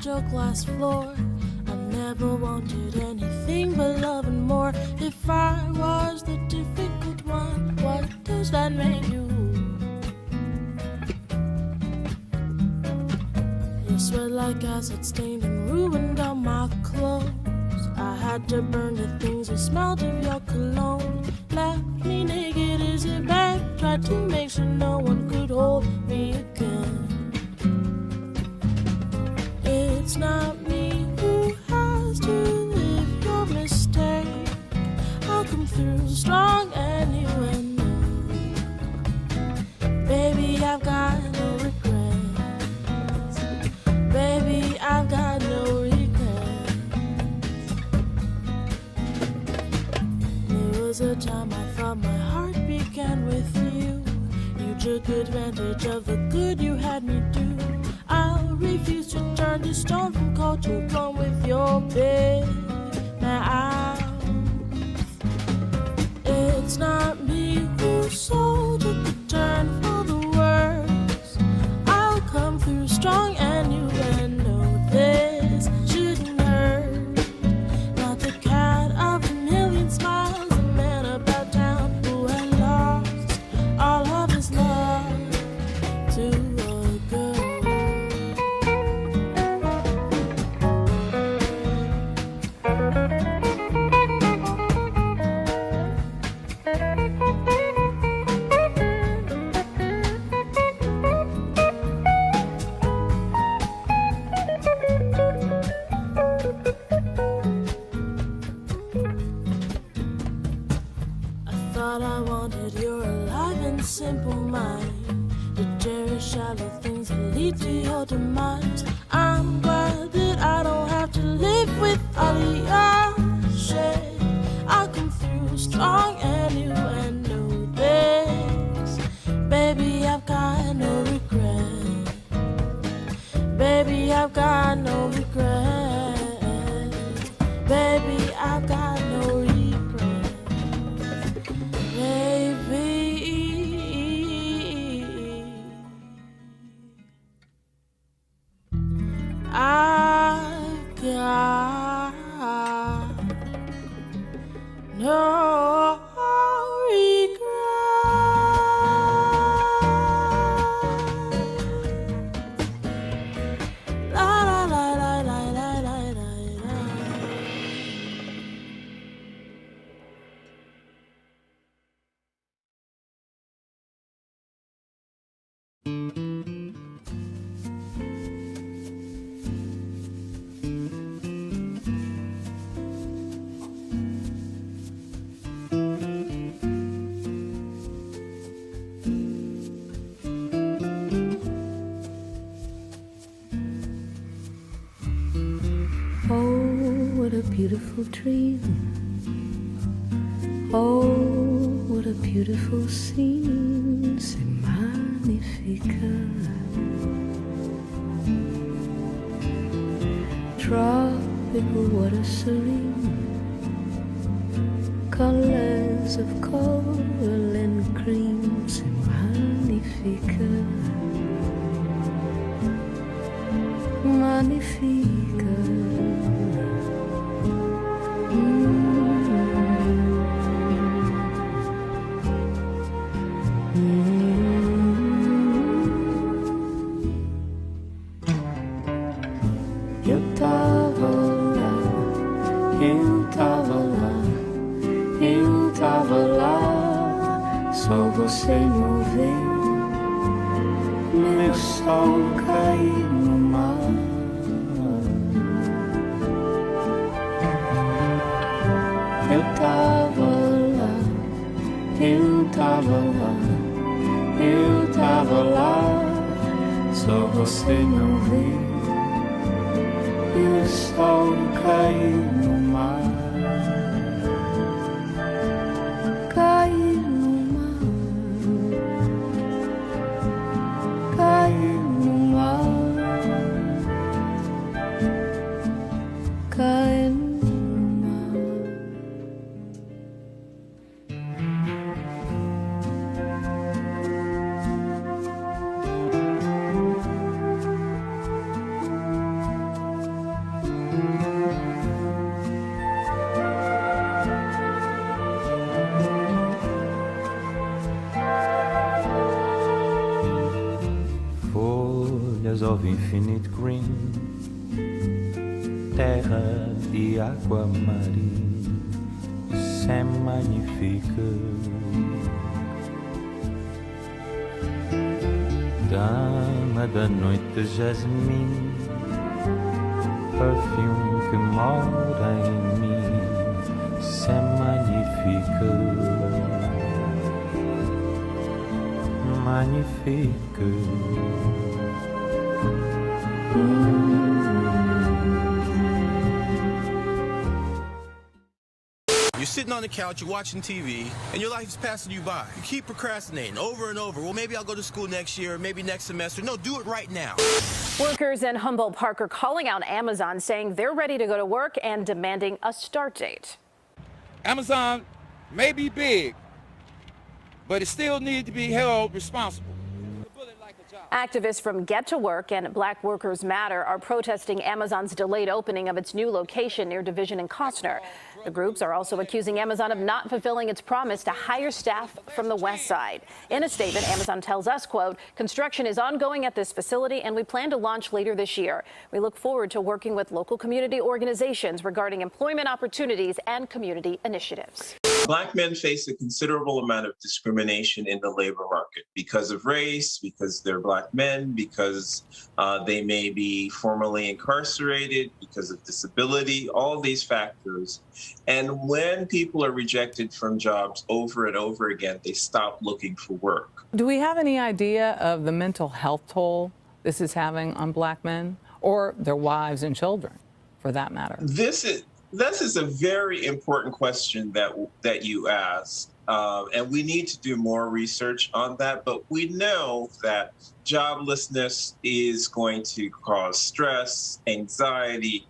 fragile glass floor. I never wanted anything but love and more. If I was the difficult one, what does that make you? Your sweat like acid stained and ruined all my clothes. I had to burn the things that smelled of your cologne. Left me naked as a bed, tried to make sure no one could hold me again. It's not me who has to live your mistake. I'll come through strong anyway. Baby, I've got no regrets. Baby, I've got no regrets. There was a time I thought my heart began with you. You took advantage of the good you had me do. I'll refuse to turn to stone from cold to bone with your big mouth. It's not me who sold you the turn for the worse. I'll come through strong and you know this shouldn't hurt. Not the cat of a million smiles, the man about town who had lost all of his love to a girl. I wanted your alive and simple mind to cherish shallow things that lead to your demise. I'm glad that I don't have to live with all of your shit. I'll come through strong and you know this. Baby, I've got no regret. Baby, I've got no regret. Baby, I've got no regret. I've got no regret. La la la la la la la la. Beautiful dream. Oh, what a beautiful scene. C'est magnifique. Tropical water serene. Colors of coral and cream. C'est magnifique. Magnifique. Eu tava lá, só você não vê. Meu sol cair no mar. Eu tava lá, eu tava lá, eu tava lá, só você não vê. E o sol cair no mar. Cair no mar. Cair no mar. Cair no mar. of infinite green, terra e água marinha, c'est magnifique. Dama da noite, jasmim, perfume que mora em mim, c'est magnifique, magnifique. You're sitting on the couch, you're watching TV, and your life is passing you by. You keep procrastinating over and over. Well, maybe I'll go to school next year, maybe next semester. No, do it right now. Workers in Humboldt Park are calling out Amazon, saying they're ready to go to work and demanding a start date. Amazon may be big, but it still needs to be held responsible. Activists from Get to Work and Black Workers Matter are protesting Amazon's delayed opening of its new location near Division and Costner. The groups are also accusing Amazon of not fulfilling its promise to hire staff from the West Side. In a statement, Amazon tells us, quote, construction is ongoing at this facility and we plan to launch later this year. We look forward to working with local community organizations regarding employment opportunities and community initiatives. Black men face a considerable amount of discrimination in the labor market because of race, because they're Black men, because they may be formerly incarcerated, because of disability, all these factors. And when people are rejected from jobs over and over again, they stop looking for work. Do we have any idea of the mental health toll this is having on Black men or their wives and children, for that matter? This is a very important question that you ask, and we need to do more research on that. But we know that joblessness is going to cause stress, anxiety,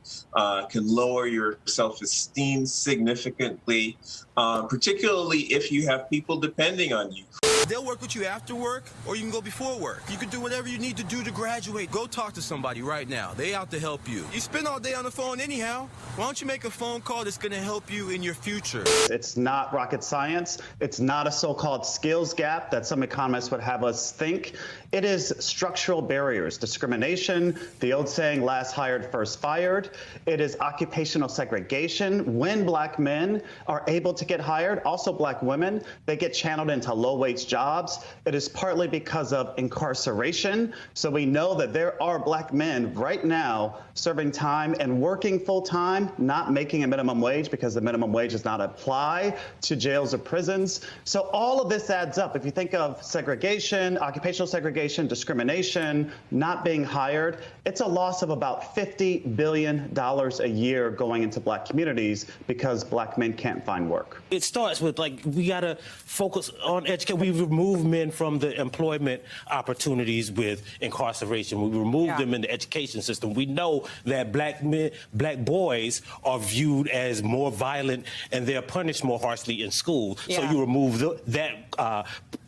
can lower your self-esteem significantly, particularly if you have people depending on you. They'll work with you after work, or you can go before work. You can do whatever you need to do to graduate. Go talk to somebody right now. They out to help you. You spend all day on the phone anyhow. Why don't you make a phone call that's going to help you in your future? It's not rocket science. It's not a so-called skills gap that some economists would have us think. It is structural barriers, discrimination, the old saying, last hired, first fired. It is occupational segregation. When Black men are able to get hired, also Black women, they get channeled into low-wage jobs. It is partly because of incarceration. So we know that there are Black men right now serving time and working full-time, not making a minimum wage because the minimum wage does not apply to jails or prisons. So all of this adds up. If you think of segregation, occupational segregation, discrimination, not being hired, it's a loss of about $50 billion a year going into Black communities because Black men can't find work. It starts with, like, we got to focus on education. We remove men from the employment opportunities with incarceration. We remove them in the education system. We know that Black men, Black boys are viewed as more violent and they're punished more harshly in school. So you remove that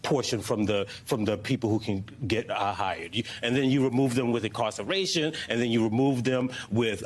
portion from the people who can get hired, and then you remove them with incarceration, and then you remove them with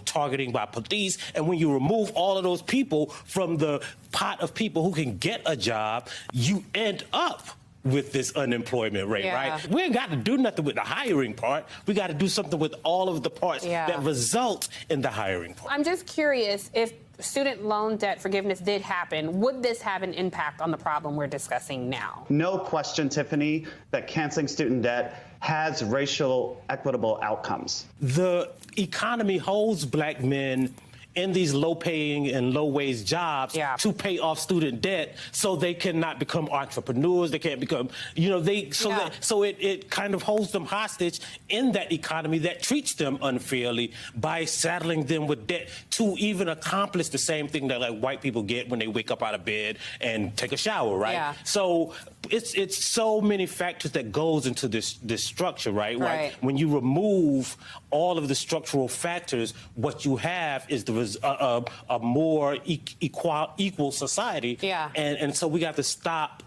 targeting by police. And when you remove all of those people from the pot of people who can get a job, you end up with this unemployment rate, right? We ain't got to do nothing with the hiring part. We got to do something with all of the parts that result in the hiring part. I'm just curious, if student loan debt forgiveness did happen, would this have an impact on the problem we're discussing now? No question, Tiffany, that canceling student debt has racial equitable outcomes. The economy holds Black men in these low-paying and low-wage jobs to pay off student debt, so they cannot become entrepreneurs. They can't become, it kind of holds them hostage in that economy that treats them unfairly by saddling them with debt to even accomplish the same thing that, like, white people get when they wake up out of bed and take a shower, right? So it's so many factors that goes into this structure, right? When you remove all of the structural factors, what you have is a more equal society. And so we got to stop,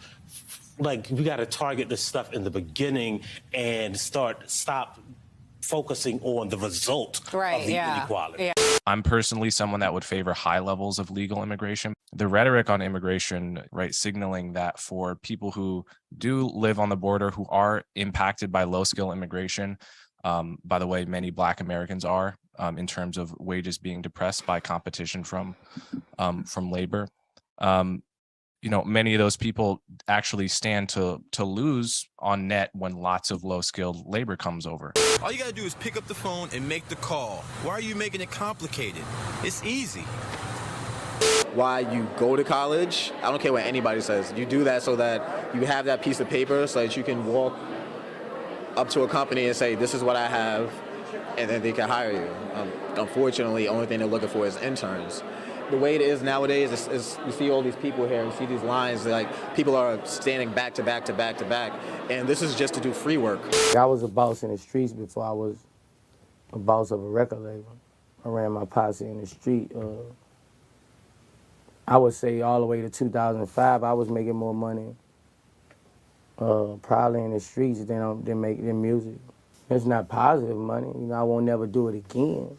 we got to target this stuff in the beginning and stop focusing on the result of the inequality. I'm personally someone that would favor high levels of legal immigration. The rhetoric on immigration, right, signaling that for people who do live on the border, who are impacted by low-skill immigration, By the way, many Black Americans are, in terms of wages being depressed by competition from labor. Many of those people actually stand to lose on net when lots of low-skilled labor comes over. All you gotta do is pick up the phone and make the call. Why are you making it complicated? It's easy. Why you go to college, I don't care what anybody says. You do that so that you have that piece of paper so that you can walk up to a company and say, this is what I have, and then they can hire you. Unfortunately, the only thing they're looking for is interns. The way it is nowadays is you see all these people here, you see these lines, like people are standing back to back to back to back, and this is just to do free work. I was a boss in the streets before I was a boss of a record label. I ran my posse in the street. I would say all the way to 2005, I was making more money probably in the streets than making music. It's not positive money. I won't never do it again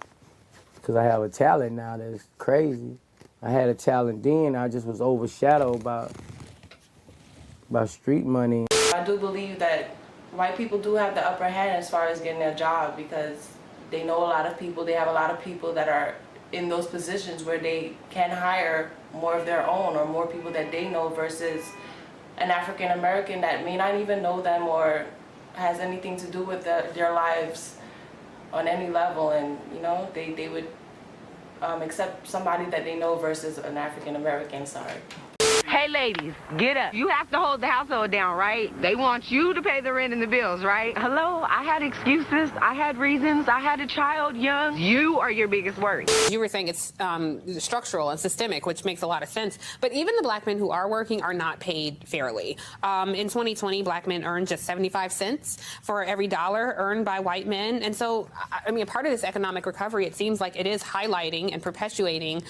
because I have a talent now that's crazy. I had a talent then, I just was overshadowed by street money. I do believe that white people do have the upper hand as far as getting a job because they know a lot of people. They have a lot of people that are in those positions where they can hire more of their own or more people that they know versus an African American that may not even know them or has anything to do with their lives on any level, and they would accept somebody that they know versus an African American. Sorry. Hey ladies, get up. You have to hold the household down, right? They want you to pay the rent and the bills, right? Hello, I had excuses, I had reasons, I had a child young. You are your biggest worry. You were saying it's structural and systemic, which makes a lot of sense. But even the Black men who are working are not paid fairly. In 2020, Black men earned just 75 cents for every dollar earned by white men. And so, I mean, part of this economic recovery, it seems like it is highlighting and perpetuating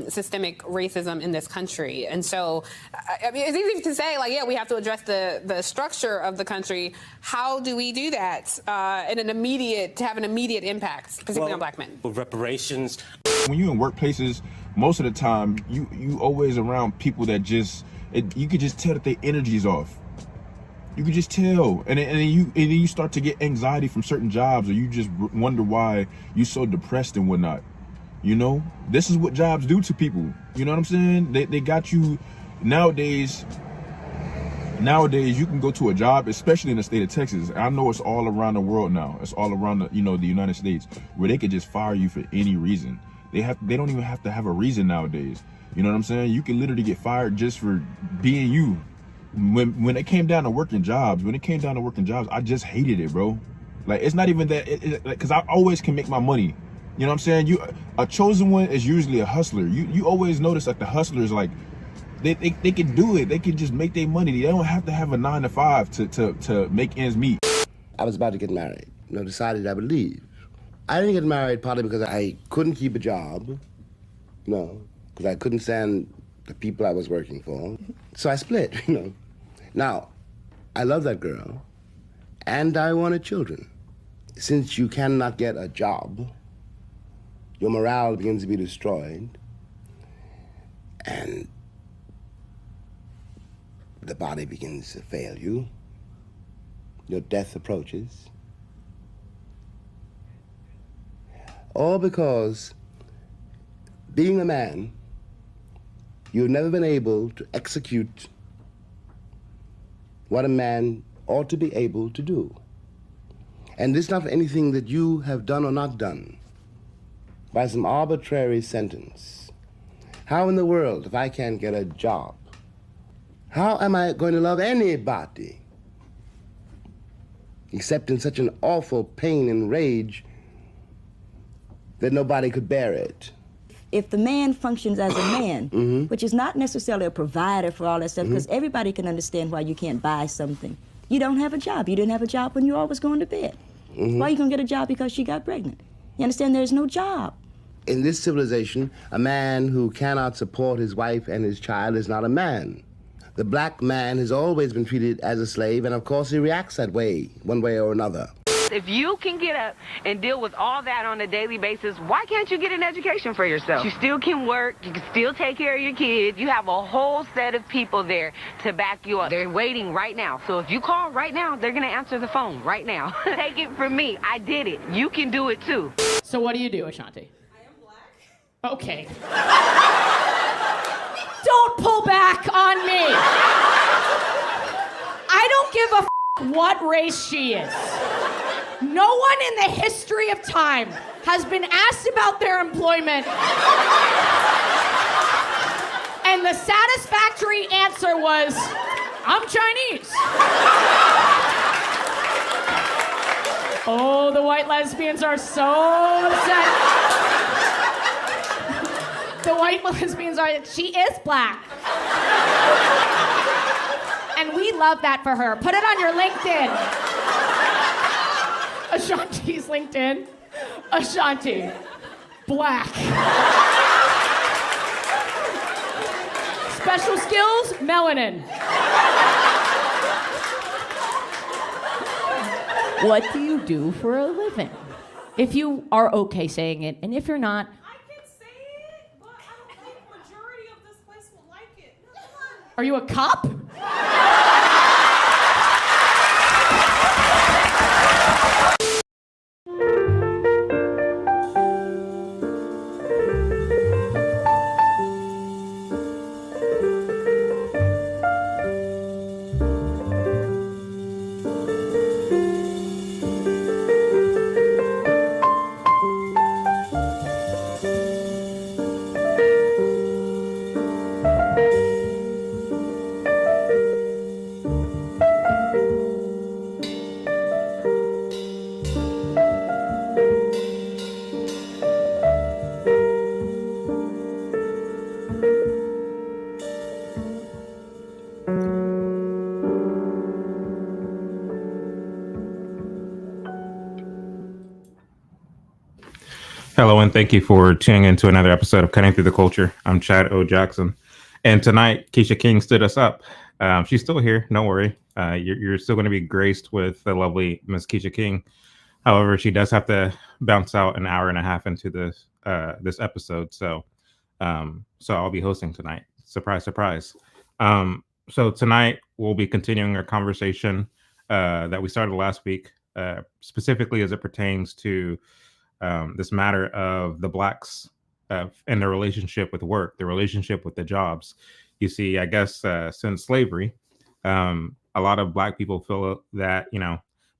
systemic racism in this country. And so, I mean, it's easy to say, like, yeah, we have to address the structure of the country. How do we do that to have an immediate impact, particularly on Black men? With reparations. When you're in workplaces, most of the time, you always around people that you could just tell that their energy is off. You could just tell, and then you start to get anxiety from certain jobs, or you just wonder why you're so depressed and whatnot. This is what jobs do to people. You know what I'm saying? They got you. Nowadays you can go to a job, especially in the state of Texas. I know it's all around the world now. It's all around the United States, where they could just fire you for any reason. They don't even have to have a reason nowadays. You know what I'm saying? You can literally get fired just for being you. When it came down to working jobs, I just hated it, bro. Like, it's not even that, because I always can make my money. You know what I'm saying? A chosen one is usually a hustler. You always notice that the hustlers, like, they can do it. They can just make their money. They don't have to have a 9 to 5 to make ends meet. I was about to get married. Decided I would leave. I didn't get married partly because I couldn't keep a job. Because I couldn't stand the people I was working for. So I split, Now, I love that girl, and I wanted children. Since you cannot get a job, your morale begins to be destroyed, and the body begins to fail you. Your death approaches. All because, being a man, you've never been able to execute what a man ought to be able to do. And this is not for anything that you have done or not done, by some arbitrary sentence. How in the world, if I can't get a job, how am I going to love anybody except in such an awful pain and rage that nobody could bear it? If the man functions as a man, which is not necessarily a provider for all that stuff, because everybody can understand why you can't buy something. You don't have a job. You didn't have a job when you always going to bed. Why are you going to get a job because she got pregnant? You understand? There's no job. In this civilization, a man who cannot support his wife and his child is not a man. The black man has always been treated as a slave, and of course he reacts that way, one way or another. If you can get up and deal with all that on a daily basis, why can't you get an education for yourself? You still can work, you can still take care of your kids. You have a whole set of people there to back you up. They're waiting right now. So if you call right now, they're gonna answer the phone right now. Take it from me, I did it. You can do it too. So what do you do, Ashanti? I am black. Okay. Don't pull back on me. I don't give a what race she is. No one in the history of time has been asked about their employment. And the satisfactory answer was, I'm Chinese. Oh, the white lesbians are so upset. The white lesbians are, she is black. And we love that for her. Put it on your LinkedIn. Ashanti's LinkedIn. Ashanti, black. Special skills, melanin. What do you do for a living? If you are okay saying it, and if you're not, I can say it, but I don't think majority of this place will like it. are you a cop? Hello, and thank you for tuning into another episode of Cutting Through the Culture. I'm Chad O. Jackson. And tonight, Quisha King stood us up. She's still here. Don't worry. You're still going to be graced with the lovely Miss Quisha King. However, she does have to bounce out an hour and a half into this episode. So I'll be hosting tonight. Surprise, surprise. So tonight, we'll be continuing our conversation that we started last week, specifically as it pertains to this matter of the Blacks and their relationship with work, their relationship with the jobs. You see, I guess since slavery, a lot of Black people feel that,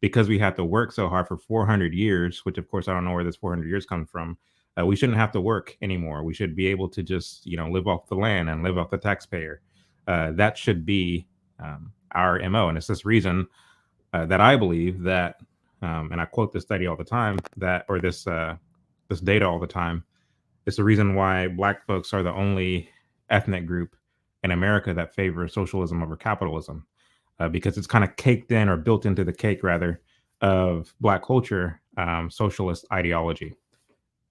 because we had to work so hard for 400 years, which of course I don't know where this 400 years come from, we shouldn't have to work anymore. We should be able to just, live off the land and live off the taxpayer. That should be our MO. And it's this reason that I believe that, and I quote this study all the time, this data all the time, it's the reason why Black folks are the only ethnic group in America that favors socialism over capitalism, because it's kind of caked in, or built into the cake rather, of Black culture, socialist ideology.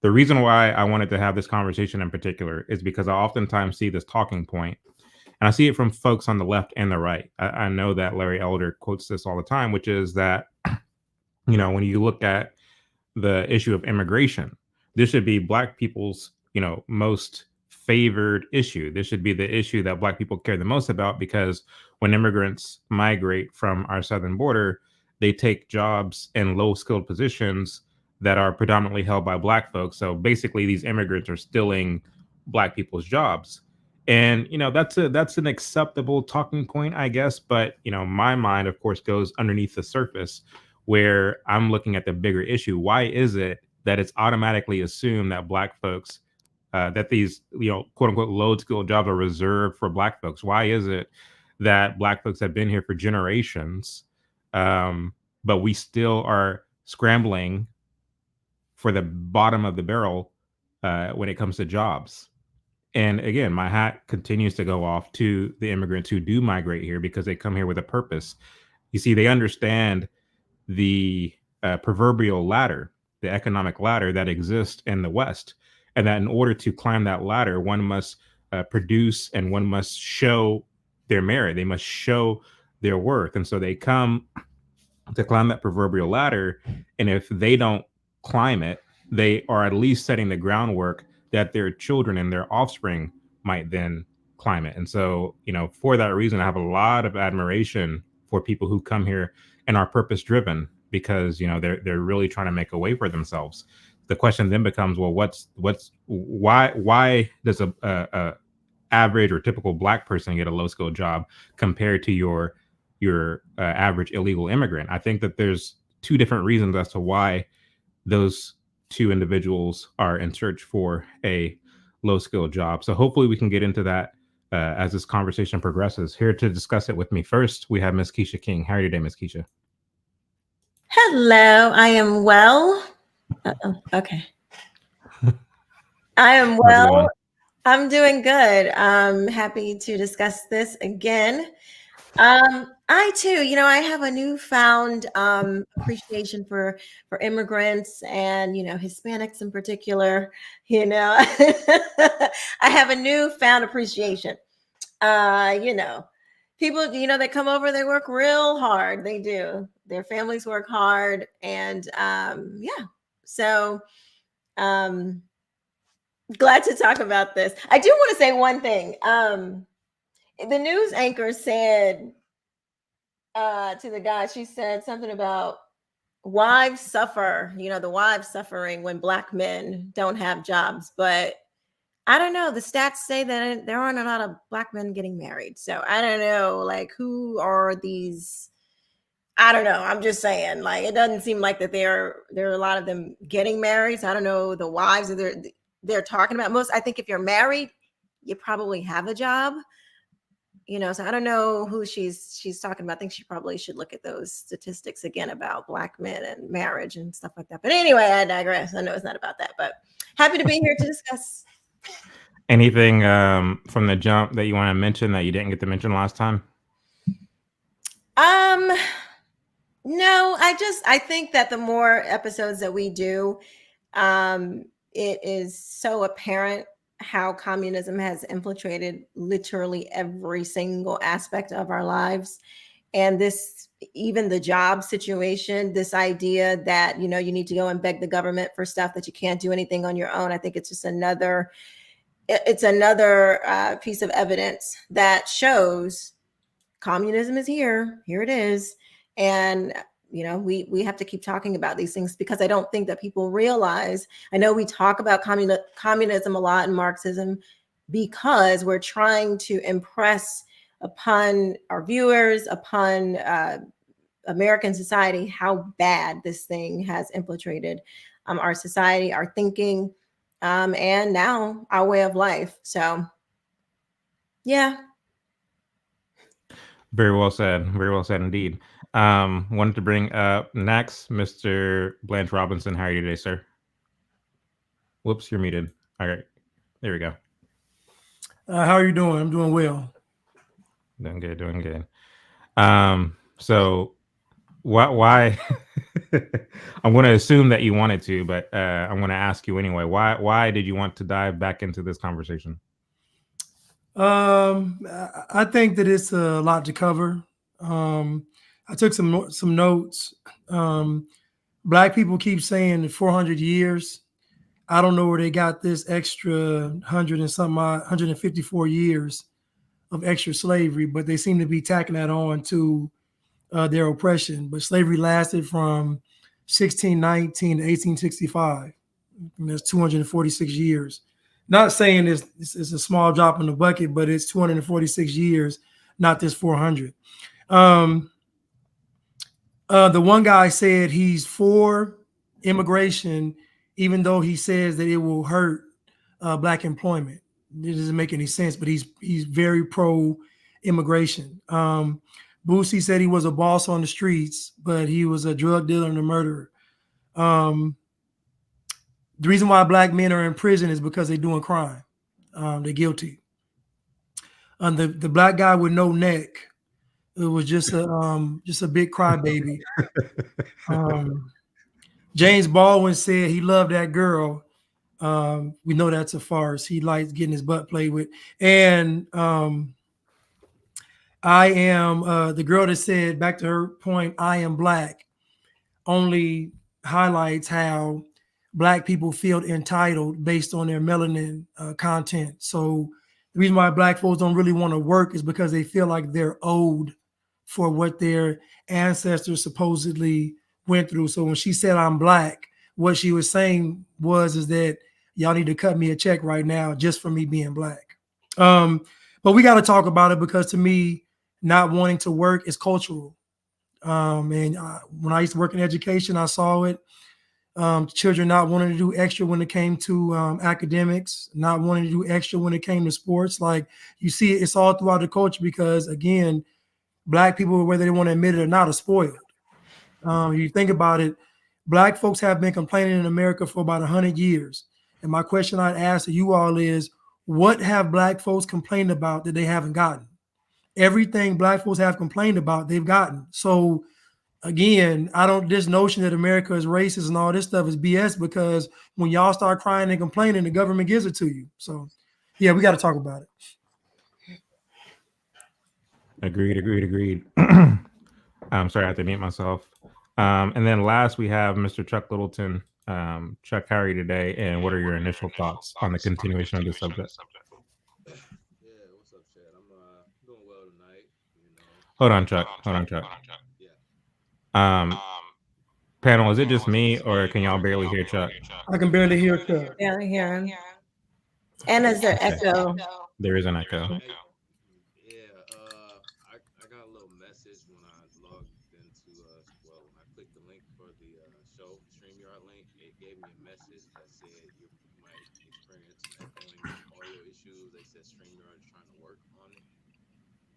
The reason why I wanted to have this conversation in particular is because I oftentimes see this talking point, and I see it from folks on the left and the right. I know that Larry Elder quotes this all the time, which is that, when you look at the issue of immigration, this should be Black people's, most favored issue. This should be the issue that Black people care the most about, because when immigrants migrate from our southern border, they take jobs in low-skilled positions that are predominantly held by Black folks. So basically, these immigrants are stealing Black people's jobs. And, that's an acceptable talking point, I guess. But, my mind, of course, goes underneath the surface, where I'm looking at the bigger issue. Why is it that it's automatically assumed that Black folks, that these, quote unquote, low skilled jobs are reserved for Black folks? Why is it that Black folks have been here for generations, but we still are scrambling for the bottom of the barrel when it comes to jobs? And again, my hat continues to go off to the immigrants who do migrate here, because they come here with a purpose. You see, they understand the proverbial ladder, the economic ladder that exists in the West, and that in order to climb that ladder, one must produce, and one must show their merit. They must show their worth. And so they come to climb that proverbial ladder. And if they don't climb it, they are at least setting the groundwork that their children and their offspring might then climb it. And so, for that reason, I have a lot of admiration for people who come here and are purpose driven, because they're really trying to make a way for themselves. The question then becomes, well, why does a average or typical Black person get a low skill job compared to your average illegal immigrant? I think that there's two different reasons as to why those two individuals are in search for a low skill job. So hopefully we can get into that as this conversation progresses. Here to discuss it with me first, we have Miss Quisha King. How are you today, Miss Quisha? Hello, I am well. Okay. I am well. I'm doing good. I'm happy to discuss this again. I too, I have a newfound appreciation for immigrants and, Hispanics in particular. I have a newfound appreciation. People, they come over, they work real hard. They do. Their families work hard. And so glad to talk about this. I do want to say one thing. The news anchor said to the guy, she said something about wives suffer, the wives suffering when Black men don't have jobs. But I don't know. The stats say that there aren't a lot of Black men getting married. So I don't know, who are these? I don't know. I'm just saying, it doesn't seem like that there are a lot of them getting married. So I don't know the wives that they're talking about. I think if you're married, you probably have a job. So I don't know who she's talking about. I think she probably should look at those statistics again about Black men and marriage and stuff like that. But anyway, I digress. I know it's not about that, but happy to be here to discuss. Anything from the jump that you want to mention that you didn't get to mention last time? No, I think that the more episodes that we do, it is so apparent how communism has infiltrated literally every single aspect of our lives. And even the job situation, this idea that, you need to go and beg the government for stuff that you can't do anything on your own. I think it's just another piece of evidence that shows communism is here. Here it is. And we have to keep talking about these things, because I don't think that people realize. I know we talk about communism a lot in Marxism because we're trying to impress upon our viewers, upon American society, how bad this thing has infiltrated our society, our thinking, and now our way of life. So, yeah. Very well said. Very well said indeed. Wanted to bring up next Mr. Blanch Robinson. How are you today, sir? Whoops, you're muted. All right. There we go. How are you doing? I'm doing well. Doing good, doing good. So why I'm going to assume that you wanted to, but I'm going to ask you anyway. Why did you want to dive back into this conversation? I think that it's a lot to cover. I took some notes. Black people keep saying 400 years. I don't know where they got this extra 154 years of extra slavery, but they seem to be tacking that on to their oppression. But slavery lasted from 1619 to 1865. And that's 246 years. Not saying it's a small drop in the bucket, but it's 246 years, not this 400. The one guy said he's for immigration, even though he says that it will hurt Black employment. It doesn't make any sense, but he's very pro immigration. Boosie said he was a boss on the streets, but he was a drug dealer and a murderer. The reason why Black men are in prison is because they're doing crime. They're guilty. The Black guy with no neck, it was just a big crybaby. James Baldwin said he loved that girl. We know that's a farce. He likes getting his butt played with. And I I am the girl that said, back to her point, I am black, only highlights how black people feel entitled based on their melanin content. So the reason why black folks don't really want to work is because they feel like they're owed for what their ancestors supposedly went through. So when she said I'm black, what she was saying is that y'all need to cut me a check right now just for me being black. But we got to talk about it because to me, not wanting to work is cultural. And when I used to work in education, I saw it. Children not wanting to do extra when it came to academics, not wanting to do extra when it came to sports. Like you see it, it's all throughout the culture because again, black people, whether they want to admit it or not, are spoiled. You think about it, black folks have been complaining in America for about 100 years. And my question I'd ask to you all is, what have black folks complained about that they haven't gotten? Everything black folks have complained about, they've gotten. So again, this notion that America is racist and all this stuff is BS because when y'all start crying and complaining, the government gives it to you. So yeah, we got to talk about it. Agreed. I'm sorry, I have to mute myself. And then last we have Mr. Chuck Littleton. Chuck, how are you today? And what are your initial thoughts on the continuation of the subject? Hold on, Chuck. Panel, is it just me or can y'all barely hear Chuck? I can barely hear Chuck. Barely hear him. And is there echo? There is an echo. I got a little message when I logged into, when I clicked the link for the show, StreamYard link, it gave me a message that said you might experience echoing audio issues. They said StreamYard is trying to work on it.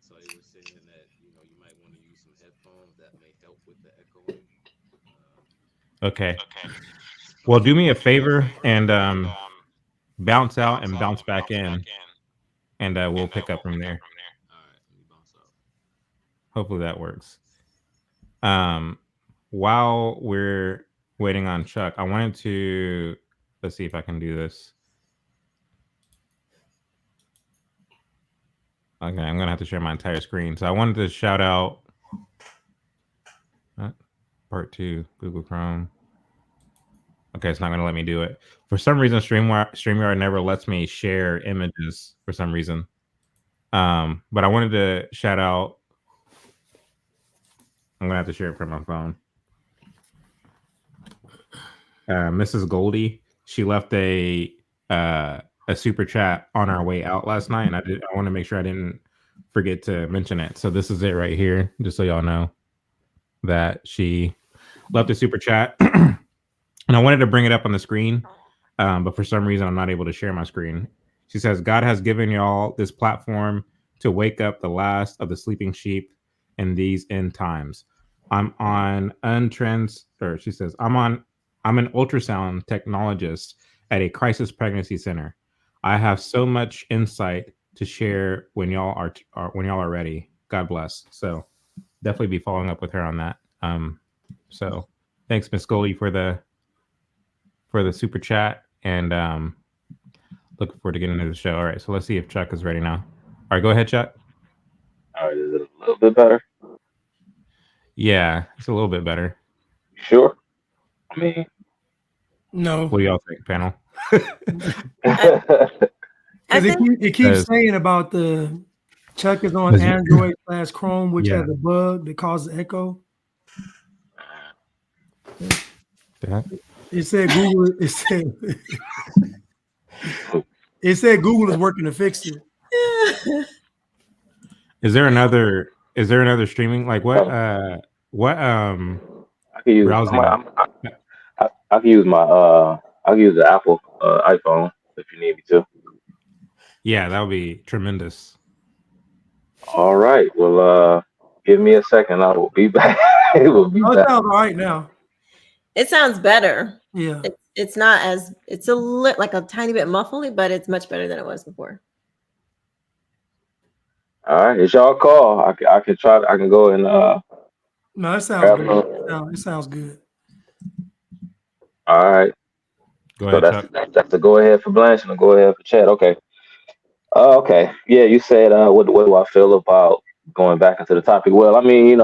So it was saying that, you might want to use some headphones that may help with the echoing. Okay. Well, do me a favor and bounce out and bounce back in, and we'll pick up from there. Hopefully that works. While we're waiting on Chuck, I wanted to let's see if I can do this. Okay, I'm gonna have to share my entire screen. So I wanted to shout out part 2, Google Chrome. Okay, it's not gonna let me do it. For some reason, StreamYard never lets me share images for some reason. But I wanted to shout out. I'm gonna have to share it from my phone. Mrs. Goldie, she left a super chat on our way out last night, and I want to make sure I didn't forget to mention it. So this is it right here, just so y'all know that she left a super chat, and I wanted to bring it up on the screen, but for some reason I'm not able to share my screen. She says, "God has given y'all this platform to wake up the last of the sleeping sheep in these end times. I'm an ultrasound technologist at a crisis pregnancy center. I have so much insight to share when y'all are ready. God bless." So definitely be following up with her on that. So thanks, Miss Goldie, for the super chat, and looking forward to getting into the show. All right, so let's see if Chuck is ready now. All right, go ahead, Chuck. All right, is it a little bit better? Yeah, it's a little bit better. Sure. I mean, no. What do y'all think, panel? It keeps saying about the Chuck is on Android / Chrome, which has a bug that causes echo. It said Google. It said Google is working to fix it. Is there another streaming, like what I can use browsing? I can use I can use the Apple iPhone if you need me to. Yeah, that would be tremendous. All right. Well, give me a second. I will be back. It will be back. It sounds all right now. It sounds better. Yeah. It's not as, it's like a tiny bit muffly, but it's much better than it was before. All right, it's y'all call. I can try. I can go and. No, it sounds good. It sounds good. All right. Go ahead, that's the go ahead for Blanch and the go ahead for Chad. Okay. Okay. Yeah, you said what do I feel about going back into the topic. Well, I mean,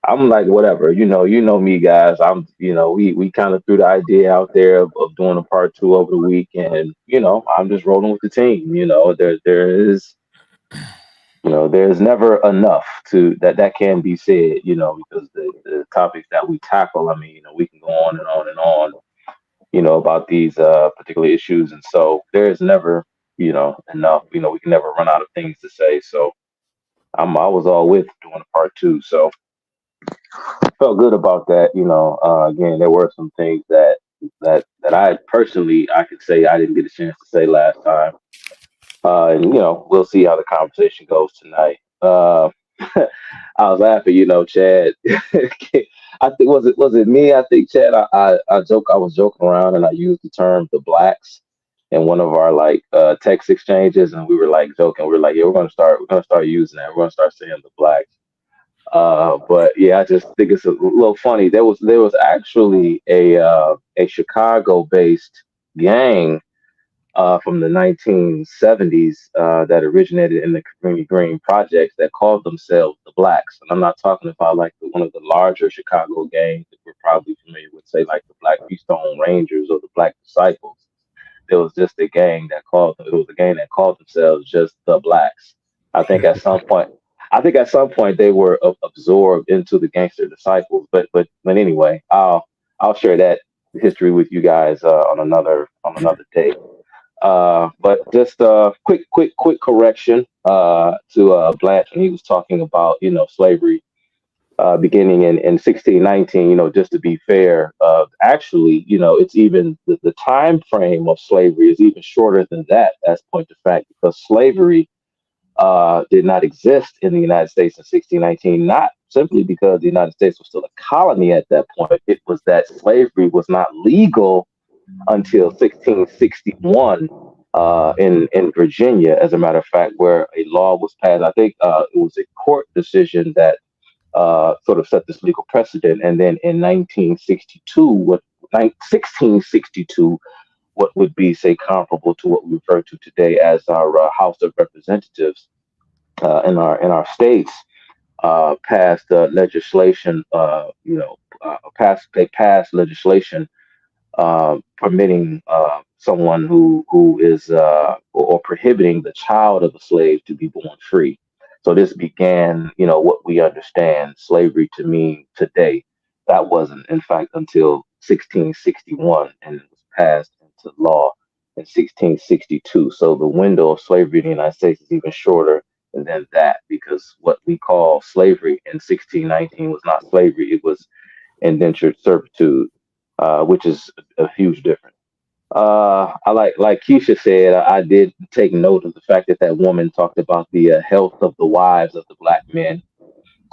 I'm like, whatever, you know me, guys. We kind of threw the idea out there of doing a part two over the week, and I'm just rolling with the team. There's never enough to that can be said, because the topics that we tackle, I mean, we can go on and on and on, about these particular issues, and so there is never, enough. We can never run out of things to say. So I was all with doing a part two, so felt good about that. Again, there were some things that I personally I could say I didn't get a chance to say last time. And we'll see how the conversation goes tonight. I was laughing, Chad. I think was it me? I think Chad. I was joking around and I used the term the blacks in one of our like text exchanges, and we were like joking. We were like, yeah, we're gonna start using that. We're gonna start saying the blacks. But yeah, I just think it's a little funny. There was actually a Chicago based gang from the 1970s that originated in the Cabrini Green projects that called themselves the Blacks. And I'm not talking about like one of the larger Chicago gangs that we're probably familiar with, say like the Black Keystone Rangers or the Black Disciples. There was just a gang that called themselves just the Blacks. I think at some point, they were absorbed into the Gangster Disciples. But anyway, I'll share that history with you guys on another day. But just quick correction to Blanch when he was talking about slavery beginning in 1619. Just to be fair, actually, it's even the time frame of slavery is even shorter than that. As point of fact, because slavery did not exist in the United States in 1619, not simply because the United States was still a colony at that point. It was that slavery was not legal until 1661 in Virginia, as a matter of fact, where a law was passed. I think it was a court decision that sort of set this legal precedent. And then in 1662, what would be, say, comparable to what we refer to today as our House of Representatives in our states, passed legislation. They passed legislation permitting someone who is or prohibiting the child of a slave to be born free. So this began, what we understand slavery to mean today. That wasn't, in fact, until 1661, and it was passed into law in 1662. So the window of slavery in the United States is even shorter than that, because what we call slavery in 1619 was not slavery; it was indentured servitude, which is a huge difference. I like Quisha said, I did take note of the fact that that woman talked about the health of the wives of the black men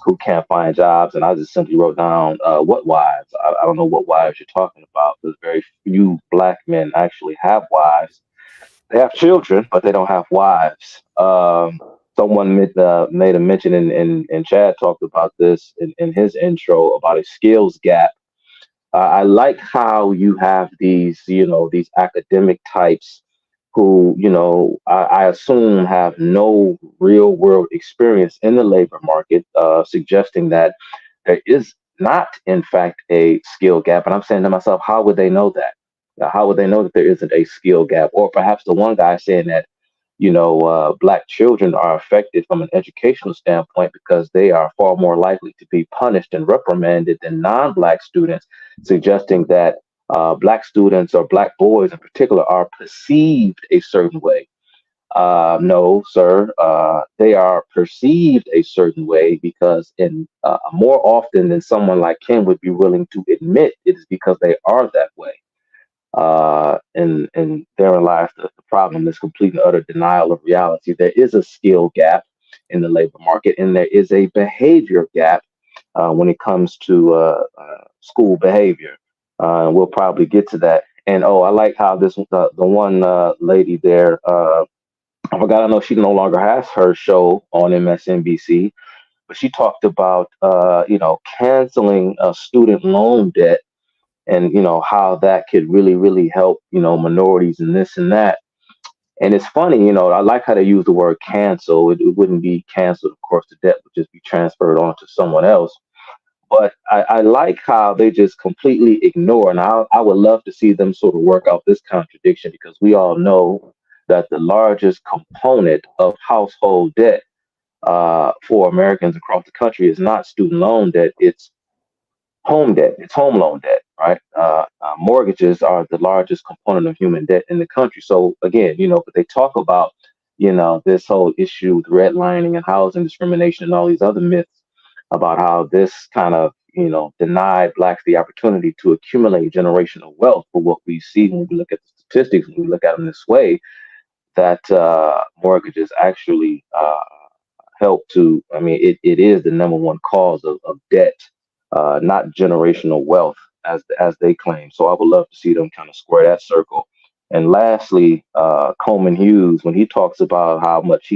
who can't find jobs, and I just simply wrote down what wives. I don't know what wives you're talking about, because very few black men actually have wives. They have children, but they don't have wives. Someone made a mention, and Chad talked about this in his intro about a skills gap. I like how you have these academic types who, I assume have no real world experience in the labor market, suggesting that there is not, in fact, a skill gap. And I'm saying to myself, how would they know that? How would they know that there isn't a skill gap? Or perhaps the one guy saying that black children are affected from an educational standpoint because they are far more likely to be punished and reprimanded than non-black students, suggesting that black students or black boys in particular are perceived a certain way. No, sir, they are perceived a certain way because in more often than someone like Ken would be willing to admit, it is because they are that way. And therein lies the problem, this complete and utter denial of reality. There is a skill gap in the labor market, and there is a behavior gap when it comes to school behavior. We'll probably get to that. And I like how the one lady there, I forgot, I know she no longer has her show on MSNBC, but she talked about, canceling student loan debt, and how that could really help minorities and this and that. And it's funny, you know, I like how they use the word cancel. It wouldn't be canceled, of course, the debt would just be transferred on to someone else. But I like how they just completely ignore, and I would love to see them sort of work out this contradiction, because we all know that the largest component of household debt for Americans across the country is not student loan debt, it's home debt, it's home loan debt, right? Mortgages are the largest component of human debt in the country. So again, you know, but they talk about, you know, this whole issue with redlining and housing discrimination and all these other myths about how this kind of, you know, denied blacks the opportunity to accumulate generational wealth. But what we see when we look at the statistics, when we look at them this way, that mortgages actually help to, I mean, it is the number one cause of debt, not generational wealth as they claim. So I would love to see them kind of square that circle. And lastly, Coleman Hughes, when he talks about how much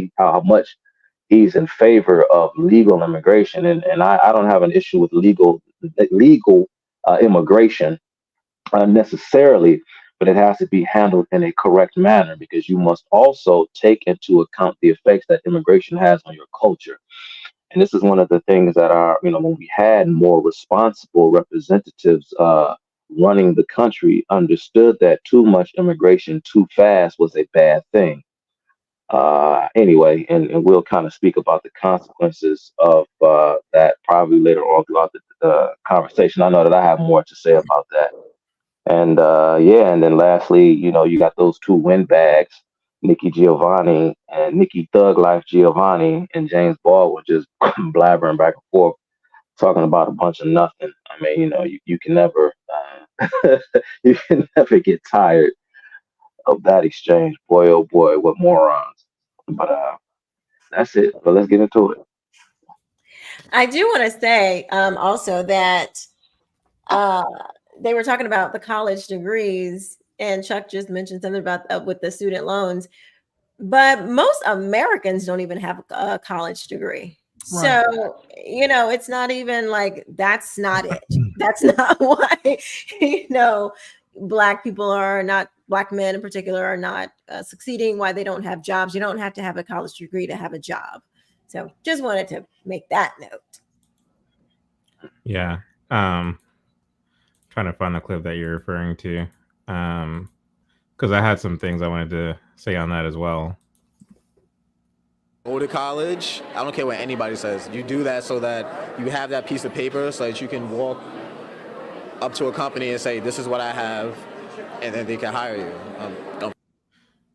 he's in favor of legal immigration, and I don't have an issue with legal immigration necessarily, but it has to be handled in a correct manner, because you must also take into account the effects that immigration has on your culture. And this is one of the things that are, you know, when we had more responsible representatives running the country, understood that too much immigration too fast was a bad thing. Anyway, and we'll kind of speak about the consequences of that probably later on throughout the conversation. I know that I have more to say about that. And yeah, and then lastly, you know, you got those two windbags, Nikki Giovanni and Nikki Thug Life Giovanni and James Baldwin, just blabbering back and forth, talking about a bunch of nothing. I mean, you know, you can never you can never get tired of that exchange. Boy, oh boy, what morons. But that's it. But let's get into it. I do want to say also that they were talking about the college degrees, and Chuck just mentioned something about with the student loans, but most Americans don't even have a college degree. Right. So, you know, it's not even like, that's not it. That's not why, you know, Black people are not, Black men in particular are not succeeding, why they don't have jobs. You don't have to have a college degree to have a job. So just wanted to make that note. Yeah. Trying to find the clip that you're referring to. Because I had some things I wanted to say on that as well. Go to college. I don't care what anybody says. You do that so that you have that piece of paper so that you can walk up to a company and say, this is what I have, and then they can hire you.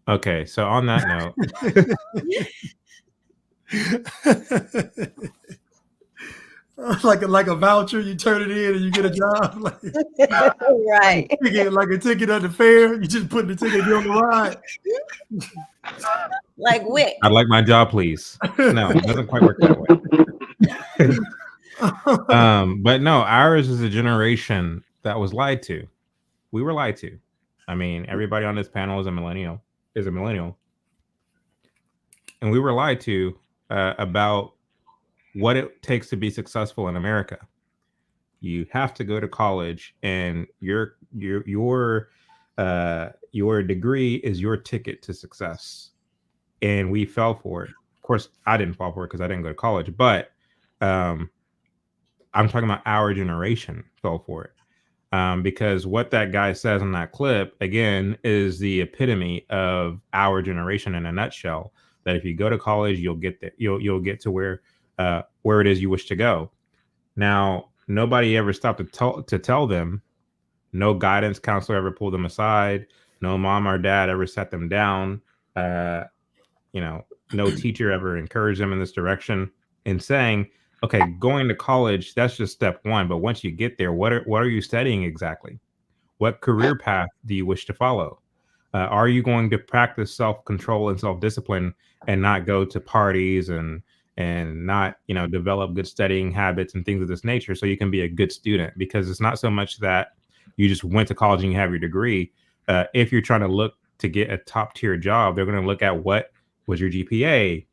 Okay, so on that note. like a voucher, you turn it in and you get a job. Right. Like a ticket at the fair, you just put the ticket on the ride. Like Wick. I'd like my job, please. No, it doesn't quite work that way. But no, ours is a generation that was lied to. We were lied to. I mean, everybody on this panel is a millennial. And we were lied to about what it takes to be successful in America. You have to go to college, and your degree is your ticket to success. And we fell for it. Of course, I didn't fall for it because I didn't go to college, but I'm talking about our generation fell for it. Because what that guy says in that clip, again, is the epitome of our generation in a nutshell. That if you go to college, you'll get there. You'll get to where it is you wish to go. Now, nobody ever stopped to tell them. No guidance counselor ever pulled them aside. No mom or dad ever sat them down. No teacher ever encouraged them in this direction in saying, okay, going to college, that's just step one. But once you get there, what are you studying exactly? What career path do you wish to follow? Are you going to practice self-control and self-discipline and not go to parties and not, develop good studying habits and things of this nature so you can be a good student? Because it's not so much that you just went to college and you have your degree. If you're trying to look to get a top tier job, they're going to look at what was your GPA?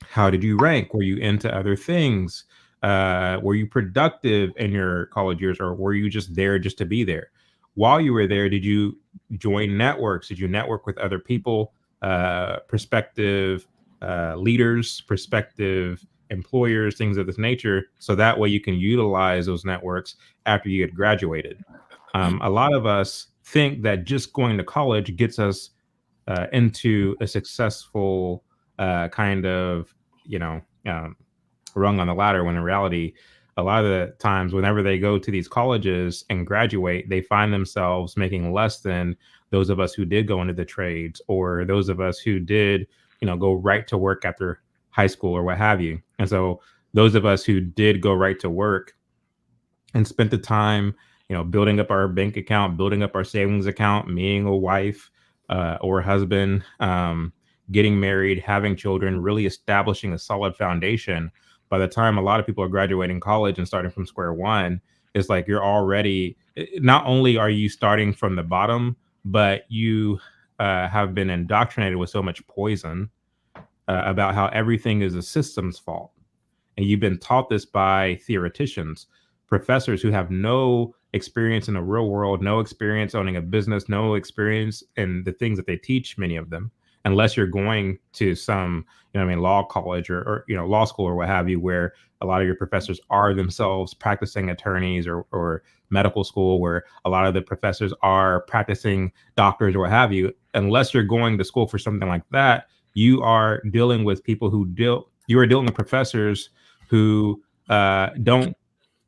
How did you rank? Were you into other things? Were you productive in your college years, or were you just there just to be there? While you were there, did you join networks? Did you network with other people prospective leaders, prospective employers, things of this nature, so that way you can utilize those networks after you get graduated. A lot of us think that just going to college gets us into a successful kind of, rung on the ladder, when in reality, a lot of the times whenever they go to these colleges and graduate, they find themselves making less than those of us who did go into the trades, or those of us who did, go right to work after high school or what have you. And so those of us who did go right to work and spent the time, building up our bank account, building up our savings account, meeting a wife or husband, getting married, having children, really establishing a solid foundation. By the time a lot of people are graduating college and starting from square one, it's like you're already, not only are you starting from the bottom, but you have been indoctrinated with so much poison about how everything is a system's fault. And you've been taught this by theoreticians, professors who have no experience in the real world, no experience owning a business, no experience in the things that they teach, many of them, unless you're going to some, law college or law school or what have you, where a lot of your professors are themselves practicing attorneys, or medical school, where a lot of the professors are practicing doctors or what have you. Unless you're going to school for something like that, you are dealing with people you are dealing with professors who don't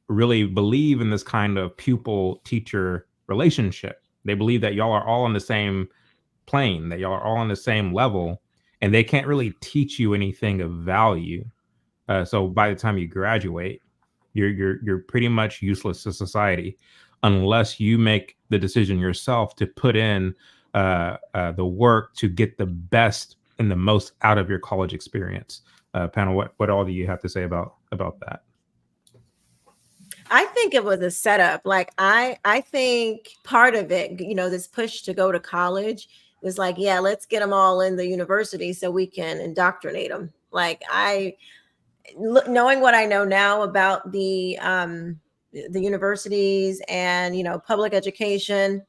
really believe in this kind of pupil-teacher relationship. They believe that y'all are all on the same plane, that y'all are all on the same level, and they can't really teach you anything of value. So by the time you graduate, you're pretty much useless to society, unless you make the decision yourself to put in the work to get the best and the most out of your college experience. Panel, what all do you have to say about that? I think it was a setup. Like I think part of it, this push to go to college was like, yeah, let's get them all in the university so we can indoctrinate them. Like knowing what I know now about the universities and public education,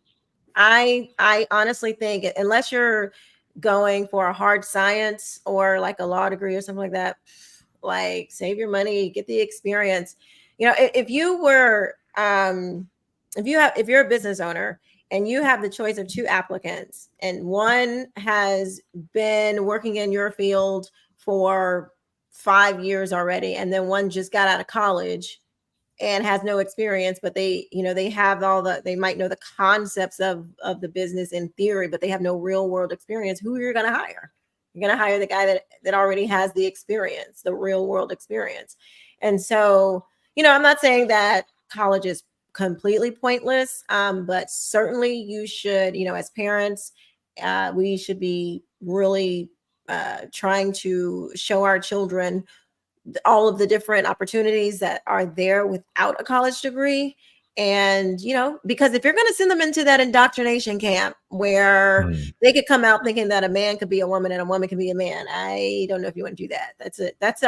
I honestly think unless you're going for a hard science or like a law degree or something like that, like save your money, get the experience. If you were if you're a business owner and you have the choice of two applicants, and one has been working in your field for 5 years already, and then one just got out of college and has no experience, but they have they might know the concepts of the business in theory, but they have no real world experience. Who you're going to hire? You're going to hire the guy that already has the experience, the real world experience. And so, I'm not saying that college is completely pointless, but certainly you should, as parents, we should be really trying to show our children all of the different opportunities that are there without a college degree. And, because if you're going to send them into that indoctrination camp where they could come out thinking that a man could be a woman and a woman can be a man, I don't know if you want to do that. That's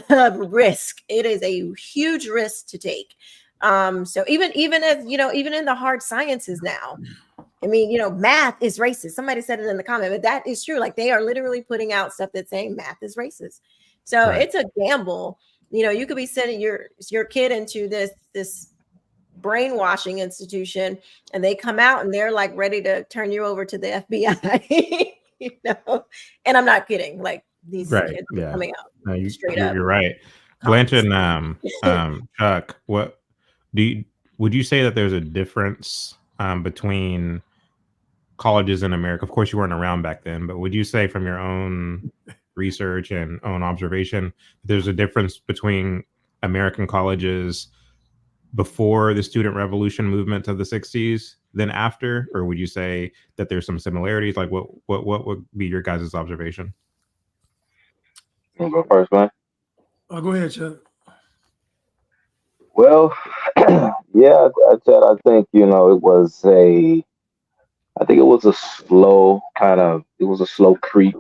a risk. It is a huge risk to take. So even if, even in the hard sciences now, I mean, math is racist. Somebody said it in the comment, but that is true. Like they are literally putting out stuff that's saying math is racist. So It's a gamble. You could be sending your kid into this brainwashing institution, and they come out and they're like ready to turn you over to the FBI. And I'm not kidding. Like these kids are coming out straight up. You're right. Blanch and Chuck, would you say that there's a difference between colleges in America? Of course, you weren't around back then, but would you say from your own research and own observation, there's a difference between American colleges before the student revolution movement of the 60s than after? Or would you say that there's some similarities? Like what would be your guys' observation? You go first, man. Oh, go ahead, Chuck. Well, yeah, I think it was a slow creep.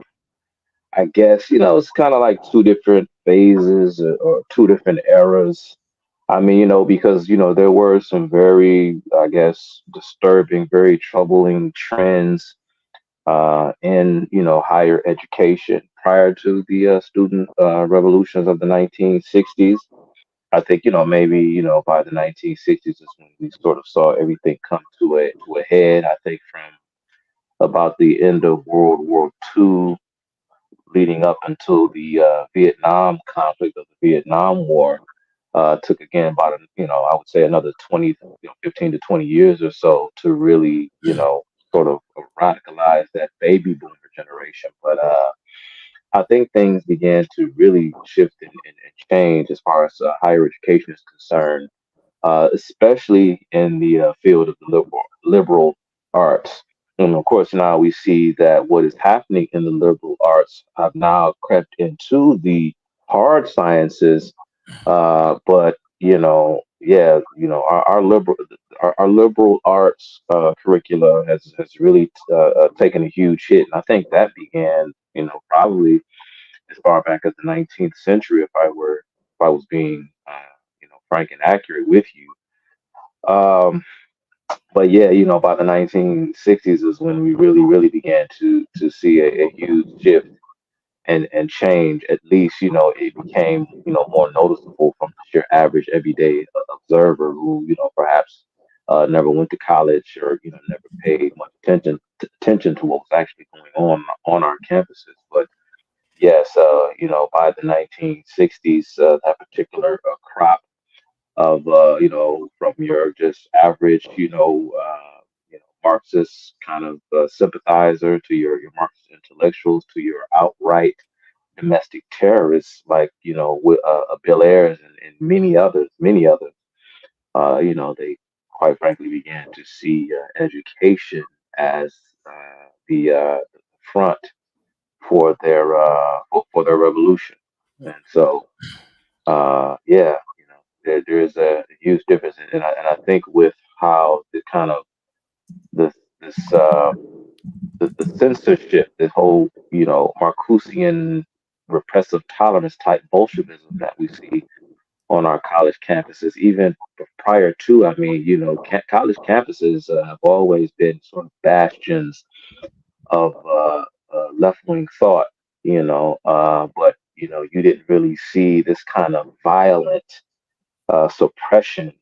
I guess, it's kind of like two different phases or two different eras. I mean, because, there were some very, I guess, disturbing, very troubling trends in higher education prior to the student revolutions of the 1960s. I think maybe by the 1960s is when we sort of saw everything come to a head. I think from about the end of World War II, leading up until the Vietnam conflict of the Vietnam War, took again about I would say another 15 to 20 years or so to really sort of radicalize that baby boomer generation. But I think things began to really shift and change as far as higher education is concerned, especially in the field of the liberal arts. And of course, now we see that what is happening in the liberal arts have now crept into the hard sciences. But yeah, our liberal arts curricula has really taken a huge hit, and I think that began, probably as far back as the 19th century, if I was being frank and accurate with you. But yeah, by the 1960s is when we really began to see a huge shift and change. At least it became more noticeable from your average everyday observer who perhaps never went to college or never paid much attention to what was actually going on our campuses. But yes, by the 1960s, that particular crop of from your just average Marxist kind of sympathizer to your Marxist intellectuals to your outright domestic terrorists like Bill Ayers and many others. They quite frankly began to see education as the front for their revolution, and so yeah, there is a huge difference, and I think with how the kind of this the censorship, this whole Marcusian repressive tolerance type Bolshevism that we see on our college campuses, even prior to, I mean, college campuses have always been sort of bastions of left wing thought, but you didn't really see this kind of violent suppression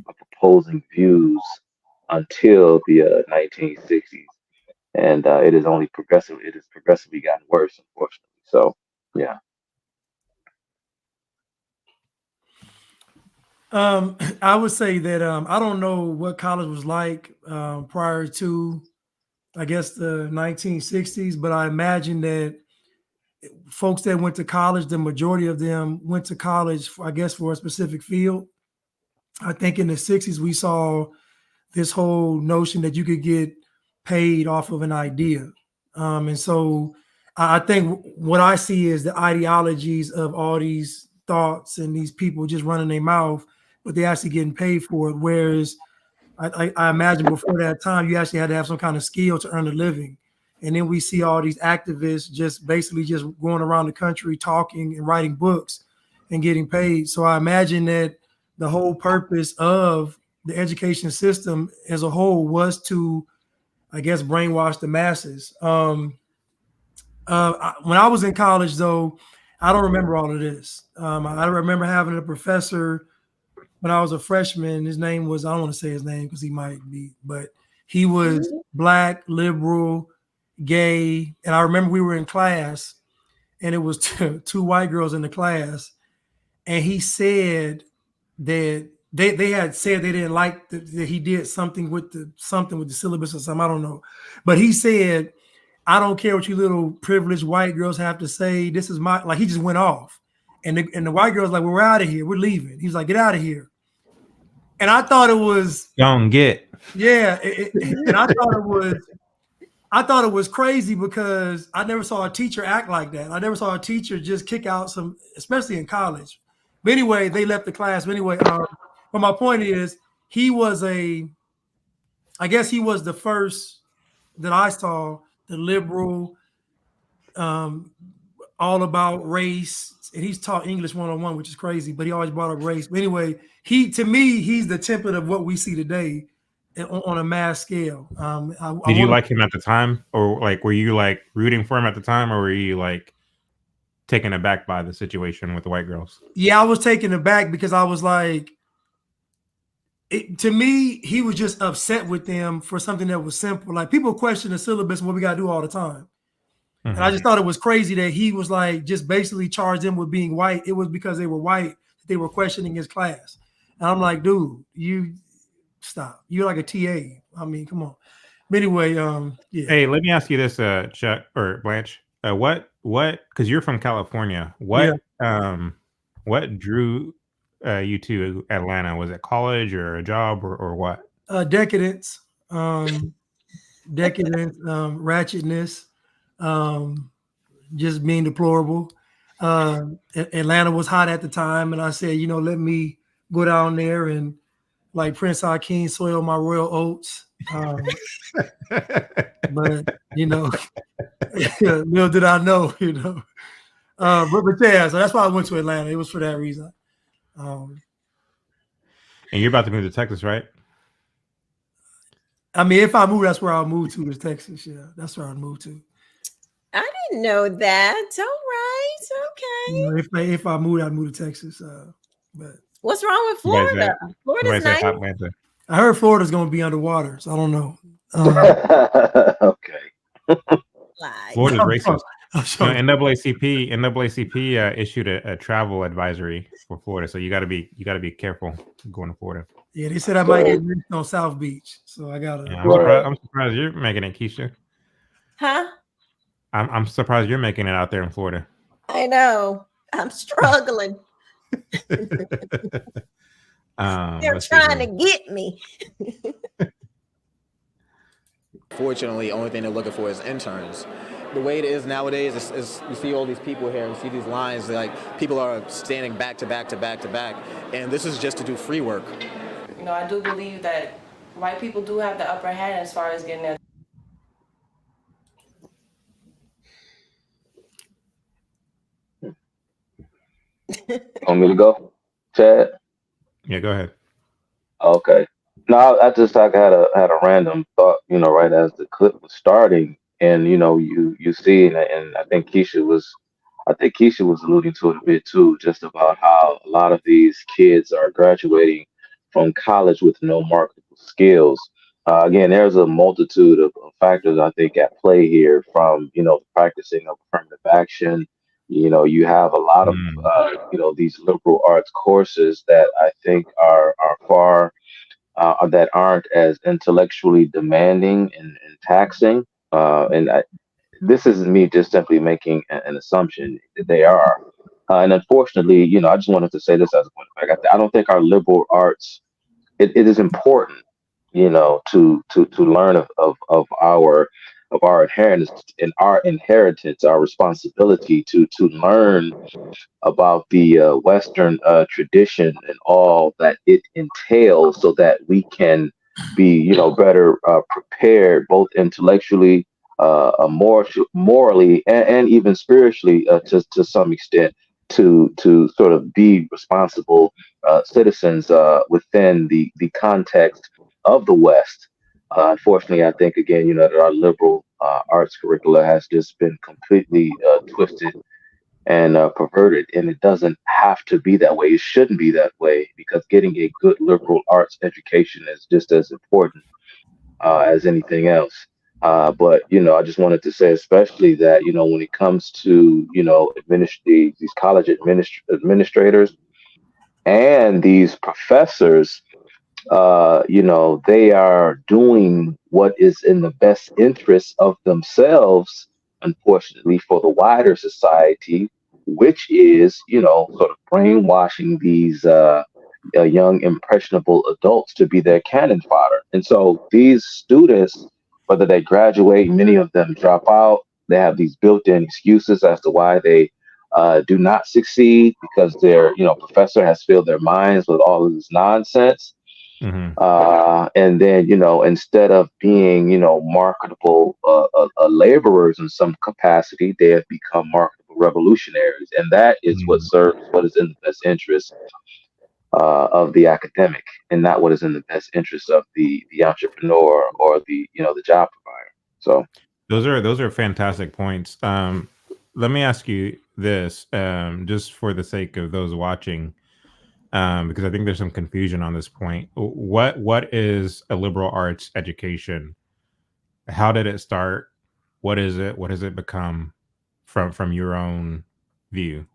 of opposing views until the 1960s, and it is only progressive. It has progressively gotten worse, unfortunately. So, yeah. I would say that I don't know what college was like prior to, I guess, the 1960s, but I imagine that folks that went to college, the majority of them went to college, I guess, for a specific field. I think in the 60s, we saw this whole notion that you could get paid off of an idea. And so I think what I see is the ideologies of all these thoughts and these people just running their mouth, but they actually getting paid for it. Whereas I imagine before that time, you actually had to have some kind of skill to earn a living. And then we see all these activists just basically just going around the country talking and writing books and getting paid. So I imagine that the whole purpose of the education system as a whole was to, I guess, brainwash the masses. When I was in college, though, I don't remember all of this. I remember having a professor when I was a freshman. His name was, I don't want to say his name because he might be, but he was Black, liberal, gay. And I remember we were in class and it was two white girls in the class. And he said that they had said they didn't like that he did something with the syllabus or something. I don't know. But he said, I don't care what you little privileged white girls have to say. This is my, like, he just went off. And the white girls like, well, we're out of here. We're leaving. He's like, get out of here. And I thought it was don't get. Yeah. And I thought it was crazy because I never saw a teacher act like that. I never saw a teacher just kick out some, especially in college. But anyway, they left the class. But anyway, but my point is, I guess he was the first that I saw, the liberal, all about race. And he's taught English 101, which is crazy, but he always brought up race. But anyway, to me, he's the template of what we see today on a mass scale. Did you like him at the time, or like were you like rooting for him at the time, or were you like taken aback by the situation with the white girls? Yeah, I was taken aback because I was like, to me, he was just upset with them for something that was simple. Like people question the syllabus and what we got to do all the time. Mm-hmm. And I just thought it was crazy that he was like, just basically charged them with being white. It was because they were white that they were questioning his class. And I'm like, dude, you stop. You're like a TA. I mean, come on. But anyway, yeah. Hey, let me ask you this, Chuck or Blanche. What? Because you're from California. What drew you to Atlanta? Was it college or a job or what? Decadence, ratchetness, just being deplorable. Atlanta was hot at the time, and I said, let me go down there and like Prince Hakeem soil my royal oats. But little did I know, but yeah, so that's why I went to Atlanta. It was for that reason. And you're about to move to Texas, right? I mean, if I move, that's where I'll move to, is Texas. Yeah, that's where I'll move to. I didn't know that. All right, okay. If I move, I'd move to Texas. But what's wrong with Florida? Florida's nice. I heard Florida's going to be underwater, so I don't know. Okay. Florida's racist. NAACP issued a travel advisory for Florida, so you got to be careful going to Florida. Yeah, they said I might get mixed on South Beach, so I gotta. Yeah, I'm surprised you're making it, Quisha. Huh? I'm surprised you're making it out there in Florida. I know. I'm struggling. They're trying to get me. Fortunately, the only thing they're looking for is interns. The way it is nowadays is you see all these people here, you see these lines, like people are standing back to back to back to back, and this is just to do free work. I do believe that white people do have the upper hand as far as getting their. Want me to go, Chad? Yeah, go ahead. Okay. No, I just had a random thought, right as the clip was starting, and you see, and I think Quisha was alluding to it a bit too, just about how a lot of these kids are graduating from college with no marketable skills. Again, there's a multitude of factors I think at play here, from the practicing of affirmative action. You have a lot of these liberal arts courses that I think are far that aren't as intellectually demanding and taxing. This isn't me just simply making an assumption. They are. And unfortunately, I just wanted to say this as a point of fact. I don't think our liberal arts, it is important, to learn of our inheritance, our responsibility to learn about the Western tradition and all that it entails, so that we can be, better prepared, both intellectually, morally, and even spiritually, to some extent, to sort of be responsible citizens within the context of the West. Unfortunately, I think again, that our liberal arts curricula has just been completely twisted and perverted, and it doesn't have to be that way. It shouldn't be that way, because getting a good liberal arts education is just as important as anything else. But I just wanted to say, especially that when it comes to these college administrators and these professors, they are doing what is in the best interest of themselves, unfortunately, for the wider society, which is, sort of brainwashing these young, impressionable adults to be their cannon fodder. And so these students, whether they graduate, many of them drop out, they have these built-in excuses as to why they do not succeed, because their, professor has filled their minds with all of this nonsense. And then, instead of being, marketable laborers in some capacity, they have become marketable revolutionaries. And that is what serves what is in the best interest of the academic, and not what is in the best interest of the entrepreneur or the the job provider. So those are fantastic points. Let me ask you this, just for the sake of those watching, because I think there's some confusion on this point. What is a liberal arts education? How did it start? What is it? What has it become from your own view?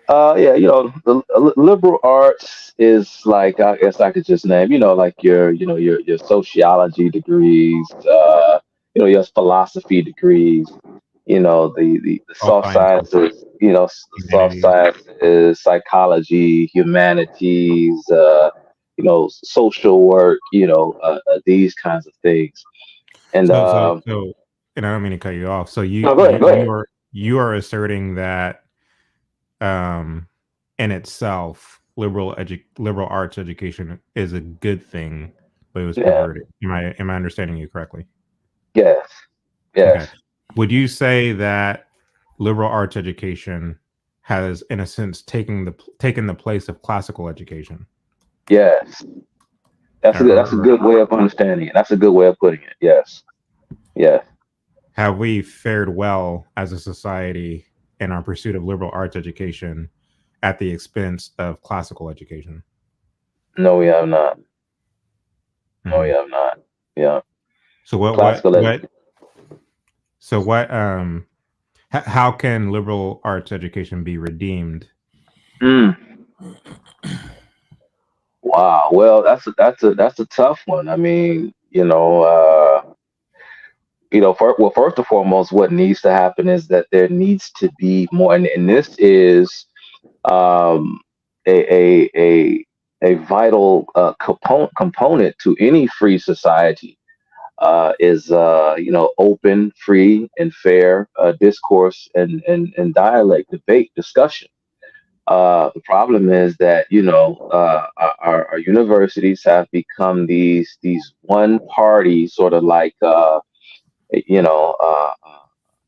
yeah, the liberal arts is like, I guess I could just name, like your sociology degrees, your philosophy degrees, the All soft science, sciences, the soft humanities. sciences, psychology, humanities, social work, these kinds of things. And So, and I don't mean to cut you off. So no, go ahead, go ahead. you are asserting that, um, in itself, liberal arts education is a good thing, but it was Yeah. perverted. Am I understanding you correctly? Yes. Yes. Okay. Would you say that liberal arts education has, in a sense, taken the place of classical education? Yes. That's a good way of understanding it. That's a good way of putting it. Yes. Yes. Have we fared well as a society in our pursuit of liberal arts education at the expense of classical education? No, we have not. No, we have not. Yeah. So how can liberal arts education be redeemed? Wow. Well, that's a tough one. I mean, first and foremost, what needs to happen is that there needs to be more, and this is um, a vital component to any free society. Is open, free, and fair discourse and dialect, debate, discussion. The problem is that our universities have become these one party sort of like you know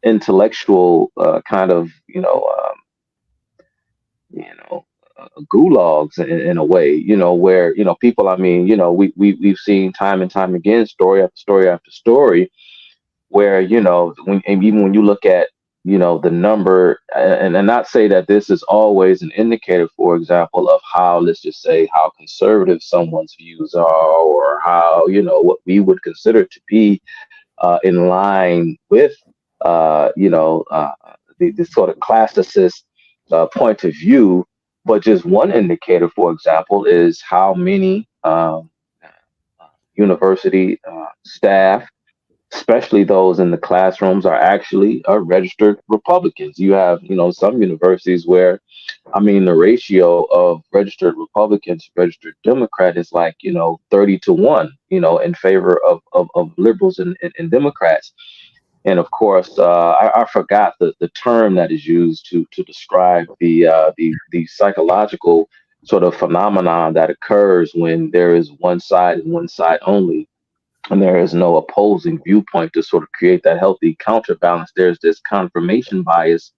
intellectual kind of gulags in a way, where people. I mean, we've seen time and time again, story after story after story, where and even when you look at the number, and not say that this is always an indicator, for example, of how, let's just say, how conservative someone's views are, or how what we would consider to be in line with this sort of classicist point of view. But just one indicator, for example, is how many university staff, especially those in the classrooms, are actually registered Republicans. You have, some universities where, I mean, the ratio of registered Republicans to registered Democrat is like, 30-1, in favor of liberals and Democrats. And of course, I forgot the term that is used to describe the psychological sort of phenomenon that occurs when there is one side and one side only, and there is no opposing viewpoint to sort of create that healthy counterbalance. There's this confirmation bias,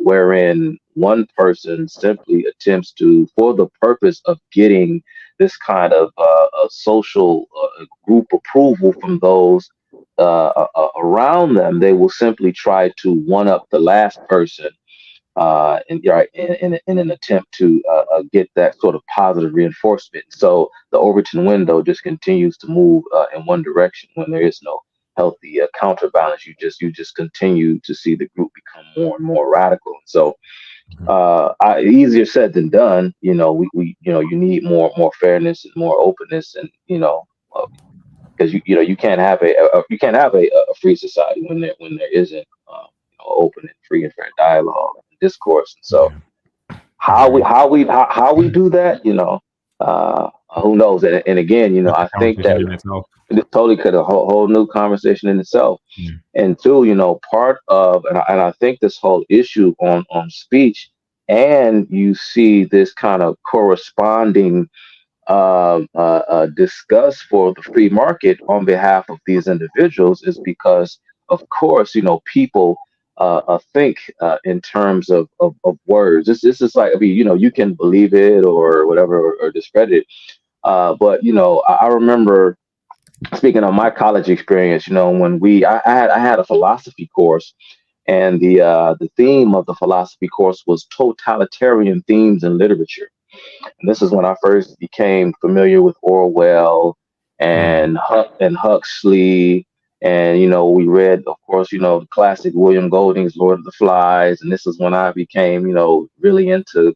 wherein one person simply attempts to, for the purpose of getting this kind of social group approval from those around them, they will simply try to one up the last person, in an attempt to get that sort of positive reinforcement. So the Overton window just continues to move in one direction when there is no healthy counterbalance. You just continue to see the group become more and more radical. So easier said than done. We you need more fairness and more openness, and because you can't have a free society when there isn't open and free and fair dialogue and discourse. And so how we do that, who knows? And again, I think that it totally could a whole new conversation in itself. And two, part of, and I think this whole issue on speech, and you see this kind of corresponding discuss for the free market on behalf of these individuals, is because, of course, people think in terms of words. This is like, I mean, you can believe it or whatever, or discredit it. But I remember, speaking of my college experience, when I had a philosophy course, and the theme of the philosophy course was totalitarian themes in literature. And this is when I first became familiar with Orwell and Huxley. And, we read, of course, the classic William Golding's Lord of the Flies. And this is when I became, really into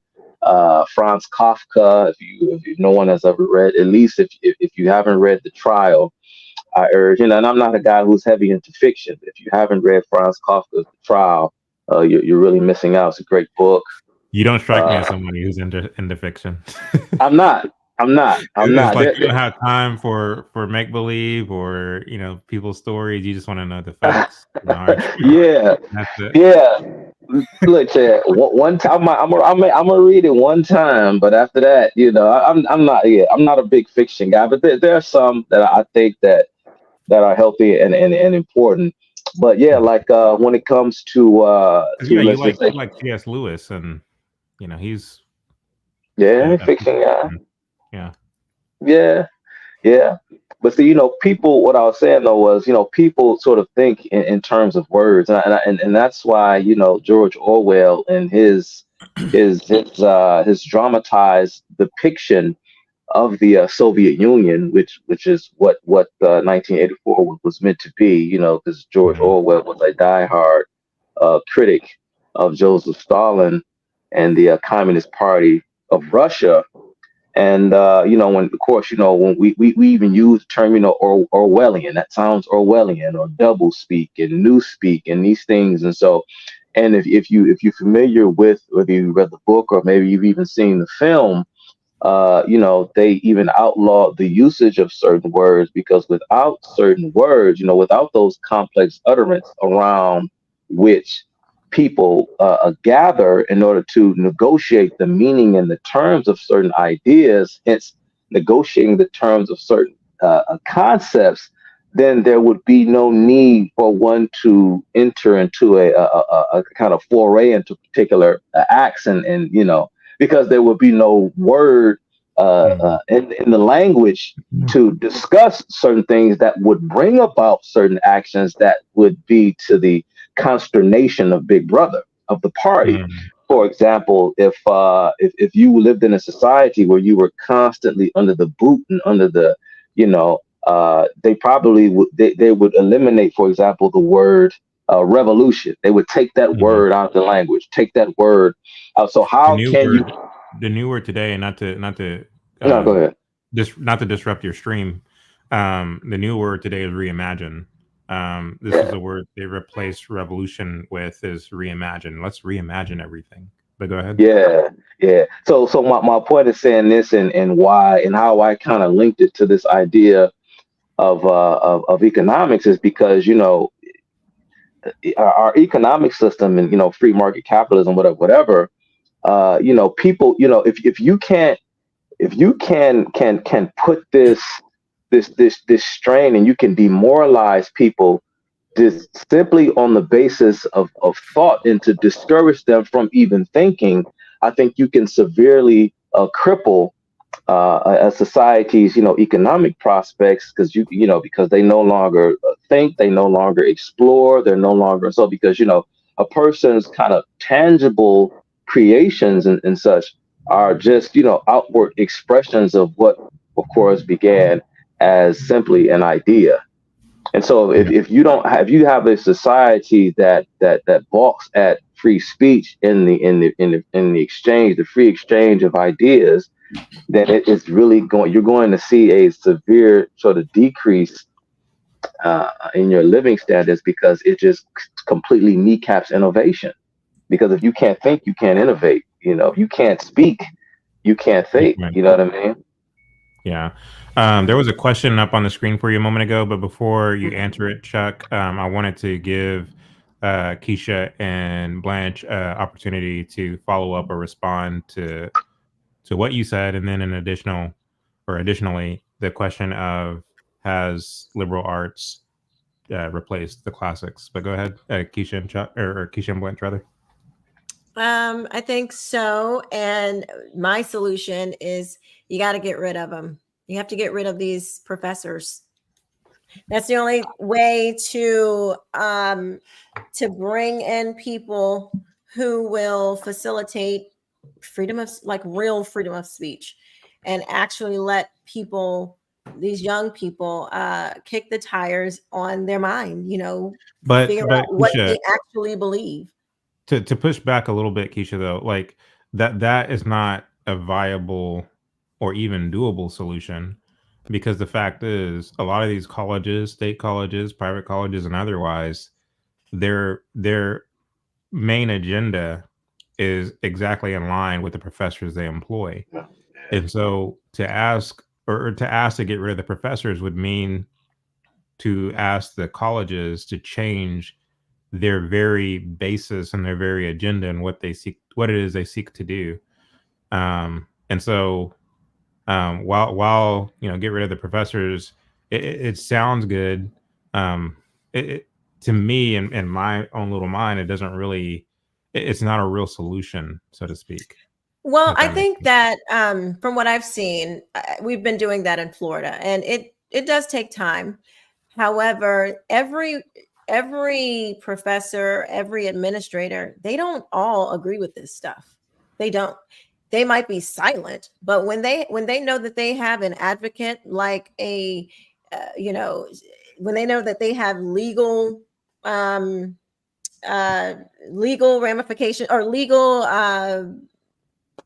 Franz Kafka. If no one has ever read, at least if you haven't read The Trial, I urge, and I'm not a guy who's heavy into fiction. If you haven't read Franz Kafka's The Trial, you're really missing out. It's a great book. You don't strike me as somebody who's into fiction. I'm not. It's like you don't have time for make believe or people's stories. You just want to know the facts. Yeah, That's it. yeah. Look, Chad. One time, I'm gonna read it one time, but after that, I'm not. Yeah, I'm not a big fiction guy. But there are some that I think that are healthy and important. But yeah, like when it comes to You let's just say, like C.S. Lewis, and he's fiction guy. Yeah. Yeah. But see, people. What I was saying though was, people sort of think in terms of words, and that's why George Orwell and his dramatized depiction of the Soviet Union, which is what 1984 was meant to be. Because George Orwell was a diehard critic of Joseph Stalin and the Communist Party of Russia. And when, of course, when we even use the term, Orwellian, that sounds Orwellian, or double speak and new speak and these things. And so, and if you're familiar with, whether you read the book or maybe you've even seen the film, they even outlawed the usage of certain words, because without certain words, without those complex utterance around which people gather in order to negotiate the meaning and the terms of certain ideas, hence negotiating the terms of certain concepts, then there would be no need for one to enter into a kind of foray into particular acts, and because there would be no word in the language to discuss certain things that would bring about certain actions that would be to the consternation of Big Brother, of the party. For example, if you lived in a society where you were constantly under the boot and under the, they probably would they would eliminate, for example, the word revolution. They would take that word out of the language, take that word out. So how can you? The new word today, and not to No, go ahead. not to disrupt your stream. The new word today is reimagine. This is a word they replaced revolution with, is reimagine. Let's reimagine everything. But go ahead. Yeah. So my point is saying this, and why and how I kind of linked it to this idea of economics is because our economic system and free market capitalism, whatever. People, if you can put this strain, and you can demoralize people just simply on the basis of thought, and to discourage them from even thinking, I think you can severely cripple a society's economic prospects, because because they no longer think, they no longer explore, they're no longer so, because a person's kind of tangible creations and such are just outward expressions of what, of course, began as simply an idea. And so if you have a society that balks at free speech in the exchange, the free exchange of ideas, then it's really you're going to see a severe sort of decrease in your living standards, because it just completely kneecaps innovation. Because if you can't think, you can't innovate. If you can't speak, you can't think. You know what I mean? Yeah. There was a question up on the screen for you a moment ago, but before you answer it, Chuck, I wanted to give Quisha and Blanch opportunity to follow up or respond to what you said, and then additionally, the question of, has liberal arts replace the classics. But go ahead, Quisha and Quisha and Blanch, rather. I think so. And my solution is you got to get rid of them. You have to get rid of these professors. That's the only way to bring in people who will facilitate freedom of, like, real freedom of speech, and actually let people, these young people, kick the tires on their mind. Figure out what Quisha, they actually believe. To push back a little bit, Quisha, though, like that is not a viable or even doable solution, because the fact is a lot of these colleges, state colleges, private colleges, and otherwise, their main agenda is exactly in line with the professors they employ. And so to ask to get rid of the professors would mean to ask the colleges to change their very basis and their very agenda and what it is they seek to do. And so while get rid of the professors, it sounds good. To me, in my own little mind, it doesn't really, it's not a real solution, so to speak. Well, I think that from what I've seen, we've been doing that in Florida, and it does take time. However, every professor, every administrator, they don't all agree with this stuff. They don't. They might be silent, but when they know that they have an advocate, like when they know that they have legal ramification or legal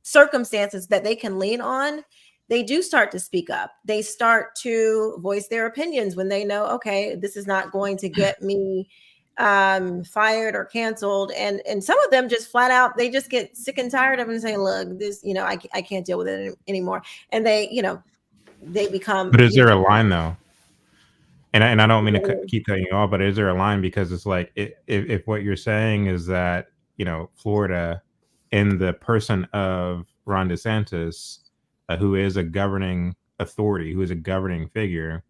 circumstances that they can lean on, they do start to speak up. They start to voice their opinions when they know, okay, this is not going to get me fired or canceled. And some of them just flat out, they just get sick and tired of it and say, look, this, I can't deal with it anymore. And they become. But is there a line though? And I don't mean to keep cutting you off, but is there a line? Because it's like, if what you're saying is that, Florida, in the person of Ron DeSantis, who is a governing authority, who is a governing figure,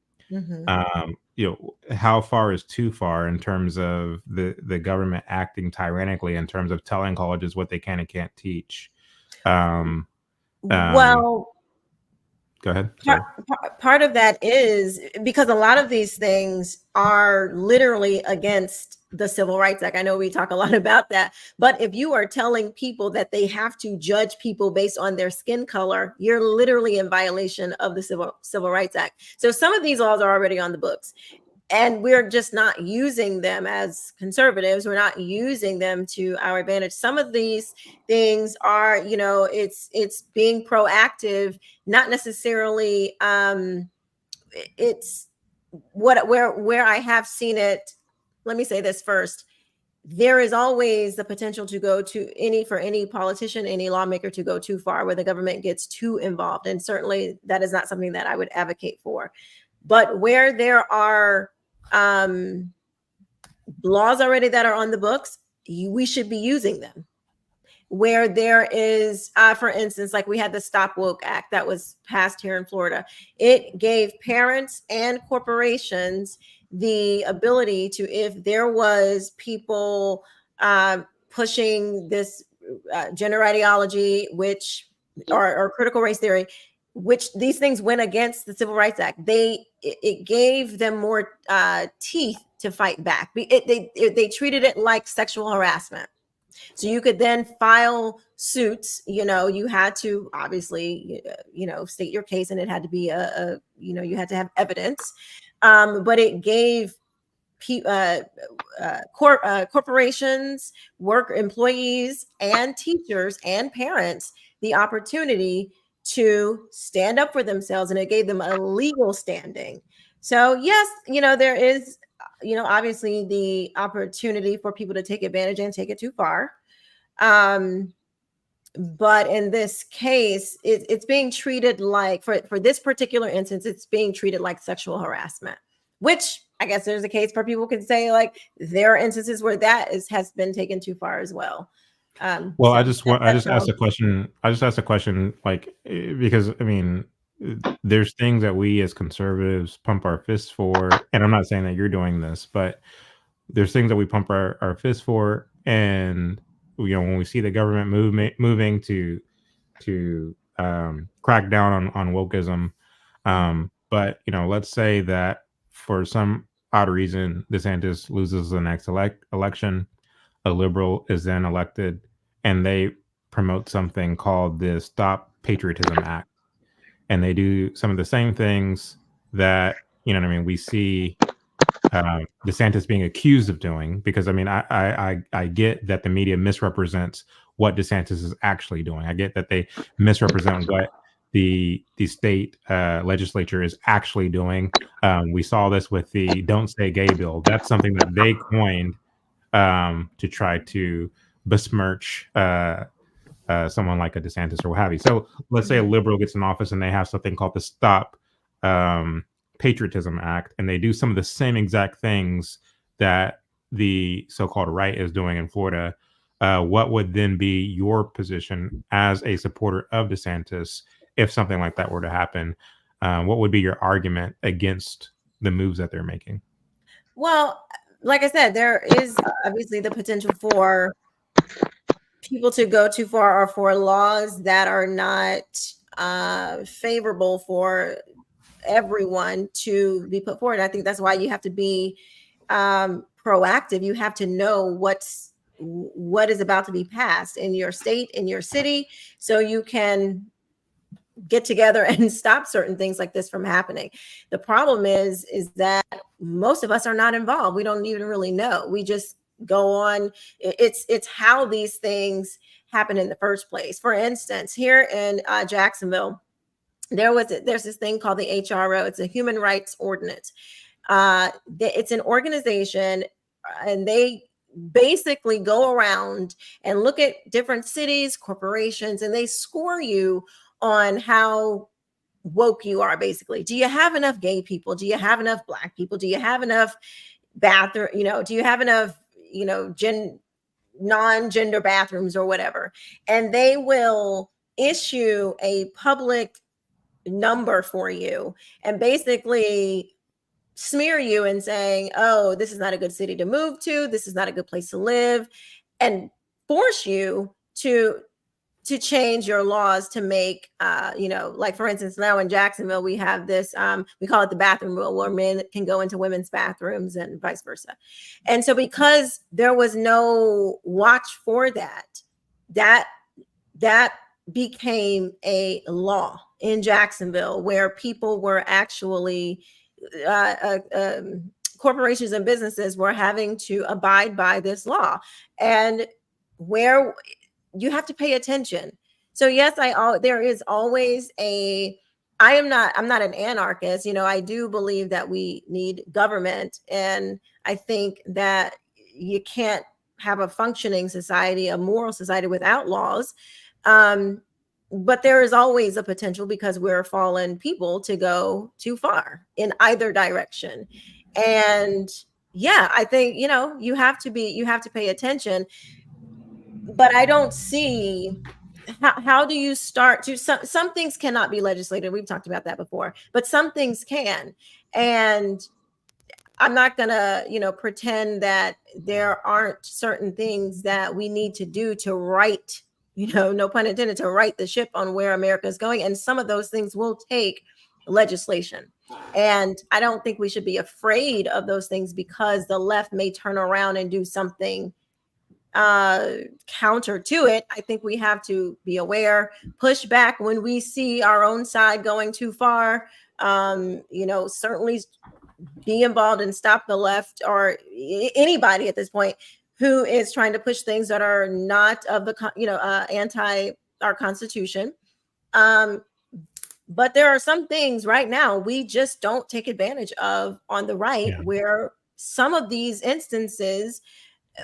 how far is too far in terms of the government acting tyrannically in terms of telling colleges what they can and can't teach? Well, go ahead. Part of that is because a lot of these things are literally against the Civil Rights Act. I know we talk a lot about that, but if you are telling people that they have to judge people based on their skin color, you're literally in violation of the Civil Rights Act. So some of these laws are already on the books, and we're just not using them as conservatives. We're not using them to our advantage. Some of these things are, it's being proactive, not necessarily. It's where I have seen it. Let me say this first. There is always the potential to go for any politician, any lawmaker to go too far where the government gets too involved. And certainly that is not something that I would advocate for. But where there are laws already that are on the books, we should be using them. Where there is, for instance, like we had the Stop Woke Act that was passed here in Florida. It gave parents and corporations the ability to, if there was people pushing this gender ideology, which or critical race theory, which these things went against the Civil Rights Act, it gave them more teeth to fight back. They treated it like sexual harassment. So you could then file suits. You had to obviously, state your case, and it had to be you had to have evidence. But it gave corporations, work employees, and teachers and parents the opportunity to stand up for themselves, and it gave them a legal standing. So yes, there is, obviously the opportunity for people to take advantage and take it too far. But in this case, it's being treated like, for this particular instance, it's being treated like sexual harassment, which I guess there's a case where people can say, like, there are instances where that has been taken too far as well. Well, I just asked a question. I just asked a question, like, because I mean, there's things that we as conservatives pump our fists for, and I'm not saying that you're doing this, but there's things that we pump our fists for, and when we see the government moving to crack down on wokeism, but let's say that for some odd reason DeSantis loses the next election, a liberal is then elected, and they promote something called the Stop Patriotism Act, and they do some of the same things that we see DeSantis being accused of doing, because I get that the media misrepresents what DeSantis is actually doing. I get that they misrepresent what the state legislature is actually doing. We saw this with the Don't Say Gay bill. That's something that they coined to try to besmirch someone like a DeSantis or what have you. So let's say a liberal gets in office and they have something called the Stop Patriotism Act, and they do some of the same exact things that the so-called right is doing in Florida. What would then be your position as a supporter of DeSantis if something like that were to happen? What would be your argument against the moves that they're making? Well, like I said, there is obviously the potential for people to go too far, or for laws that are not favorable for everyone to be put forward. I think that's why you have to be proactive. You have to know what is about to be passed in your state, in your city, so you can get together and stop certain things like this from happening. The problem is that most of us are not involved. We don't even really know. We just go on. It's how these things happen in the first place. For instance, here in Jacksonville, there's this thing called the HRO. It's a human rights ordinance. It's an organization, and they basically go around and look at different cities, corporations, and they score you on how woke you are. Basically, do you have enough gay people? Do you have enough Black people? Do you have enough bathroom? Do you have enough non-gender bathrooms or whatever? And they will issue a public number for you and basically smear you and saying, oh, this is not a good city to move to, this is not a good place to live, and force you to change your laws to make like, for instance, now in Jacksonville we have this we call it the bathroom rule, where men can go into women's bathrooms and vice versa. And so because there was no watch for that became a law in Jacksonville, where people were actually corporations and businesses were having to abide by this law, and where you have to pay attention. So yes, there is always I'm not an anarchist. I do believe that we need government, and I think that you can't have a functioning society, a moral society, without laws. But there is always a potential, because we're fallen people, to go too far in either direction. And yeah, I think, you have to pay attention. But I don't see how do you start to, some things cannot be legislated. We've talked about that before, but some things can. And I'm not gonna, pretend that there aren't certain things that we need to do to right, no pun intended, to right the ship on where America is going. And some of those things will take legislation. And I don't think we should be afraid of those things, because the left may turn around and do something counter to it. I think we have to be aware, push back when we see our own side going too far. Certainly be involved and stop the left, or anybody at this point who is trying to push things that are not of the anti our Constitution. But there are some things right now we just don't take advantage of on the right, where some of these instances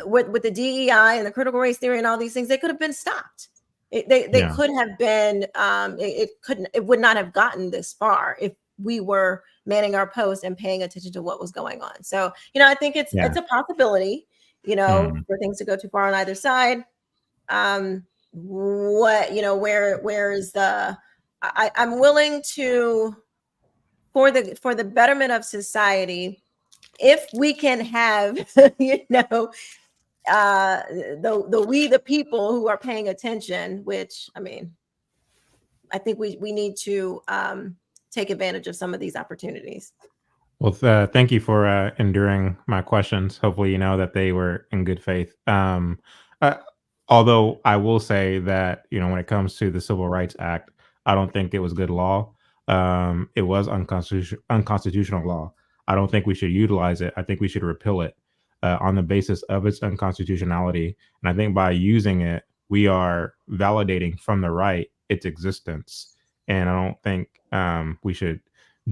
with the DEI and the critical race theory and all these things, they could have been stopped. They could have been. It would not have gotten this far if we were manning our post and paying attention to what was going on. So, I think it's a possibility, for things to go too far on either side. Where is the I'm willing to, for the betterment of society, if we can have, the people who are paying attention, which, I mean, I think we need to take advantage of some of these opportunities. Well, thank you for enduring my questions. Hopefully, you know that they were in good faith. Uh, Although I will say that, when it comes to the Civil Rights Act, I don't think it was good law. It was unconstitutional law. I don't think we should utilize it. I think we should repeal it on the basis of its unconstitutionality. And I think by using it, we are validating from the right its existence. And I don't think we should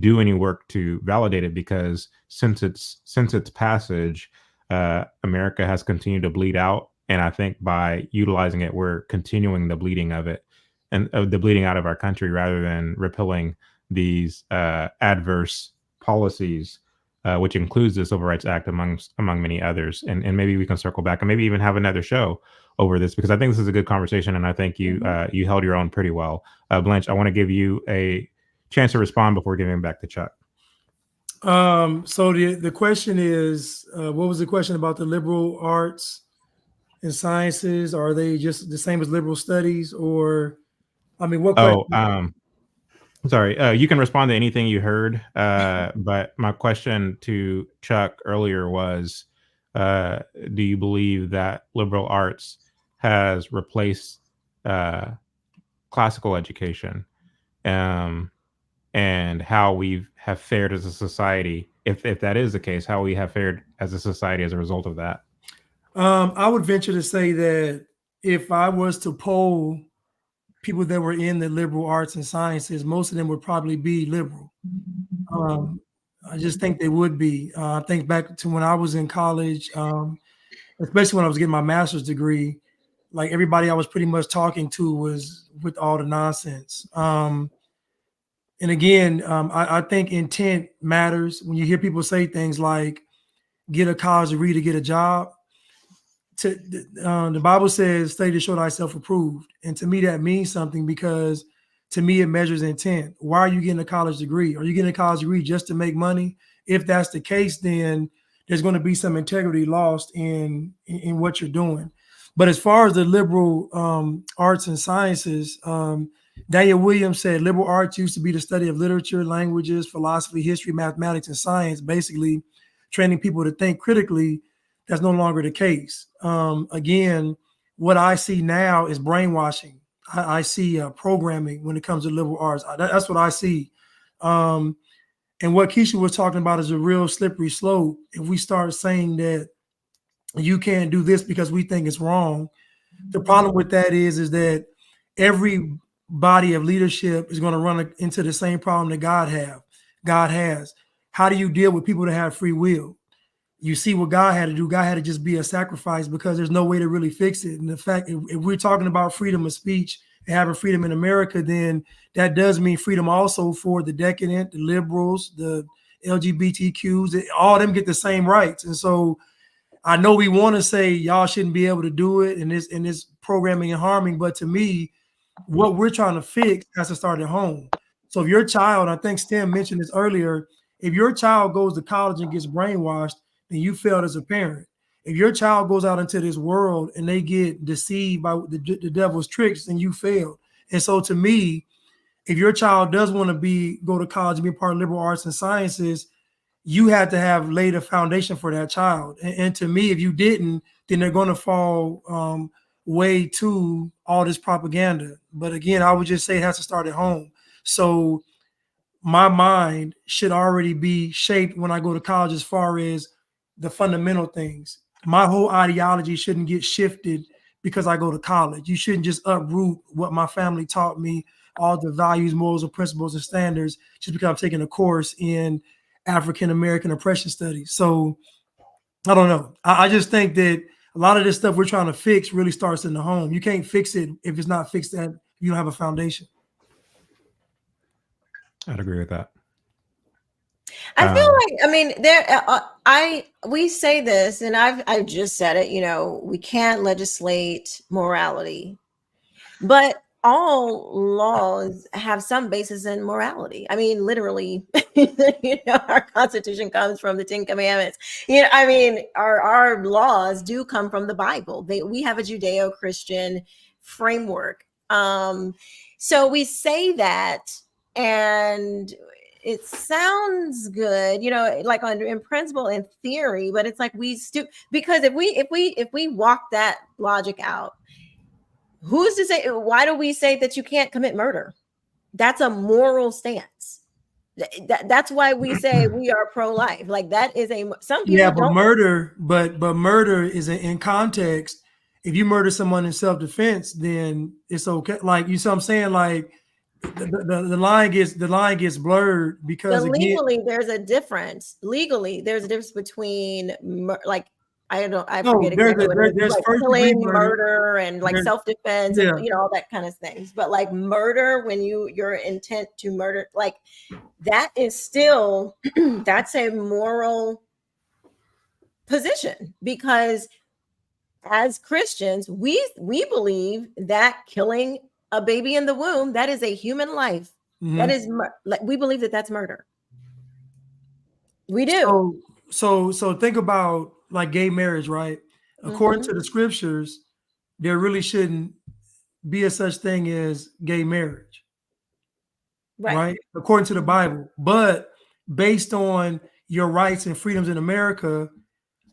do any work to validate it, because since its passage, America has continued to bleed out, and I think by utilizing it, we're continuing the bleeding of it and the bleeding out of our country, rather than repealing these adverse policies, which includes the Civil Rights Act among many others. And maybe we can circle back and maybe even have another show over this, because I think this is a good conversation, and I think you you held your own pretty well. Blanch, I want to give you a chance to respond before giving back to Chuck. So the question is, what was the question about the liberal arts and sciences? Are they just the same as liberal studies, or, I mean, what question? Sorry, you can respond to anything you heard, but my question to Chuck earlier was, do you believe that liberal arts has replaced classical education? And how we have fared as a society, if that is the case, how we have fared as a society as a result of that. I would venture to say that if I was to poll people that were in the liberal arts and sciences, most of them would probably be liberal. I just think they would be. I think back to when I was in college, especially when I was getting my master's degree, like everybody I was pretty much talking to was with all the nonsense. And again, I think intent matters. When you hear people say things like, get a college degree to get a job, the Bible says, study to show thyself approved. And to me, that means something, because to me, it measures intent. Why are you getting a college degree? Are you getting a college degree just to make money? If that's the case, then there's going to be some integrity lost in what you're doing. But as far as the liberal arts and sciences, Daniel Williams said liberal arts used to be the study of literature, languages, philosophy, history, mathematics, and science, basically training people to think critically. That's no longer the case. Again, what I see now is brainwashing. I see programming when it comes to liberal arts. That's what I see. And what Quisha was talking about is a real slippery slope. If we start saying that you can't do this because we think it's wrong, the problem with that is that every body of leadership is going to run into the same problem that God has. How do you deal with people that have free will? You see what God had to do. God had to just be a sacrifice, because there's no way to really fix it. And the fact, if we're talking about freedom of speech and having freedom in America, then that does mean freedom also for the decadent, the liberals, the LGBTQs. All of them get the same rights. And so I know we want to say y'all shouldn't be able to do it in this programming and harming, but to me, what we're trying to fix has to start at home. So if your child, I think Stem mentioned this earlier, if your child goes to college and gets brainwashed, then you failed as a parent. If your child goes out into this world and they get deceived by the devil's tricks, then you failed. And so to me, if your child does want to go to college and be part of liberal arts and sciences, you had to have laid a foundation for that child. And to me, if you didn't, then they're going to fall way to all this propaganda. But again, I would just say it has to start at home. So my mind should already be shaped when I go to college as far as the fundamental things. My whole ideology shouldn't get shifted because I go to college. You shouldn't just uproot what my family taught me, all the values, morals, and principles and standards, just because I'm taking a course in African-American oppression studies. So I don't know. I just think that a lot of this stuff we're trying to fix really starts in the home. You can't fix it if it's not fixed if you don't have a foundation. I'd agree with that. I feel like, I mean, we say this, and I've just said it, we can't legislate morality, but all laws have some basis in morality. I mean, literally, our Constitution comes from the Ten Commandments. I mean, our laws do come from the Bible. We have a Judeo-Christian framework. So we say that, and it sounds good, like in principle, in theory, but it's like because if we walk that logic out, who's to say? Why do we say that you can't commit murder? That's a moral stance. That's why we say we are pro-life. Like that is some people. Yeah, but murder is in context. If you murder someone in self-defense, then it's okay. Like you see what I'm saying? Like the line gets blurred because legally there's a difference. Legally, there's a difference between like I forget exactly what it is, like killing, murder, and like self-defense, and all that kind of things. But like murder, when your intent to murder, like that is still that's a moral position, because as Christians, we believe that killing a baby in the womb, that is a human life. That is like we believe that that's murder. We do. So think about like gay marriage, right? According to the scriptures, there really shouldn't be a such thing as gay marriage, right? According to the Bible. But based on your rights and freedoms in America,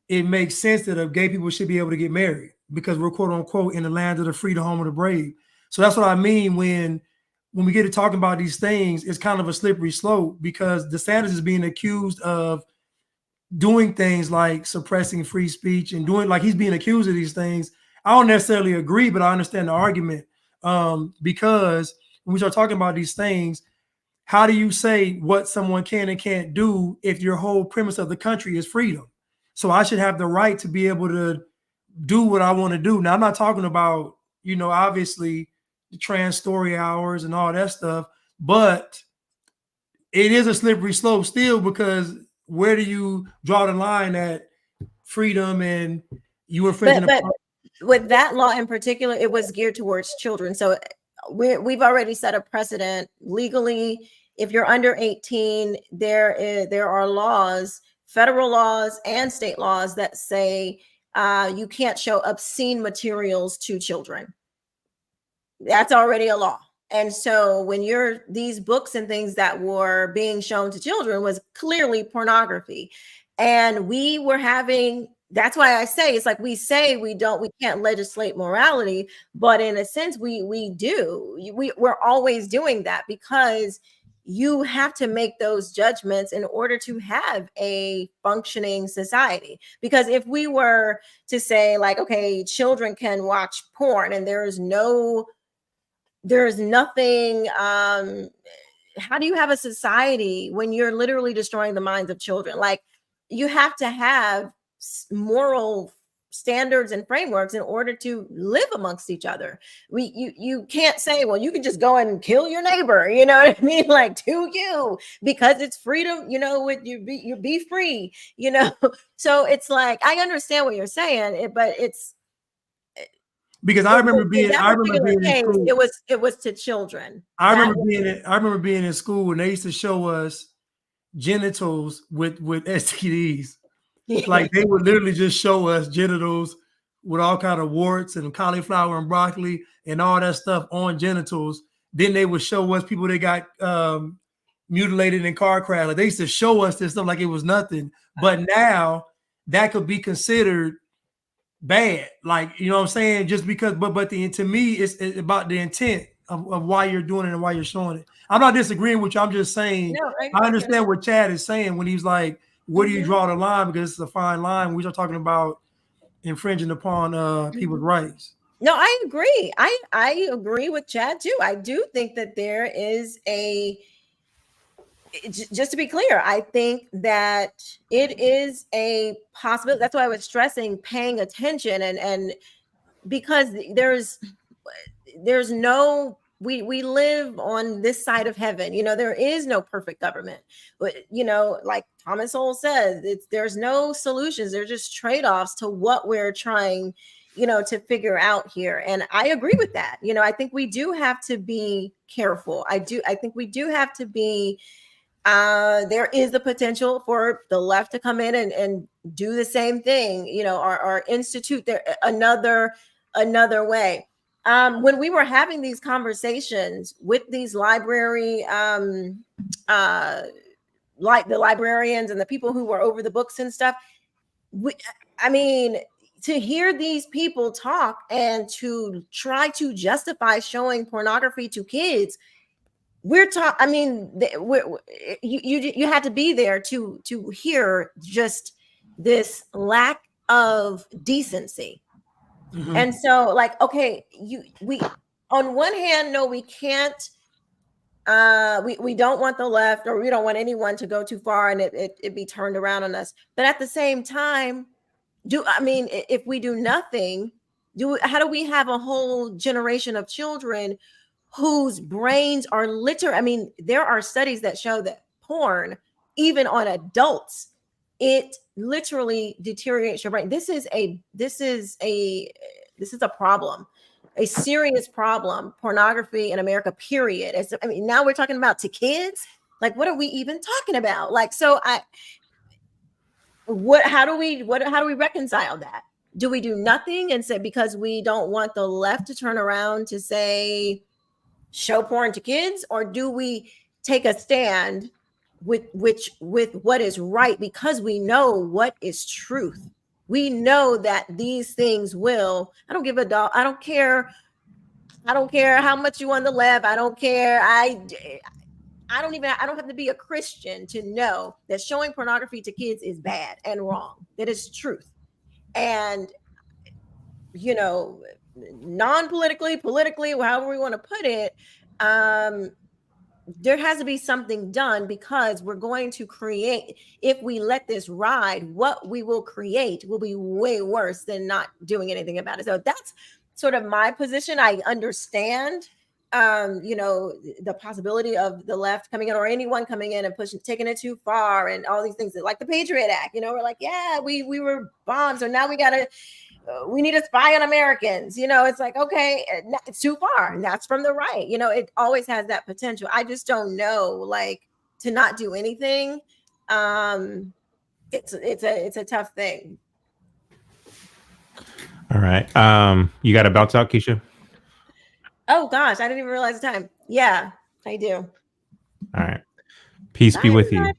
it makes sense that gay people should be able to get married because we're quote unquote in the land of the free, the home of the brave. So that's what I mean when we get to talking about these things, it's kind of a slippery slope because DeSantis is being accused of doing things like suppressing free speech and doing like he's being accused of these things. I don't necessarily agree, but I understand the argument because when we start talking about these things, how do you say what someone can and can't do if your whole premise of the country is freedom? So I should have the right to be able to do what I want to do. Now, I'm not talking about, obviously the trans story hours and all that stuff, but it is a slippery slope still because where do you draw the line at freedom and you infringing? But with that law in particular, it was geared towards children. So we've already set a precedent legally. If you're under 18, there are laws, federal laws and state laws that say you can't show obscene materials to children. That's already a law. And so when these books and things that were being shown to children was clearly pornography. And we were that's why I say it's like we say we can't legislate morality, but in a sense we do. We're always doing that because you have to make those judgments in order to have a functioning society. Because if we were to say like, okay, children can watch porn and there's nothing, how do you have a society when you're literally destroying the minds of children? Like you have to have moral standards and frameworks in order to live amongst each other. You can't say, well, you can just go and kill your neighbor, you know what I mean? Like to you, because it's freedom, with you be free, So it's like, I understand what you're saying, but it's, because I remember being in school. It was to children. I remember being in school and they used to show us genitals with STDs. Like they would literally just show us genitals with all kind of warts and cauliflower and broccoli and all that stuff on genitals. Then they would show us people that got mutilated in car crash. Like they used to show us this stuff like it was nothing. But now that could be considered bad, like what I'm saying, just because but to me it's about the intent of why you're doing it and why you're showing it. I'm not disagreeing with you. I'm just saying I understand what Chad is saying when he's like, where do you draw the line? Because it's a fine line when we start talking about infringing upon people's rights. No, I agree. I agree with Chad too. I do think that there is just to be clear, I think that it is a possibility. That's why I was stressing paying attention and because there's no, we live on this side of heaven. There is no perfect government, but like Thomas Sowell says, there's no solutions. They're just trade-offs to what we're trying to figure out here. And I agree with that. I think we do have to be careful. I think we do have to be, there is the potential for the left to come in and do the same thing, or institute there another way. When we were having these conversations with these library, like the librarians and the people who were over the books and stuff, to hear these people talk and to try to justify showing pornography to kids, you had to be there to hear just this lack of decency. And so, like, okay, we on one hand, no, we can't. We don't want the left, or we don't want anyone to go too far and it be turned around on us. But at the same time, if we do nothing, how do we have a whole generation of children whose brains are there are studies that show that porn, even on adults, it literally deteriorates your brain. This is a problem, a serious problem. Pornography in America, period. Now we're talking about to kids. Like, what are we even talking about? Like, so how do we reconcile that? Do we do nothing and say, because we don't want the left to turn around to say show porn to kids, or do we take a stand with what is right, because we know what is truth? We know that these things will, I don't give a dog, I don't care how much you on the left, I don't care, I don't have to be a Christian to know that showing pornography to kids is bad and wrong. That is truth. And non-politically, politically, however we want to put it, there has to be something done, because we're going to create, if we let this ride, what we will create will be way worse than not doing anything about it. So that's sort of my position. I understand the possibility of the left coming in, or anyone coming in and taking it too far, and all these things, like the Patriot Act. We're like, yeah, we were bombed, so now we need to spy on Americans. It's like, okay, it's too far, and that's from the right. It always has that potential. I just don't know, like, to not do anything. It's a tough thing. All right. You got to bounce out, Quisha? Oh gosh, I didn't even realize the time. Yeah, I do. All right. Peace be with you.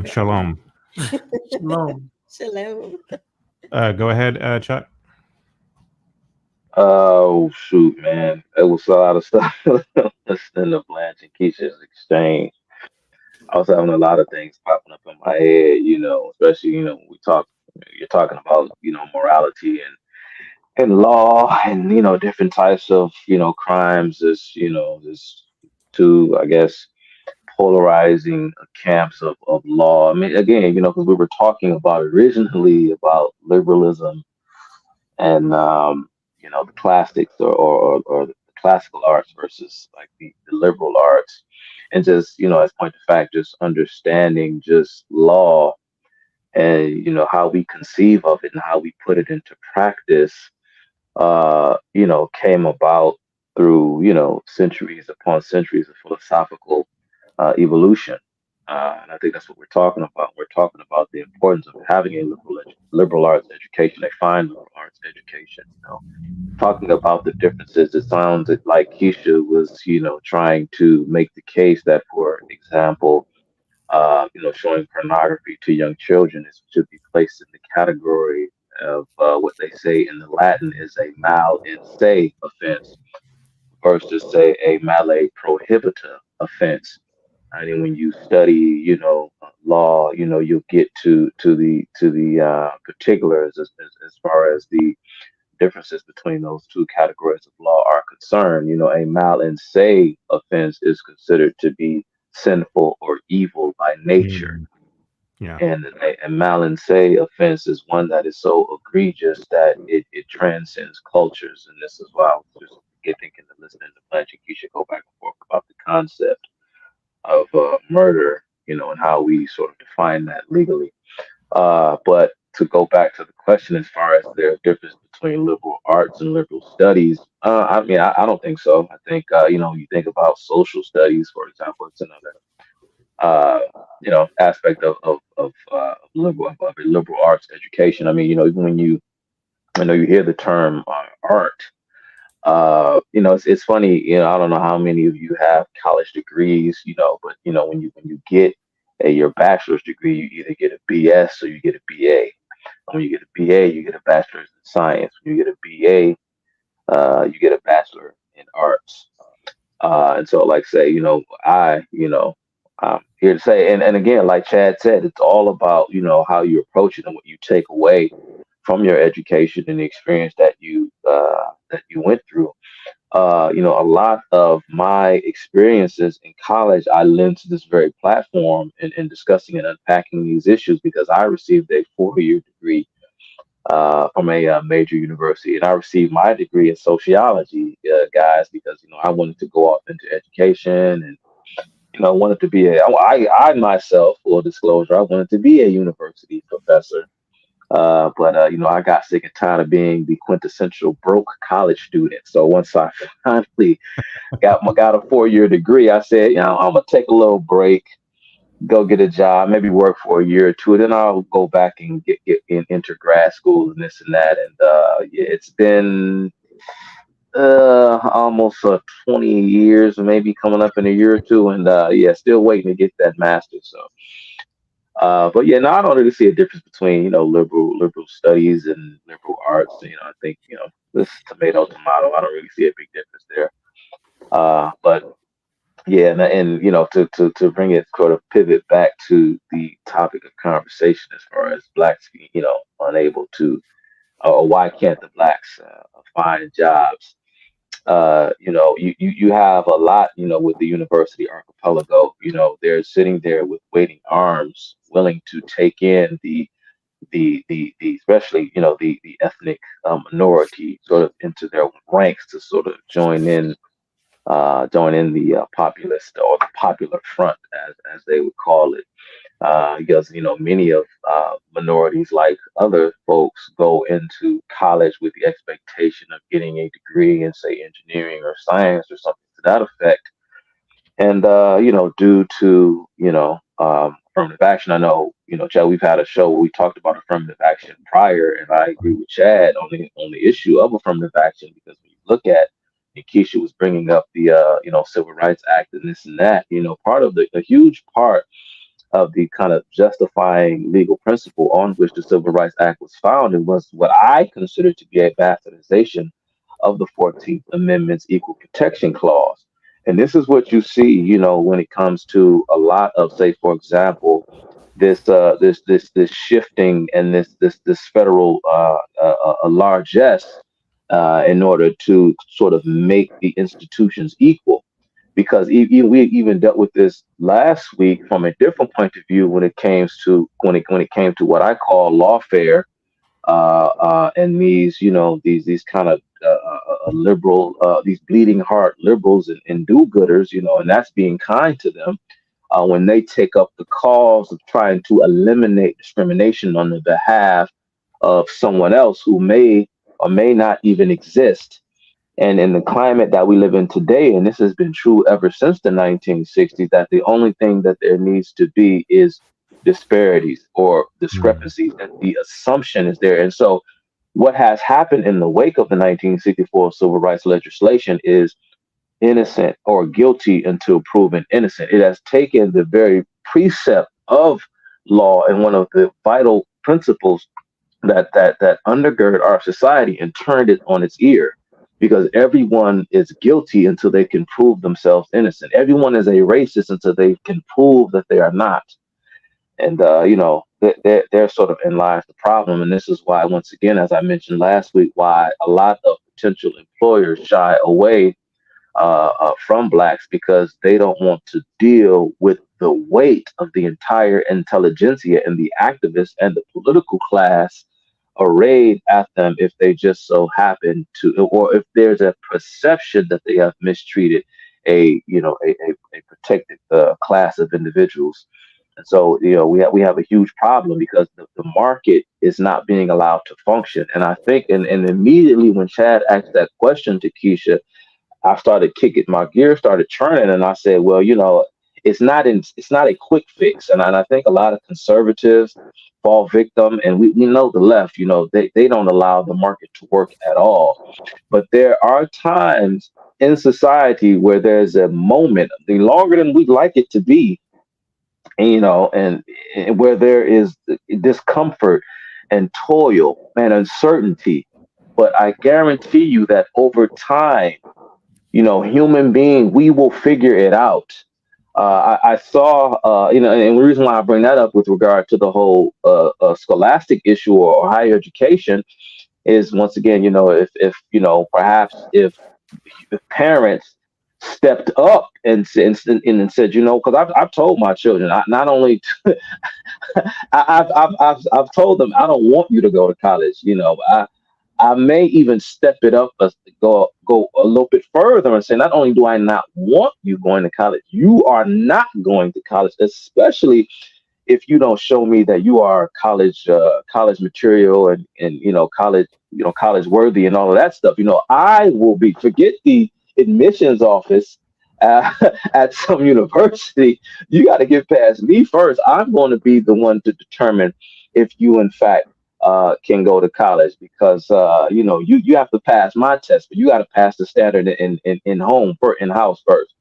Shalom. Shalom. Shalom. Go ahead, Chuck. Oh shoot, man, it was a lot of stuff listening to Blanch and Keisha's exchange. I was having a lot of things popping up in my head, especially when you're talking about morality and law, and different types of crimes. There's two, I guess, polarizing camps of law. Again, because we were talking about originally about liberalism and the classics or the classical arts versus like the liberal arts, and just as point of fact, just understanding just law and how we conceive of it and how we put it into practice came about through centuries upon centuries of philosophical evolution. And I think that's what we're talking about. We're talking about the importance of having a liberal arts education, a fine liberal arts education. Talking about the differences, it sounds like Quisha was, trying to make the case that, for example, showing pornography to young children should be placed in the category of what they say in the Latin is a mal in se offense versus, say, a male prohibita offense. I mean, when you study, law, you'll get to the particulars as far as the differences between those two categories of law are concerned. A mal in se offense is considered to be sinful or evil by nature. Yeah. And a mal in se offense is one that is so egregious that it transcends cultures. And this is why I was just thinking and listening to Blanch and Quisha go back and forth about the concept of murder, and how we sort of define that legally. But to go back to the question, as far as there's difference between liberal arts and liberal studies. I mean, I don't think so. I think you think about social studies, for example, it's another aspect of liberal of a liberal arts education. I mean, even when you hear the term art. It's funny. I don't know how many of you have college degrees. But when you get your bachelor's degree, you either get a BS or you get a BA. When you get a BA, you get a bachelor's in science. When you get a BA, you get a bachelor in arts. And so, like, say, I'm here to say, and again, like Chad said, it's all about how you approach it and what you take away from your education and the experience that you went through. A lot of my experiences in college, I lend to this very platform in discussing and unpacking these issues because I received a 4-year degree from a major university, and I received my degree in sociology, guys, because I wanted to go off into education and wanted to be I myself, full disclosure, I wanted to be a university professor. But I got sick and tired of being the quintessential broke college student. So once I finally got a 4-year degree, I said, I'm gonna take a little break, go get a job, maybe work for a year or two, then I'll go back and get into grad school and this and that. And yeah, it's been almost 20 years, maybe coming up in a year or two, and yeah, still waiting to get that master's. So. But yeah, no, I don't really see a difference between liberal studies and liberal arts. I think this tomato. I don't really see a big difference there. But yeah, and to bring it sort of pivot back to the topic of conversation as far as blacks being unable to, or why can't the blacks find jobs? You have a lot, with the university archipelago. They're sitting there with waiting arms, willing to take in the especially the ethnic minority sort of into their ranks to sort of join in the populist or the popular front, as they would call it. Because many of minorities, like other folks, go into college with the expectation of getting a degree in, say, engineering or science or something to that effect. And due to affirmative action, I know Chad, we've had a show where we talked about affirmative action prior, and I agree with Chad on the issue of affirmative action, because when you look at, and Quisha was bringing up the Civil Rights Act and this and that, part of a huge part of the kind of justifying legal principle on which the Civil Rights Act was founded was what I consider to be a bastardization of the 14th Amendment's Equal Protection Clause. And this is what you see, when it comes to a lot of, say, for example, this shifting and this federal largesse in order to sort of make the institutions equal, because we even dealt with this last week from a different point of view when it came to what I call lawfare, and these kind of liberal, these bleeding heart liberals and do-gooders, and that's being kind to them when they take up the cause of trying to eliminate discrimination on the behalf of someone else who may or may not even exist. And in the climate that we live in today, and this has been true ever since the 1960s, that the only thing that there needs to be is disparities or discrepancies, that the assumption is there. And so what has happened in the wake of the 1964 civil rights legislation is innocent or guilty until proven innocent. It has taken the very precept of law and one of the vital principles that undergird our society and turned it on its ear, because everyone is guilty until they can prove themselves innocent. Everyone is a racist until they can prove that they are not. And they're sort of in lies the problem. And this is why, once again, as I mentioned last week, why a lot of potential employers shy away from blacks, because they don't want to deal with the weight of the entire intelligentsia and the activists and the political class arrayed at them if they just so happen to, or if there's a perception that they have mistreated a protected class of individuals. And so, we have a huge problem because the market is not being allowed to function. And I think, and immediately when Chad asked that question to Quisha, I started kicking, my gears started churning, and I said, well, it's not a quick fix. And I think a lot of conservatives fall victim, and we know the left, they don't allow the market to work at all. But there are times in society where there's a moment, the longer than we'd like it to be, and where there is discomfort and toil and uncertainty. But I guarantee you that over time, human being, we will figure it out. I saw, and the reason why I bring that up with regard to the whole scholastic issue or higher education is, once again, if perhaps if parents stepped up and said, because I've told my children, not only I've told them I don't want you to go to college. I may even step it up, go a little bit further and say, not only do I not want you going to college, you are not going to college, especially if you don't show me that you are college material and college worthy and all of that stuff. I will forget the admissions office at some university. You got to get past me first. I'm going to be the one to determine if you in fact can go to college, because you have to pass my test, but you got to pass the standard in house first.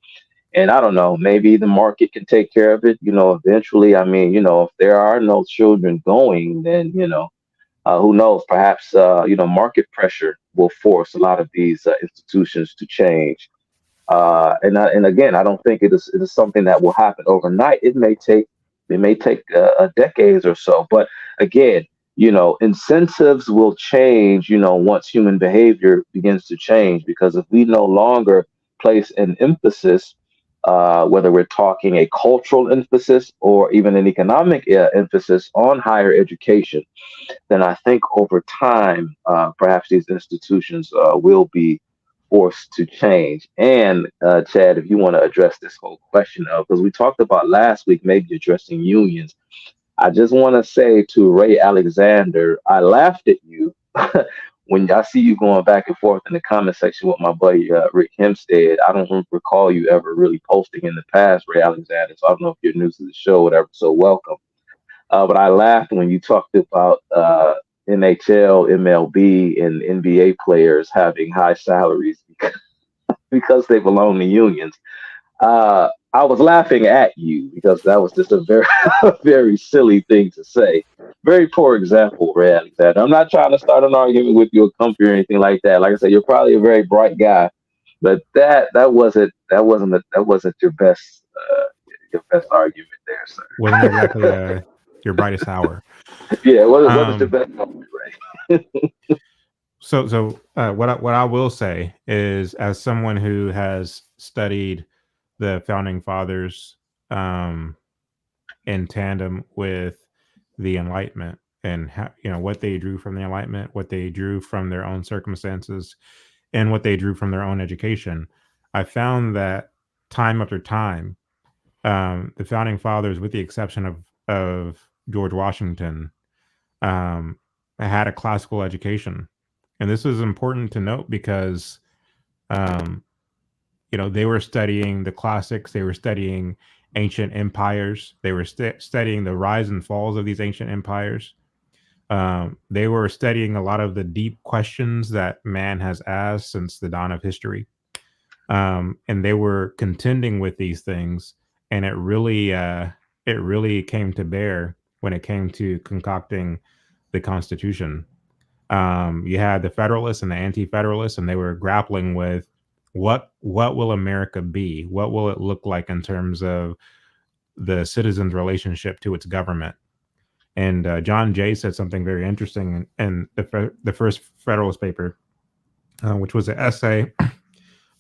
And I don't know, maybe the market can take care of it, eventually. I mean, if there are no children going, then, who knows, perhaps, market pressure will force a lot of these institutions to change. And again, I don't think it is something that will happen overnight. It may take a decades or so. But again, incentives will change, once human behavior begins to change, because if we no longer place an emphasis, whether we're talking a cultural emphasis or even an economic emphasis on higher education, then I think over time, perhaps these institutions will be forced to change. And Chad, if you want to address this whole question of, because we talked about last week, maybe addressing unions, I just want to say to Ray Alexander, I laughed at you when I see you going back and forth in the comment section with my buddy Rick Hempstead. I don't recall you ever really posting in the past, Ray Alexander. So I don't know if you're new to the show or whatever. So welcome. But I laughed when you talked about NHL, MLB, and NBA players having high salaries because they belong to unions. I was laughing at you because that was just a very, very silly thing to say. Very poor example, Ray Alexander. I'm not trying to start an argument with you or comfort or anything like that. Like I said, you're probably a very bright guy, but that wasn't your best argument there, sir. Wasn't exactly your brightest hour. Yeah, what is your best argument, Ray? So what I will say is, as someone who has studied the founding fathers in tandem with the Enlightenment, and what they drew from the Enlightenment, what they drew from their own circumstances, and what they drew from their own education, I found that time after time, the founding fathers, with the exception of George Washington, had a classical education. And this is important to note because they were studying the classics. They were studying ancient empires. They were studying the rise and falls of these ancient empires. They were studying a lot of the deep questions that man has asked since the dawn of history. And they were contending with these things. And it really came to bear when it came to concocting the Constitution. You had the Federalists and the Anti-Federalists, and they were grappling with what will America be? What will it look like in terms of the citizens' relationship to its government? And John Jay said something very interesting in the first Federalist paper, which was an essay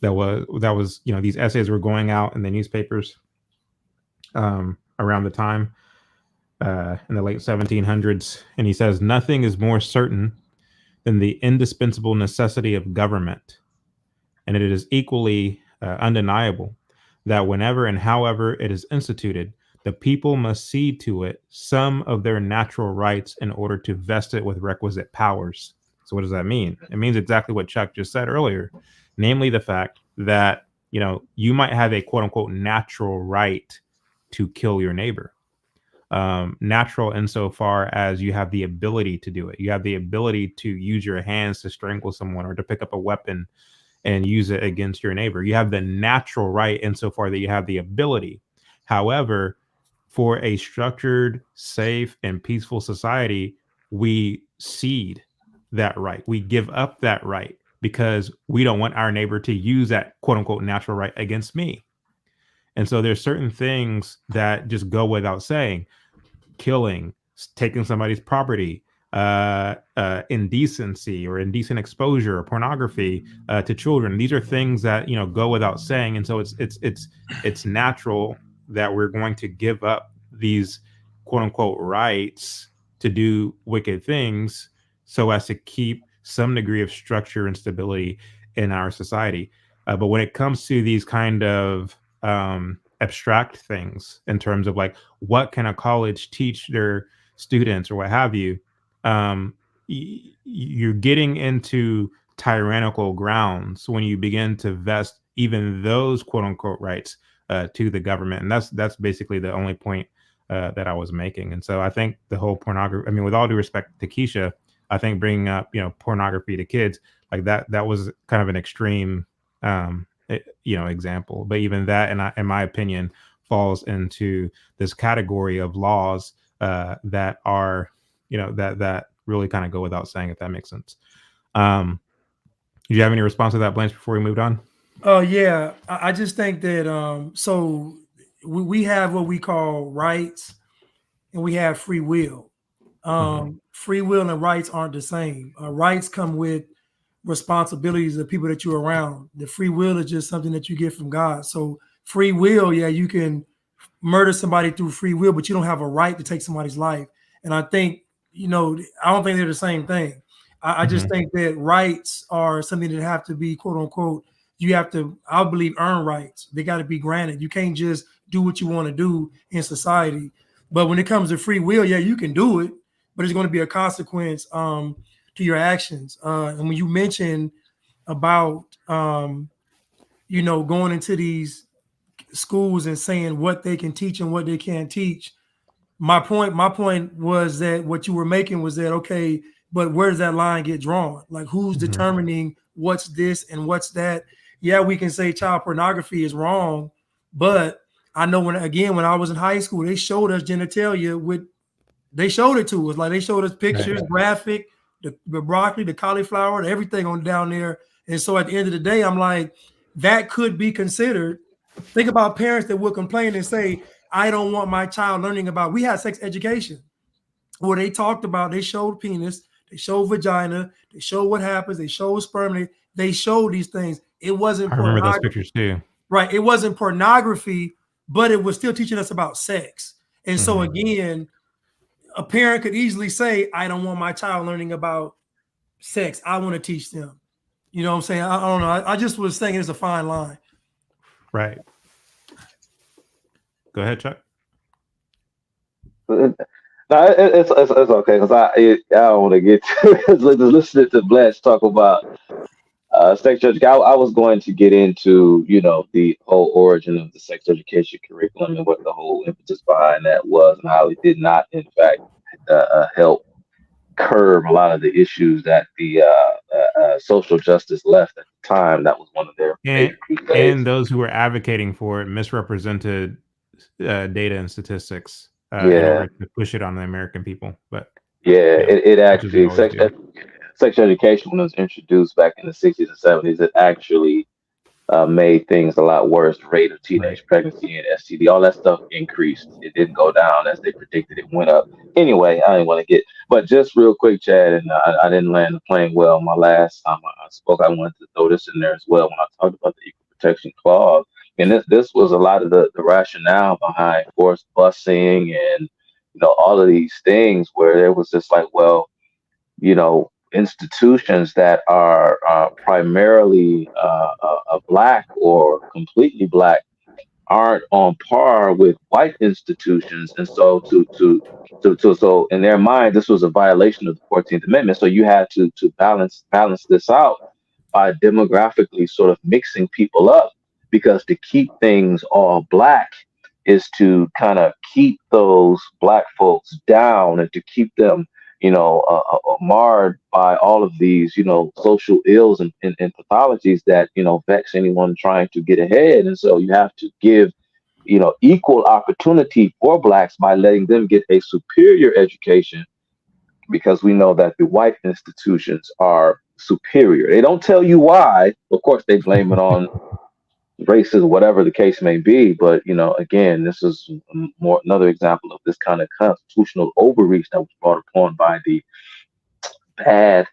that was these essays were going out in the newspapers around the time in the late 1700s, and he says, "Nothing is more certain than the indispensable necessity of government, and it is equally undeniable that whenever and however it is instituted, The people must cede to it some of their natural rights in order to vest it with requisite powers. So what does that mean? It means exactly what Chuck just said earlier, namely the fact that, you know, you might have a quote unquote natural right to kill your neighbor. Natural insofar as you have the ability to do it. You have the ability to use your hands to strangle someone or to pick up a weapon and use it against your neighbor. You have the natural right insofar that you have the ability. However, for a structured, safe, and peaceful society, we cede that right. We give up that right because we don't want our neighbor to use that quote unquote natural right against me. And so there's certain things that just go without saying. Killing, taking somebody's property, indecency or indecent exposure or pornography to children. These are things that, you know, go without saying. And so it's natural that we're going to give up these quote unquote rights to do wicked things so as to keep some degree of structure and stability in our society. But when it comes to these kind of abstract things in terms of like, what can a college teach their students or what have you, you're getting into tyrannical grounds when you begin to vest even those quote unquote rights to the government. And that's basically the only point that I was making. And so I think the whole pornography, I mean, with all due respect to Quisha, I think bringing up, you know, pornography to kids like that was kind of an extreme, you know, example. But even that, in my opinion, falls into this category of laws that are, you know, that really kind of go without saying, if that makes sense. Do you have any response to that, Blanch, before we moved on? Oh yeah, I just think that so we have what we call rights and we have free will. Free will and rights aren't the same. Rights come with responsibilities of people that you're around. The free will is just something that you get from God. So free will, yeah, you can murder somebody through free will, but you don't have a right to take somebody's life. And I think, you know, I don't think they're the same thing. I just think that rights are something that have to be quote unquote, you have to, I believe, earn rights. They got to be granted. You can't just do what you want to do in society. But when it comes to free will, yeah, you can do it, but it's going to be a consequence to your actions. And when you mention about, you know, going into these schools and saying what they can teach and what they can't teach, my point was that what you were making was that, okay, but where does that line get drawn? Like, who's determining what's this and what's that? Yeah, we can say child pornography is wrong, but I know when I was in high school, they showed us genitalia they showed it to us. Like, they showed us pictures, graphic, the broccoli, the cauliflower, everything on down there. And so at the end of the day, I'm like, that could be considered. Think about parents that would complain and say, I don't want my child learning about, we had sex education where they talked about, they showed penis, they showed vagina, they showed what happens, they showed sperm, they showed these things. It wasn't I remember those pictures too. Right. It wasn't pornography, but it was still teaching us about sex. And so again, a parent could easily say, I don't want my child learning about sex. I want to teach them. You know what I'm saying? I don't know. I just was saying it's a fine line. Right. Go ahead, Chuck. No, it's okay because I don't want to get to listening to Blanch talk about sex education. I was going to get into, you know, the whole origin of the sex education curriculum and what the whole impetus behind that was and how it did not, in fact, help curb a lot of the issues that the social justice left at the time. That was one of their major crusades. And those who were advocating for it misrepresented data and statistics in order to push it on the American people. But yeah, it actually sex education, when it was introduced back in the 60s and 70s, it actually made things a lot worse. The rate of teenage pregnancy and STD, all that stuff increased. It didn't go down as they predicted. It went up. Anyway, I didn't want to get, but just real quick, Chad, and I didn't land the plane well. My last time I spoke, I wanted to throw this in there as well when I talked about the Equal Protection Clause. And this was a lot of the rationale behind forced busing and, you know, all of these things where it was just like, well, you know, institutions that are primarily Black or completely Black aren't on par with white institutions, and so so in their mind, this was a violation of the 14th Amendment. So you had to balance this out by demographically sort of mixing people up, because to keep things all black is to kind of keep those black folks down and to keep them, marred by all of these, social ills and pathologies that, vex anyone trying to get ahead. And so you have to give, equal opportunity for blacks by letting them get a superior education, because we know that the white institutions are superior. They don't tell you why. Of course, they blame it on races, whatever the case may be. But again, this is more another example of this kind of constitutional overreach that was brought upon by the bad,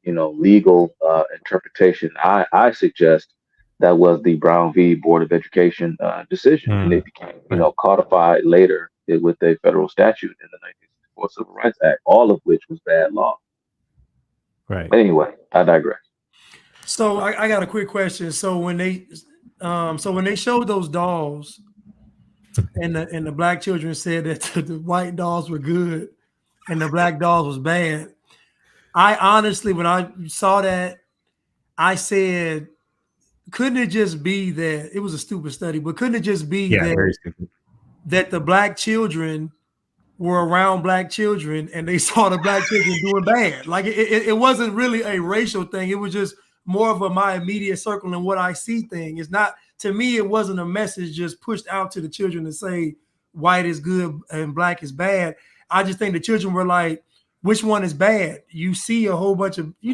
legal interpretation. I suggest that was the Brown v. Board of Education decision, and it became, codified later with a federal statute in the 1964 Civil Rights Act, all of which was bad law. Right. But anyway, I digress. So I got a quick question. So when they showed those dolls, and the black children said that the white dolls were good and the black dolls was bad, I honestly, when I saw that, I said, couldn't it just be that it was a stupid study, but couldn't it just be very stupid, that the black children were around black children and they saw the black children doing bad? Like it wasn't really a racial thing. It was just more of my immediate circle and what I see thing. It's not, to me, it wasn't a message just pushed out to the children to say white is good and black is bad. I just think the children were like, which one is bad? You see a whole bunch of, you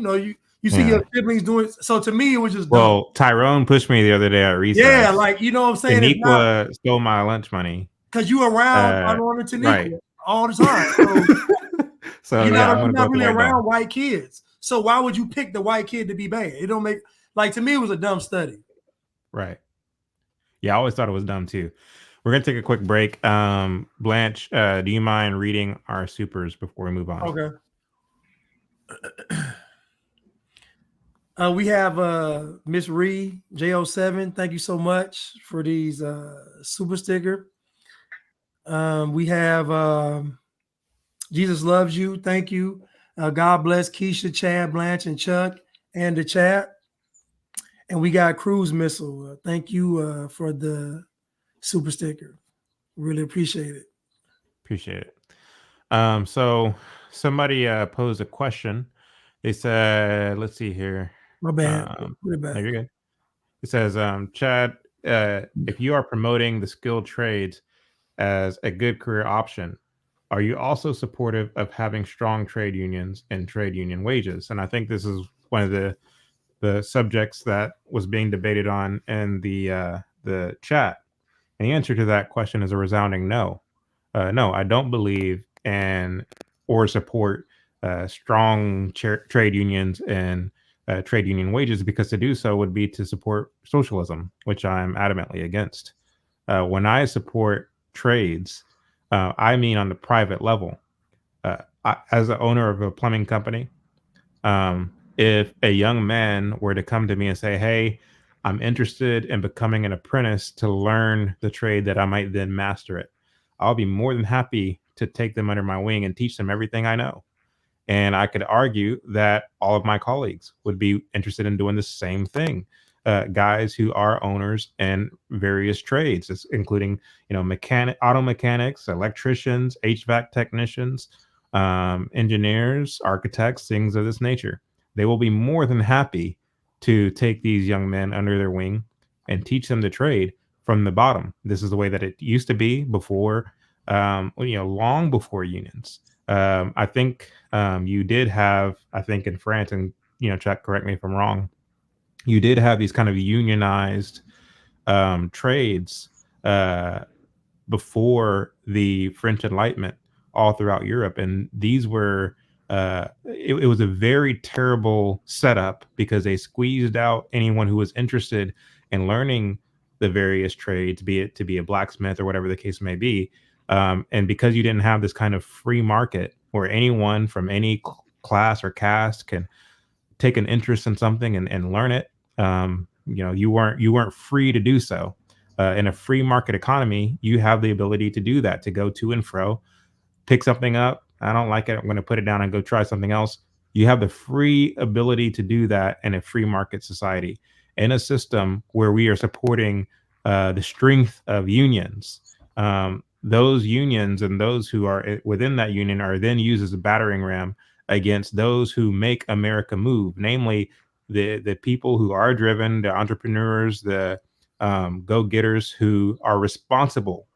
see your siblings doing. So to me, it was just dumb. Well, Tyrone pushed me the other day at recess. Yeah, like, you know what I'm saying? Taniqua stole my lunch money. Because you around Tyrone and Taniqua right. all the time. So you're not really around white kids. So why would you pick the white kid to be bad? It don't make, like, to me, it was a dumb study. Right. Yeah, I always thought it was dumb too. We're going to take a quick break. Blanche, do you mind reading our supers before we move on? Okay. We have Miss Ree, J07. Thank you so much for these super sticker. We have Jesus Loves You. Thank you. God bless Quisha, Chad, Blanch, and Chuck, and the chat. And we got Cruise Missile. Thank you for the super sticker. Really appreciate it. Appreciate it. So somebody posed a question. They said, let's see here. My bad. No, you're good. It says, Chad, if you are promoting the skilled trades as a good career option, are you also supportive of having strong trade unions and trade union wages? And I think this is one of the subjects that was being debated on in the chat. And the answer to that question is a resounding no. No, I don't believe in or support strong trade unions and trade union wages, because to do so would be to support socialism, which I'm adamantly against. When I support trades, I mean on the private level. As the owner of a plumbing company, if a young man were to come to me and say, hey, I'm interested in becoming an apprentice to learn the trade that I might then master it, I'll be more than happy to take them under my wing and teach them everything I know. And I could argue that all of my colleagues would be interested in doing the same thing. Guys who are owners in various trades, including, auto mechanics, electricians, HVAC technicians, engineers, architects, things of this nature. They will be more than happy to take these young men under their wing and teach them the trade from the bottom. This is the way that it used to be before, long before unions. I think you did have, I think in France, and Chuck, correct me if I'm wrong, you did have these kind of unionized trades before the French Enlightenment all throughout Europe. And these were, it was a very terrible setup, because they squeezed out anyone who was interested in learning the various trades, be it to be a blacksmith or whatever the case may be. And because you didn't have this kind of free market where anyone from any class or caste can take an interest in something and learn it, you weren't free to do so. In a free market economy, you have the ability to do that, to go to and fro, pick something up. I don't like it, I'm going to put it down and go try something else. You have the free ability to do that in a free market society. In a system where we are supporting the strength of unions, those unions and those who are within that union are then used as a battering ram against those who make America move, namely the people who are driven, the entrepreneurs, the go-getters who are responsible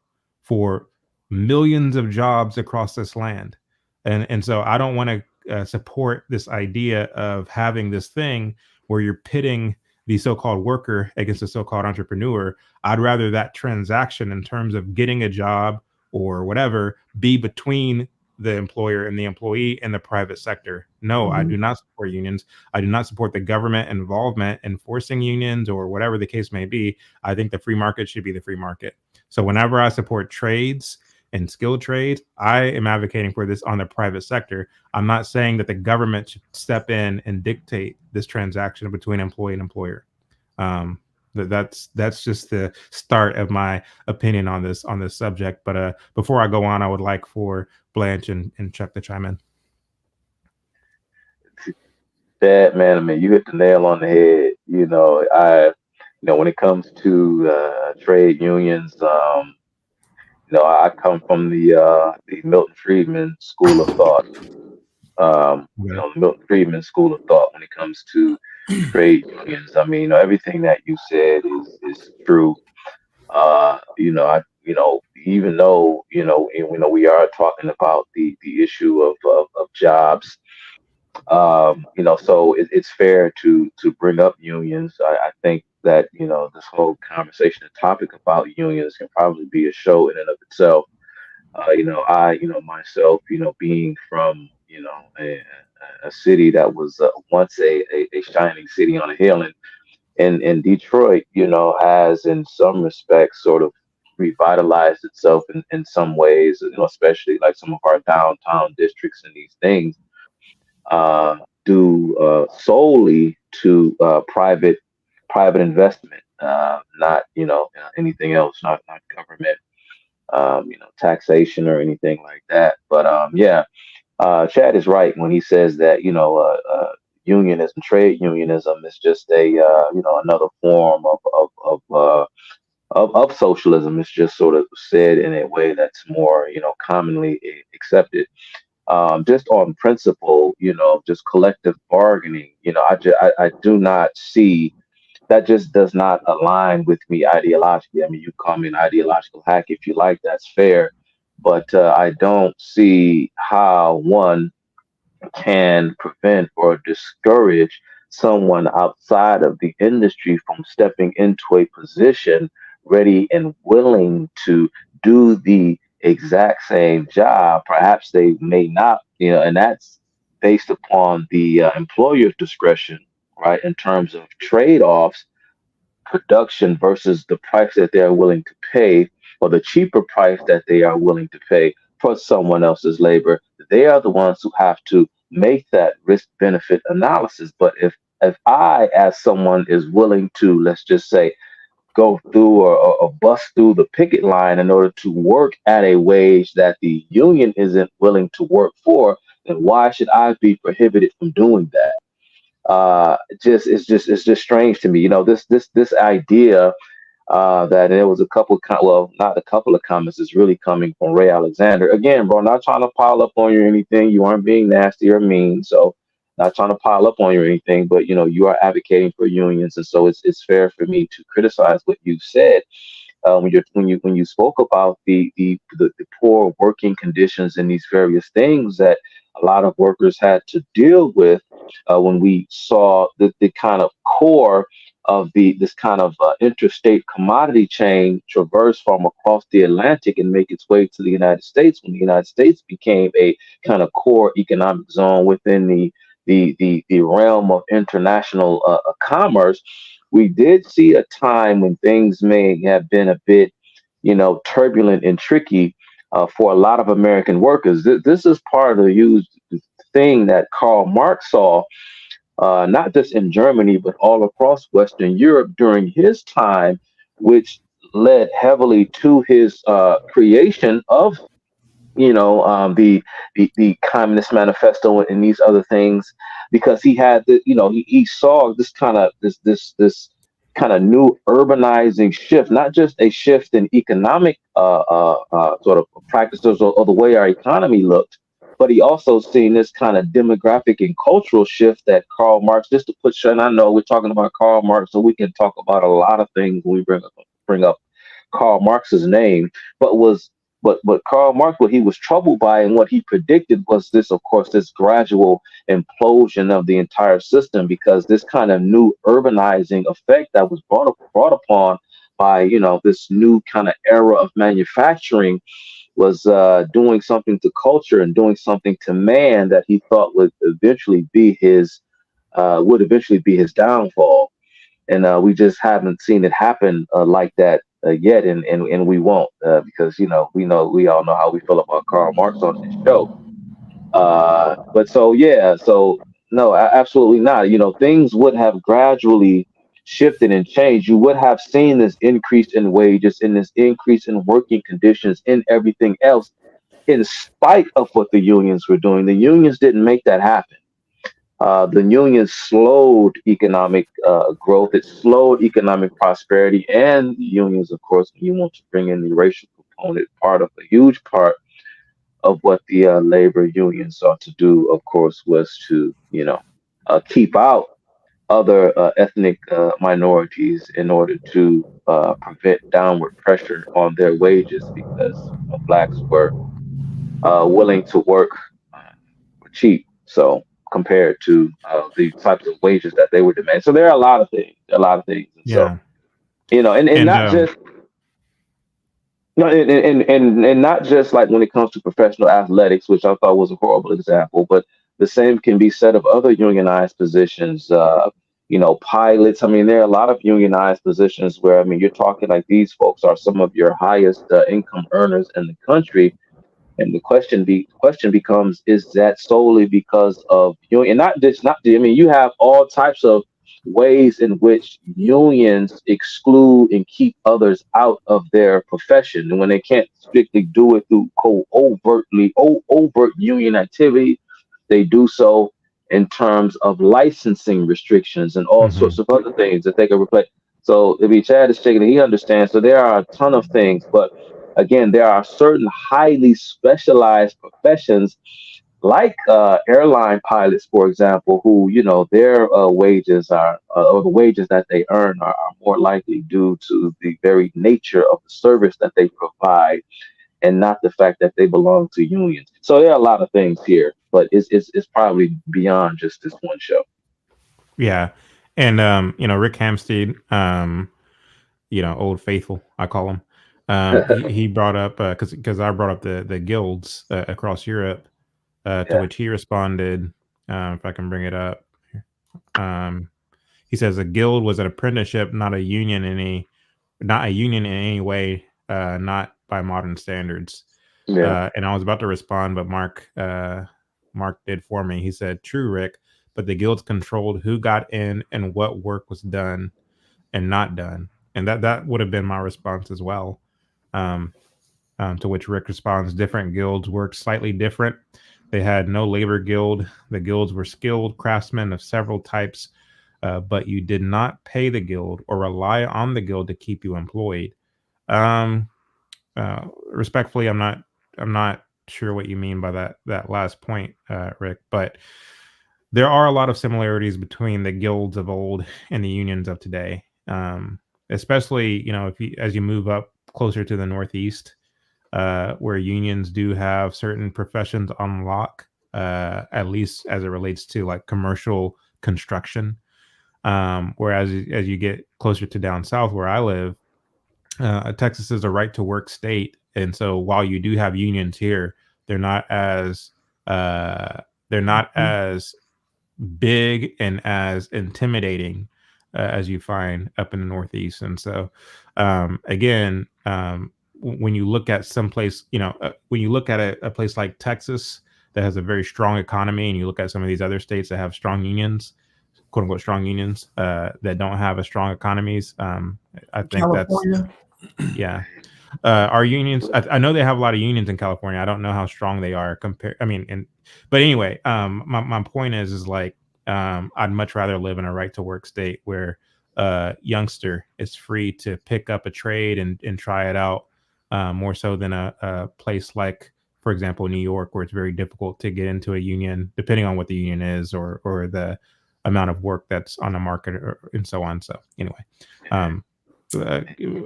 for millions of jobs across this land. And so I don't want to support this idea of having this thing where you're pitting the so-called worker against the so-called entrepreneur. I'd rather that transaction in terms of getting a job or whatever be between the employer and the employee in the private sector. No, I do not support unions. I do not support the government involvement in forcing unions or whatever the case may be. I think the free market should be the free market. So whenever I support trades and skilled trades, I am advocating for this on the private sector. I'm not saying that the government should step in and dictate this transaction between employee and employer. That's just the start of my opinion on this subject. But before I go on, I would like for Blanch and Chuck to chime in. That, man, I mean, you hit the nail on the head. When it comes to trade unions, I come from the Milton Friedman school of thought. Milton Friedman school of thought when it comes to trade unions. I mean, everything that you said is true. Even though we are talking about the issue of jobs. So it's fair to bring up unions. I think that this whole conversation and topic about unions can probably be a show in and of itself. Myself, being from a city that was once a shining city on a hill, and Detroit, has in some respects sort of revitalized itself in some ways, especially like some of our downtown districts and these things. Due solely to private investment, not anything else, not government, taxation or anything like that. But Chad is right when he says that unionism, trade unionism, is just a another form of socialism. It's just sort of said in a way that's more commonly accepted. Just on principle, just collective bargaining, I do not see that. Just does not align with me ideologically. I mean, you call me an ideological hack if you like, that's fair. But I don't see how one can prevent or discourage someone outside of the industry from stepping into a position ready and willing to do the exact same job. Perhaps they may not, and that's based upon the employer's discretion, right, in terms of trade-offs, production versus the price that they are willing to pay, or the cheaper price that they are willing to pay for someone else's labor. They are the ones who have to make that risk benefit analysis. But if I, as someone, is willing to, let's just say, go through or bust through the picket line in order to work at a wage that the union isn't willing to work for, then why should I be prohibited from doing that? It's just strange to me. This idea that there was a couple of not a couple of comments is really coming from Ray Alexander. Again, bro, not trying to pile up on you or anything. You aren't being nasty or mean, so not trying to pile up on you or anything, but you are advocating for unions, and so it's fair for me to criticize what you said. When you spoke about the poor working conditions and these various things that a lot of workers had to deal with, when we saw the kind of core of this kind of interstate commodity chain traverse from across the Atlantic and make its way to the United States, when the United States became a kind of core economic zone within the realm of international commerce. We did see a time when things may have been a bit, turbulent and tricky for a lot of American workers. This is part of the huge thing that Karl Marx saw, not just in Germany, but all across Western Europe during his time, which led heavily to his creation of the Communist Manifesto and these other things, because he had he saw this kind of this kind of new urbanizing shift, not just a shift in economic sort of practices or the way our economy looked, but he also seen this kind of demographic and cultural shift that Karl Marx, just to put, and I know we're talking about Karl Marx, so we can talk about a lot of things when we bring up Karl Marx's name, but Karl Marx, what he was troubled by and what he predicted was this, of course, this gradual implosion of the entire system, because this kind of new urbanizing effect that was brought upon by this new kind of era of manufacturing was doing something to culture and doing something to man that he thought would eventually be his downfall. And we just haven't seen it happen like that yet, and we won't, because we all know how we feel about Karl Marx on this show. But so yeah, so no, absolutely not. Things would have gradually shifted and changed. You would have seen this increase in wages and this increase in working conditions and everything else, in spite of what the unions were doing. The unions didn't make that happen. The union slowed economic growth. It slowed economic prosperity, and the unions, of course, when you want to bring in the racial component, a huge part of what the labor unions sought to do, of course, was to keep out other ethnic minorities in order to prevent downward pressure on their wages, because blacks were willing to work cheap. So compared to the types of wages that they would demand. So there are a lot of things. And Yeah. So, and not just and not just like when it comes to professional athletics, which I thought was a horrible example, but the same can be said of other unionized positions. Pilots. I mean, there are a lot of unionized positions where, I mean, you're talking like these folks are some of your highest income earners in the country. And the question becomes: is that solely because of union? And I mean, you have all types of ways in which unions exclude and keep others out of their profession, and when they can't strictly do it through overt union activity, they do so in terms of licensing restrictions and all sorts of other things that they can replace. So if Chad is shaking, he understands. So there are a ton of things, but again, there are certain highly specialized professions like airline pilots, for example, who, their wages are, or the wages that they earn are more likely due to the very nature of the service that they provide, and not the fact that they belong to unions. So there are a lot of things here, but it's probably beyond just this one show. Yeah. And, Rick Hamstead, old faithful, I call him. He brought up, because I brought up the guilds across Europe, to which he responded, if I can bring it up. He says a guild was an apprenticeship, not a union in any way, not by modern standards. Yeah. And I was about to respond, but Mark did for me. He said, "True, Rick, but the guilds controlled who got in and what work was done and not done." And that would have been my response as well. To which Rick responds, "Different guilds worked slightly different. They had no labor guild. The guilds were skilled craftsmen of several types, but you did not pay the guild or rely on the guild to keep you employed." Respectfully, I'm not sure what you mean by that last point, Rick, but there are a lot of similarities between the guilds of old and the unions of today. Especially, as you move up closer to the Northeast, where unions do have certain professions on lock, at least as it relates to like commercial construction. Whereas as you get closer to down south where I live, Texas is a right to work state. And so while you do have unions here, they're not as big and as intimidating as you find up in the Northeast. And so, again, when you look at someplace, when you look at a place like Texas that has a very strong economy, and you look at some of these other states that have strong unions, quote unquote strong unions, that don't have as strong economies, I think California. Yeah. Our unions, I know they have a lot of unions in California. I don't know how strong they are compared. I mean, but anyway, my point is like, I'd much rather live in a right to work state where youngster is free to pick up a trade and try it out, more so than a place like, for example, New York, where it's very difficult to get into a union, depending on what the union is or the amount of work that's on the market and so on. So anyway,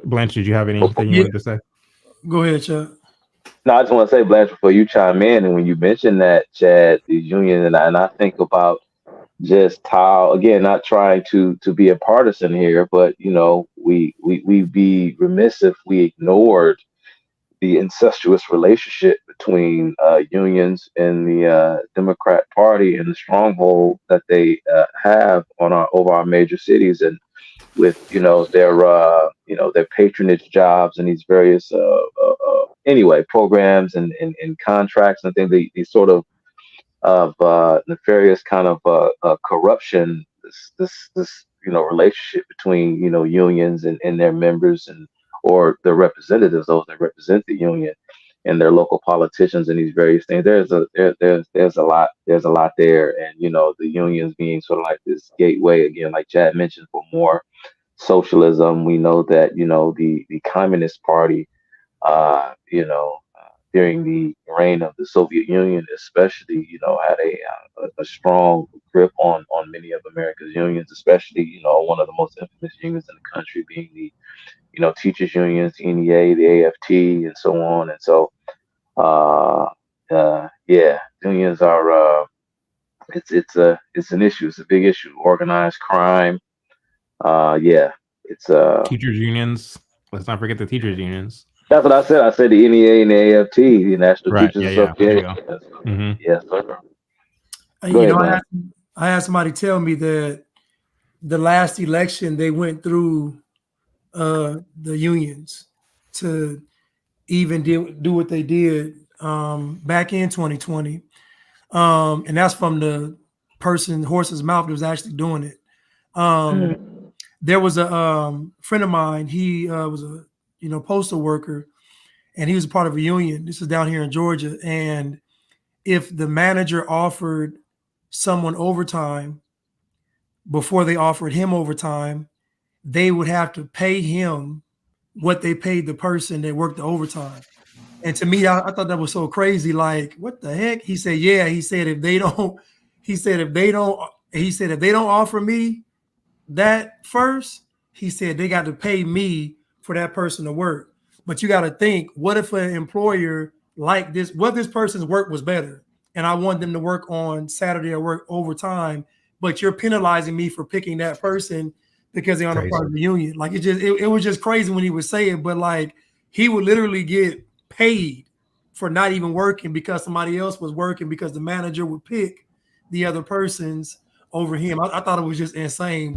Blanche, did you have anything you wanted to say? Go ahead, Chuck. No, I just want to say, Blanche, before you chime in, and when you mentioned that, Chad, the union, and I think about just how, again, not trying to be a partisan here, but we'd be remiss if we ignored the incestuous relationship between unions and the Democrat Party and the stronghold that they have on over our major cities, and with their patronage jobs and these various anyway programs and contracts and things, these sort of nefarious kind of corruption, this relationship between unions and their members or their representatives, those that represent the union, and their local politicians and these various things. There's a lot there, and the unions being sort of like this gateway, again, like Chad mentioned, for more socialism. We know that the Communist Party, during the reign of the Soviet Union, especially, had a strong grip on many of America's unions, especially, one of the most infamous unions in the country being the, teachers unions, the NEA, the AFT, and so on. And so, yeah, unions are, it's an issue. It's a big issue. Organized crime. Yeah, it's teachers unions. Let's not forget the teachers unions. That's what I said. I said the NEA and the AFT, the National Teachers Association. Mm-hmm. Yes, sir. Go ahead, I had somebody tell me that the last election they went through the unions to even do what they did back in 2020, and that's from the horse's mouth that was actually doing it. There was a friend of mine. He was a postal worker, and he was a part of a union. This is down here in Georgia, and if the manager offered someone overtime before they offered him overtime, they would have to pay him what they paid the person that worked the overtime. And to me, I thought that was so crazy. Like, what the heck? He said, yeah. He said, if they don't offer me that first, he said they got to pay me for that person to work. But you got to think, what if an employer like this, what if this person's work was better and I want them to work on Saturday or work overtime, but you're penalizing me for picking that person because they're on a part of the union? Like, it was just crazy when he would say it, but like, he would literally get paid for not even working because somebody else was working, because the manager would pick the other persons over him. I thought it was just insane.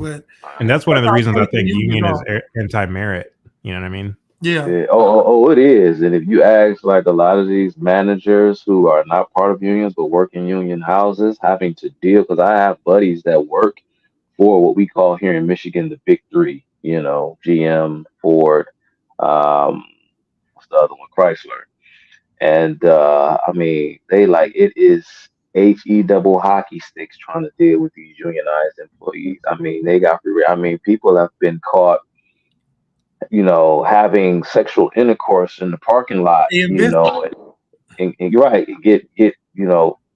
And that's one of the reasons I think union is anti-merit. You know what I mean? Yeah. Oh, it is. And if you ask like a lot of these managers who are not part of unions but work in union houses, having to deal, because I have buddies that work for what we call here in Michigan the big three, GM, Ford, what's the other one, Chrysler. And I mean, they like, it is HE double hockey sticks trying to deal with these unionized employees. I mean, people have been caught, having sexual intercourse in the parking lot, and you're right, get the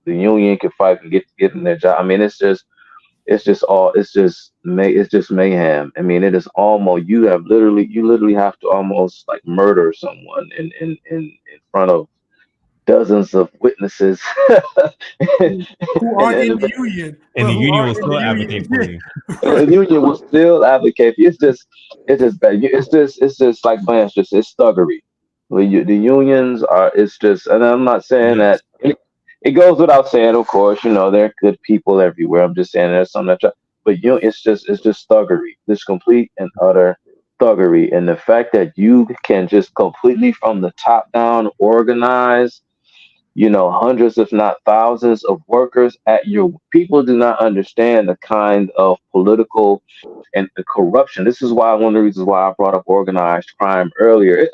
union can fight and get in their job. I mean, it's just mayhem. I mean, it is almost, you literally have to almost like murder someone in front of dozens of witnesses who aren't in the union, and the union will still advocate for you. The union will still advocate. It's just bad. It's just like Blanche. It's thuggery. The unions are. It's just, and I'm not saying that. It goes without saying, of course. There are good people everywhere. I'm just saying there's some that try, but it's just thuggery. This complete and utter thuggery, and the fact that you can just completely from the top down organize hundreds, if not thousands of workers at your, people do not understand the kind of political and the corruption. This is why one of the reasons why I brought up organized crime earlier.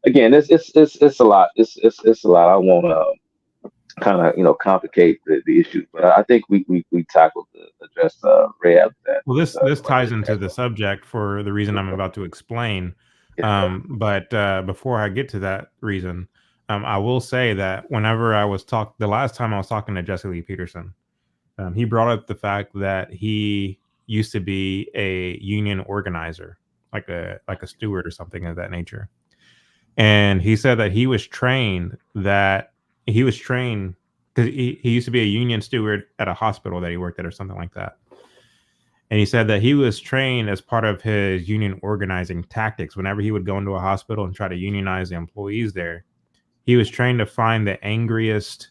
Again, it's a lot. It's a lot. I won't kind of complicate the issue, but I think we tackled address Ray out that. Well, this ties into the subject for the reason I'm about to explain. But before I get to that reason, I will say that whenever the last time I was talking to Jesse Lee Peterson, he brought up the fact that he used to be a union organizer, like a steward or something of that nature. And he said that he was trained because he used to be a union steward at a hospital that he worked at or something like that. And he said that he was trained as part of his union organizing tactics. Whenever he would go into a hospital and try to unionize the employees there, he was trained to find the angriest,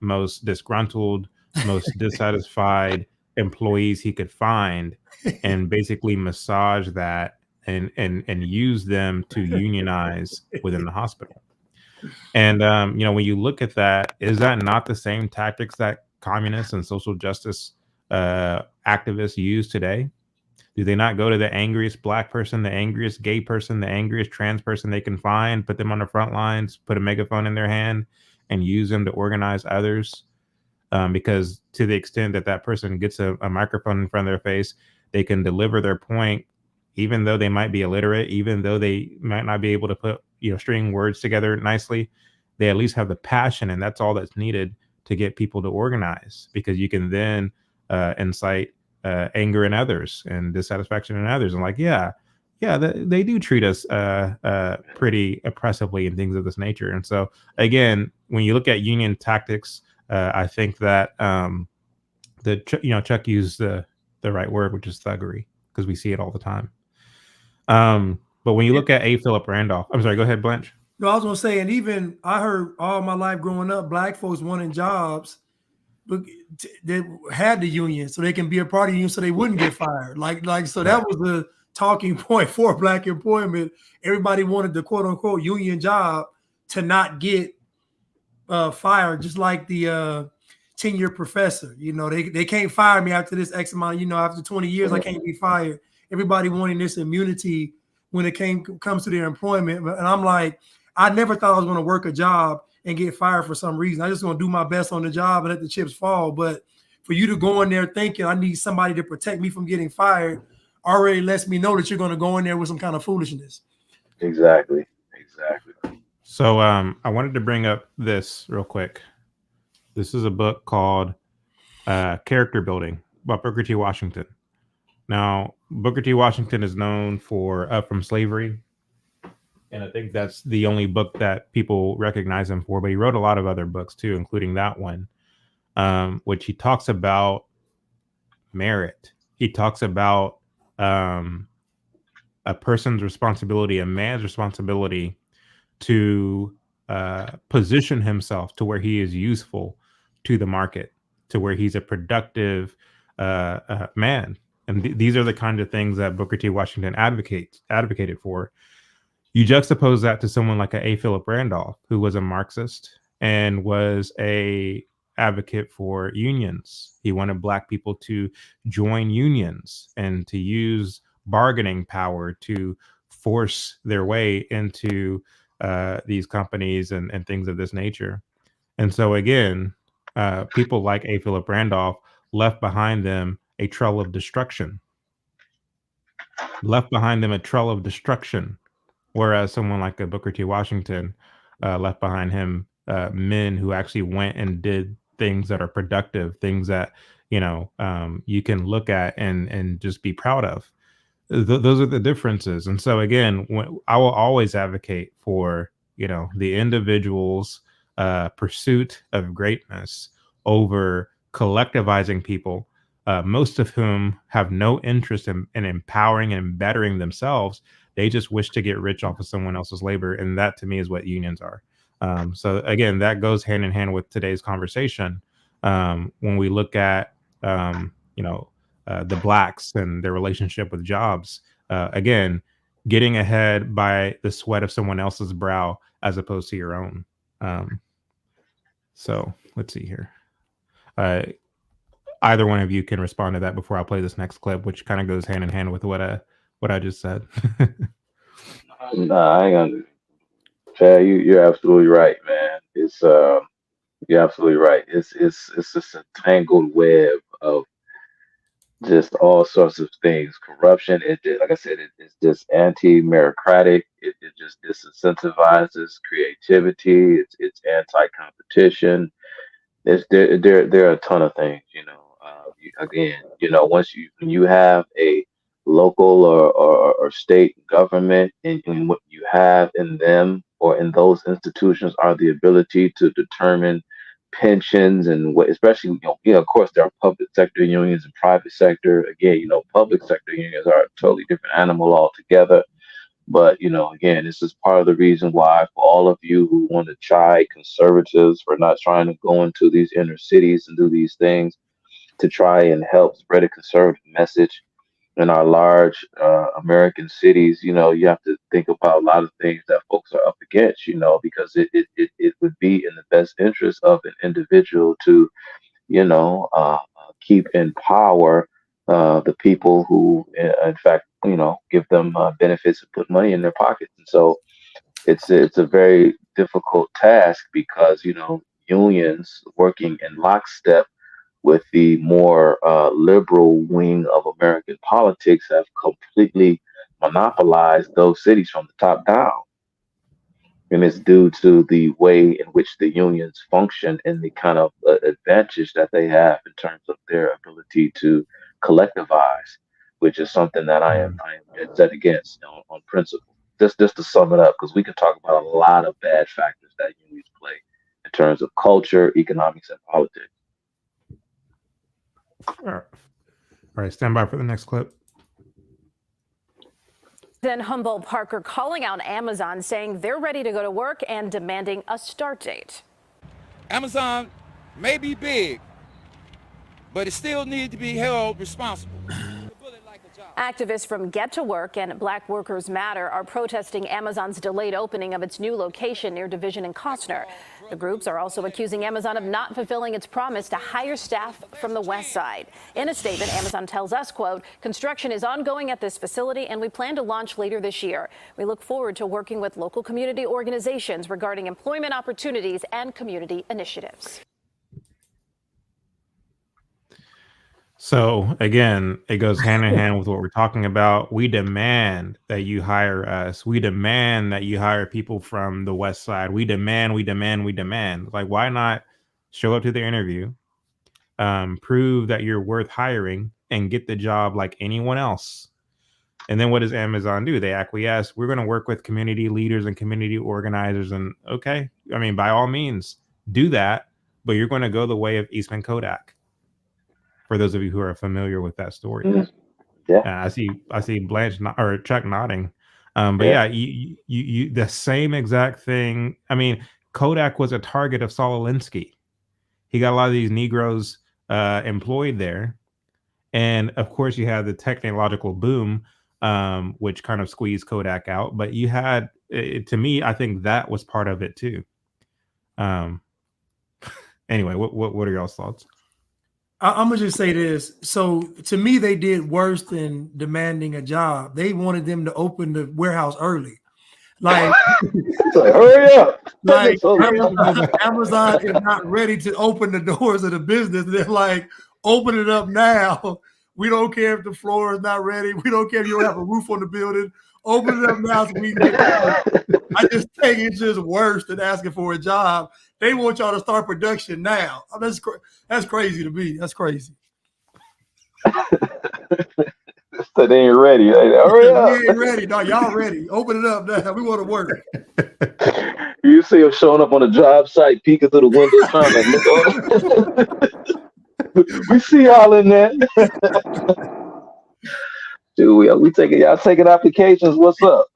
most disgruntled, most dissatisfied employees he could find and basically massage that and use them to unionize within the hospital. And when you look at that, is that not the same tactics that communists and social justice activists use today? Do they not go to the angriest black person, the angriest gay person, the angriest trans person they can find, put them on the front lines, put a megaphone in their hand, and use them to organize others? Because to the extent that person gets a microphone in front of their face, they can deliver their point, even though they might be illiterate, even though they might not be able to put string words together nicely. They at least have the passion, and that's all that's needed to get people to organize, because you can then incite anger in others and dissatisfaction in others. And like, they do treat us pretty oppressively and things of this nature. And so again, when you look at union tactics, I think that Chuck used the right word, which is thuggery, because we see it all the time. But when you look at A. Philip Randolph, I'm sorry, go ahead, Blanch. No, I was gonna say, and even I heard all my life growing up, black folks wanting jobs, but they had the union so they can be a part of the union so they wouldn't get fired. So that was the talking point for black employment. Everybody wanted the quote unquote union job to not get fired, just like the tenured professor. They can't fire me after this X amount, after 20 years, I can't be fired. Everybody wanting this immunity when it comes to their employment. And I'm like, I never thought I was going to work a job and get fired for some reason. I just going to do my best on the job and let the chips fall. But for you to go in there thinking I need somebody to protect me from getting fired already lets me know that you're going to go in there with some kind of foolishness. Exactly. So I wanted to bring up this real quick. This is a book called Character Building by Booker T. Washington. Now, Booker T. Washington is known for Up From Slavery, and I think that's the only book that people recognize him for, but he wrote a lot of other books too, including that one, which he talks about merit. He talks about a person's responsibility, a man's responsibility to position himself to where he is useful to the market, to where he's a productive man. And these are the kind of things that Booker T. Washington advocated for. You juxtapose that to someone like A. Philip Randolph, who was a Marxist and was a advocate for unions. He wanted black people to join unions and to use bargaining power to force their way into these companies and things of this nature. And so again, people like A. Philip Randolph left behind them a trail of destruction. Whereas someone like a Booker T. Washington left behind him men who actually went and did things that are productive, things that you can look at and just be proud of. Those are the differences. And so again, I will always advocate for the individual's pursuit of greatness over collectivizing people, most of whom have no interest in empowering and bettering themselves. They just wish to get rich off of someone else's labor. And that to me is what unions are. So again, that goes hand in hand with today's conversation. When we look at, the blacks and their relationship with jobs, again, getting ahead by the sweat of someone else's brow as opposed to your own. So let's see here. Either one of you can respond to that before I play this next clip, which kind of goes hand in hand with what I just said. Nah, I ain't gonna. Chad, you're absolutely right, man. It's you're absolutely right. It's just a tangled web of just all sorts of things. Corruption. Like I said, it's just anti-meritocratic. It just disincentivizes creativity. It's anti-competition. There are a ton of things. Again, when you have a local or state government, and what you have in them or in those institutions are the ability to determine pensions and what, especially of course there are public sector unions and private sector. Again, public sector unions are a totally different animal altogether. But again, this is part of the reason why, for all of you who want to chide conservatives for not trying to go into these inner cities and do these things to try and help spread a conservative message in our large American cities, you have to think about a lot of things that folks are up against, because it would be in the best interest of an individual to, keep in power the people who, in fact, give them benefits and put money in their pockets. And so it's a very difficult task because, unions working in lockstep with the more liberal wing of American politics have completely monopolized those cities from the top down. And it's due to the way in which the unions function and the kind of advantage that they have in terms of their ability to collectivize, which is something that I am set against on principle. Just to sum it up, because we could talk about a lot of bad factors that unions play in terms of culture, economics, and politics. All right, stand by for the next clip. Then Humboldt Parker calling out Amazon, saying they're ready to go to work and demanding a start date. Amazon may be big, but it still needs to be held responsible. Activists from Get to Work and Black Workers Matter are protesting Amazon's delayed opening of its new location near Division and Costner. The groups are also accusing Amazon of not fulfilling its promise to hire staff from the West Side. In a statement, Amazon tells us, quote, "Construction is ongoing at this facility and we plan to launch later this year. We look forward to working with local community organizations regarding employment opportunities and community initiatives." So again, it goes hand in hand with what we're talking about. We demand that you hire us. We demand that you hire people from the West Side. We demand. Like, why not show up to the interview, prove that you're worth hiring, and get the job like anyone else? And then what does Amazon do? They acquiesce. We're going to work with community leaders and community organizers. And okay, I mean, by all means, do that. But you're going to go the way of Eastman Kodak. For those of you who are familiar with that story, I see Blanch or Chuck nodding, but you the same exact thing. I mean, Kodak was a target of Saul Alinsky. He got a lot of these Negroes employed there, and of course, you had the technological boom, which kind of squeezed Kodak out. But you had, to me, I think that was part of it too. Anyway, what are y'all's thoughts? I'm gonna just say this. So to me, they did worse than demanding a job. They wanted them to open the warehouse early. Like, hurry up. Like Amazon is not ready to open the doors of the business. They're like, open it up now. We don't care if the floor is not ready. We don't care if you don't have a roof on the building. Open it up now so we can get it. I just think it's just worse than asking for a job. They want y'all to start production now. That's crazy to me. That's crazy. So they ain't ready. Hurry up. We ain't ready. No, y'all ready. Open it up now. We want to work. You see them showing up on a job site, peeking through the window, trying to look over. We see y'all in there. Dude, y'all taking applications. What's up?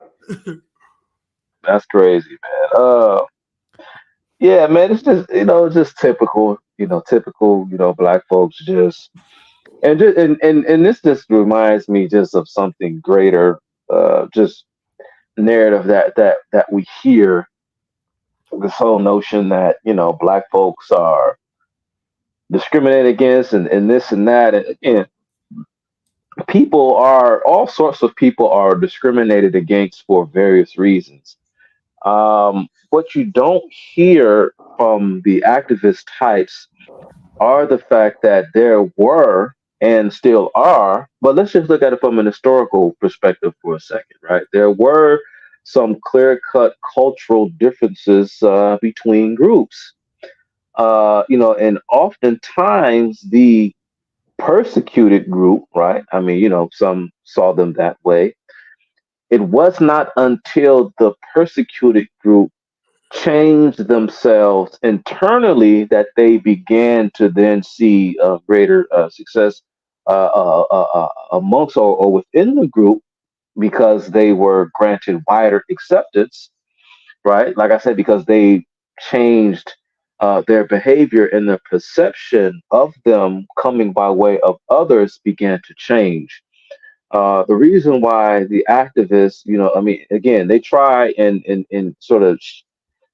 That's crazy, man. Yeah, man, it's just just typical, Black folks just and this just reminds me just of something greater, just narrative that we hear this whole notion that, black folks are discriminated against and this and that. And again, all sorts of people are discriminated against for various reasons. What you don't hear from the activist types are the fact that there were and still are, but let's just look at it from an historical perspective for a second, right? There were some clear-cut cultural differences between groups, and oftentimes the persecuted group, right? I mean, some saw them that way. It was not until the persecuted group changed themselves internally that they began to then see greater success amongst or within the group because they were granted wider acceptance, right? Like I said, because they changed their behavior and their perception of them coming by way of others began to change. The reason why the activists, again, they try and sort of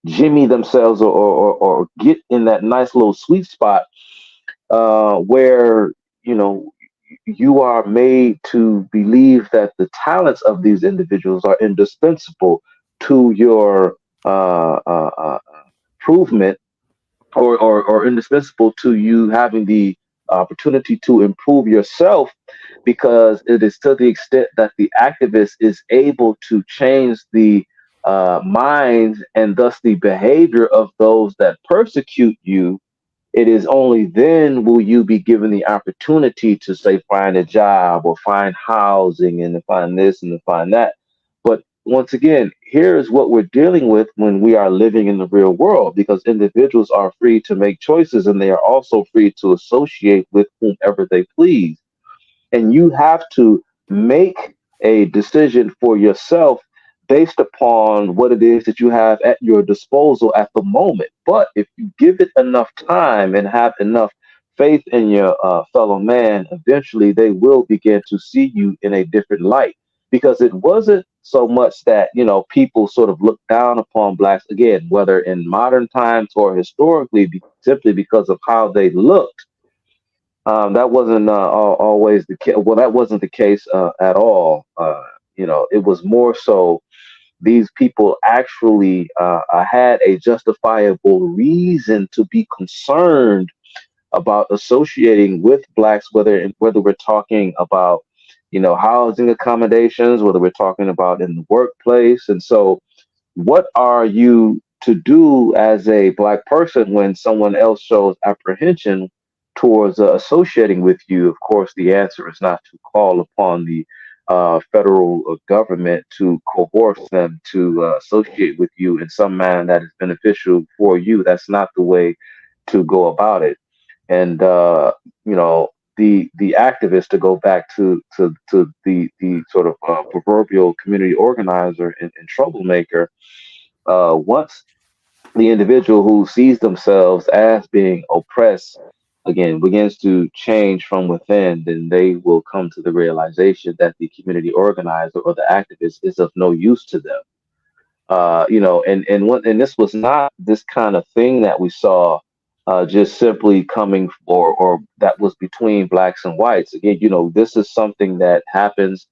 jimmy themselves or get in that nice little sweet spot where you are made to believe that the talents of these individuals are indispensable to your improvement or indispensable to you having the opportunity to improve yourself, because it is to the extent that the activist is able to change the minds and thus the behavior of those that persecute you. It is only then will you be given the opportunity to, say, find a job or find housing and to find this and to find that. But once again, here is what we're dealing with when we are living in the real world, because individuals are free to make choices and they are also free to associate with whomever they please. And you have to make a decision for yourself based upon what it is that you have at your disposal at the moment. But if you give it enough time and have enough faith in your fellow man, eventually they will begin to see you in a different light. Because it wasn't so much that, people sort of looked down upon blacks, again, whether in modern times or historically, simply because of how they looked. That wasn't always the case. Well, that wasn't the case at all. It was more so these people actually had a justifiable reason to be concerned about associating with blacks, whether we're talking about housing accommodations, whether we're talking about in the workplace. And so, what are you to do as a black person when someone else shows apprehension towards associating with you? Of course, the answer is not to call upon the federal government to coerce them to associate with you in some manner that is beneficial for you. That's not the way to go about it. And the activists, to go back to the sort of proverbial community organizer and troublemaker, once the individual who sees themselves as being oppressed again begins to change from within, then they will come to the realization that the community organizer or the activist is of no use to them. And this was not this kind of thing that we saw just simply coming or that was between blacks and whites. Again, this is something that happens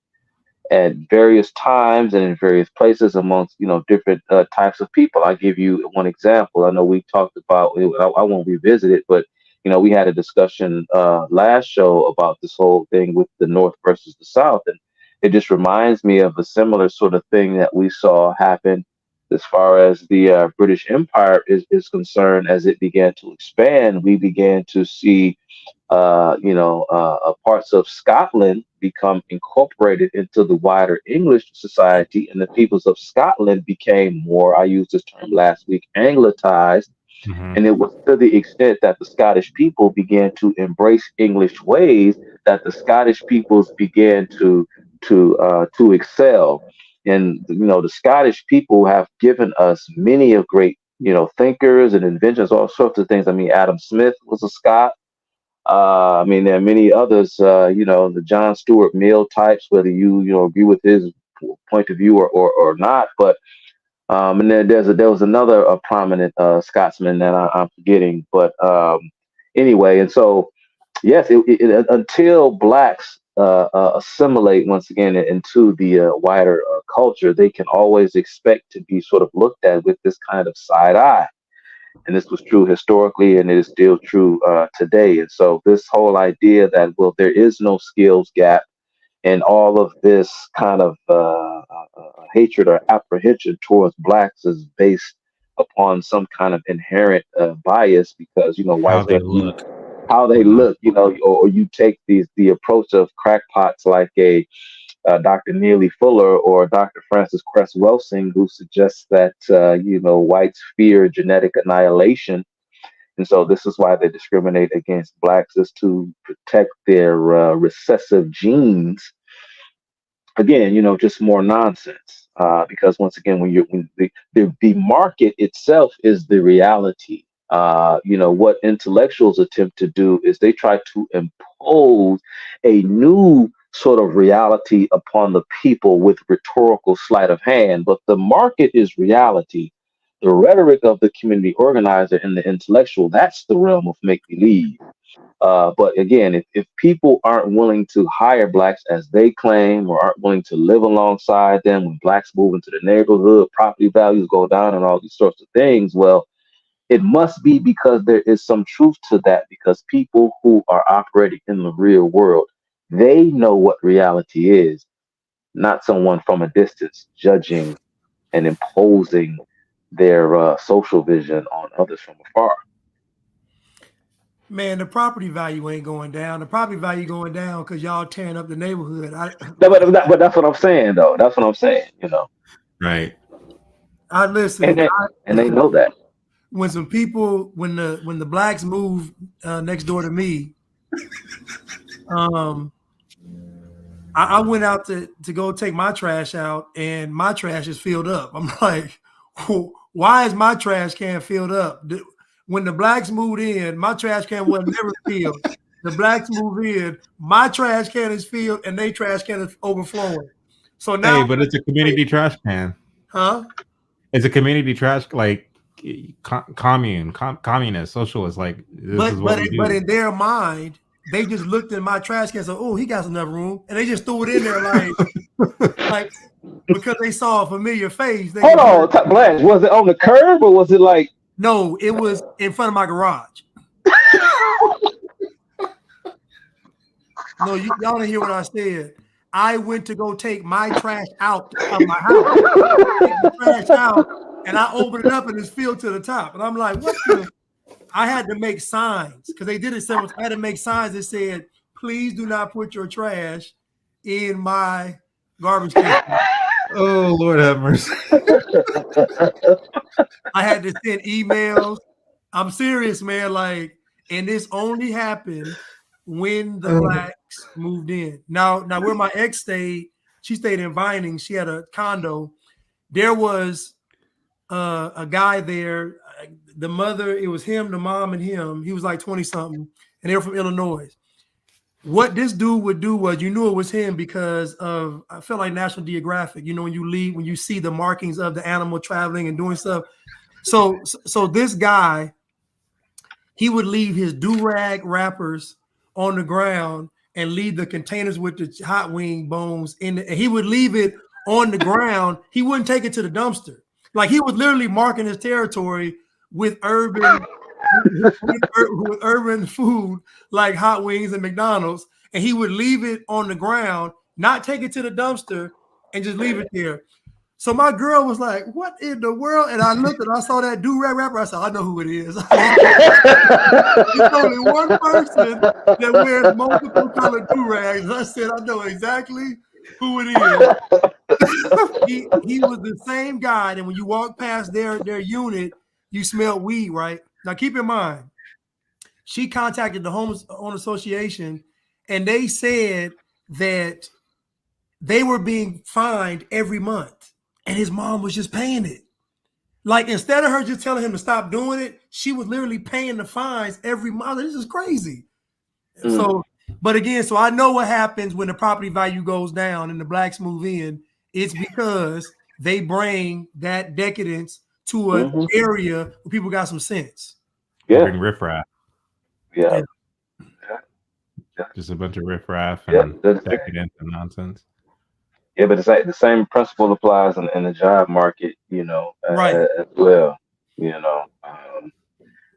at various times and in various places amongst different types of people. I'll give you one example. I know we talked about it. I won't revisit it, but we had a discussion last show about this whole thing with the North versus the South, and it just reminds me of a similar sort of thing that we saw happen as far as the British Empire is concerned. As it began to expand, we began to see parts of Scotland become incorporated into the wider English society, and the peoples of Scotland became more, I used this term last week, anglicized. And it was to the extent that the Scottish people began to embrace English ways that the Scottish peoples began to excel. And the Scottish people have given us many of great thinkers and inventions, all sorts of things. I mean, Adam Smith was a Scot. I mean, there are many others, the John Stuart Mill types, whether you agree with his point of view or not. But And then there was another prominent Scotsman that I'm forgetting, but anyway, and so yes, until blacks assimilate once again into the wider culture, they can always expect to be sort of looked at with this kind of side eye. And this was true historically, and it is still true today. And so this whole idea that, well, there is no skills gap, and all of this kind of hatred or apprehension towards blacks is based upon some kind of inherent bias, because How whites they going to use look. how they look, or you take the approach of crackpots like a Dr. Neely Fuller or Dr. Francis Cress Welsing, who suggests that whites fear genetic annihilation, and so this is why they discriminate against blacks, is to protect their recessive genes. Again, just more nonsense. Because once again, when the market itself is the reality. What intellectuals attempt to do is they try to impose a new sort of reality upon the people with rhetorical sleight of hand. But the market is reality. The rhetoric of the community organizer and the intellectual, that's the realm of make believe. But again, if people aren't willing to hire blacks as they claim, or aren't willing to live alongside them when blacks move into the neighborhood, property values go down, and all these sorts of things, well, it must be because there is some truth to that, because people who are operating in the real world, they know what reality is, not someone from a distance judging and imposing their social vision on others from afar. Man, the property value ain't going down. The property value going down because y'all tearing up the neighborhood. But that's what I'm saying, though. That's what I'm saying. Right. I listen. And they know that. When some people, when the blacks moved next door to me, I went out to go take my trash out, and my trash is filled up. I'm like, why is my trash can filled up? When the blacks moved in, my trash can was never filled. The blacks move in, my trash can is filled, and their trash can is overflowing. So now, Hey, but it's a community trash can. huh? It's a community trash, like communist, socialist. Like this is what we do. But in their mind, they just looked in my trash can and said, "Oh, he got enough room," and they just threw it in there like because they saw a familiar face. Hold on, Blanch, was it on the curb or was it like? No, it was in front of my garage. No, y'all didn't hear what I said. I went to go take my trash out of my house. Take the trash out, and I opened it up and it's filled to the top. And I'm like, what the? I had to make signs because they did it several times. I had to make signs that said, please do not put your trash in my garbage can. Oh, Lord have mercy. I had to send emails. I'm serious, man. Like, and this only happened when the blacks moved in. Now where my ex stayed, she stayed in Vining. She had a condo. There was a guy there. The mother, it was him, the mom, and him. He was like 20 something, and they were from Illinois. What this dude would do was, you knew it was him because of, I felt like National Geographic. When you leave, when you see the markings of the animal traveling and doing stuff. So this guy, he would leave his do-rag wrappers on the ground and leave the containers with the hot wing bones in it. And he would leave it on the ground. He wouldn't take it to the dumpster. Like, he was literally marking his territory with urban food like hot wings and McDonald's, and he would leave it on the ground, not take it to the dumpster, and just leave it there. So my girl was like, what in the world? And I looked and I saw that do-rag wrapper. I said, I know who it is. There's only one person that wears multiple colored do-rags. I said, I know exactly who it is. He was the same guy. And when you walk past their unit, you smell weed, right? Now, keep in mind, she contacted the Homeless Owner Association, and they said that they were being fined every month, and his mom was just paying it. Like, instead of her just telling him to stop doing it, she was literally paying the fines every month. This is crazy. So, but again, so I know what happens when the property value goes down and the blacks move in. It's because they bring that decadence to an area where people got some sense. Bring riffraff. Yeah. Just a bunch of riffraff and decadence and nonsense. Yeah, but it's like the same principle applies in the job market, as well.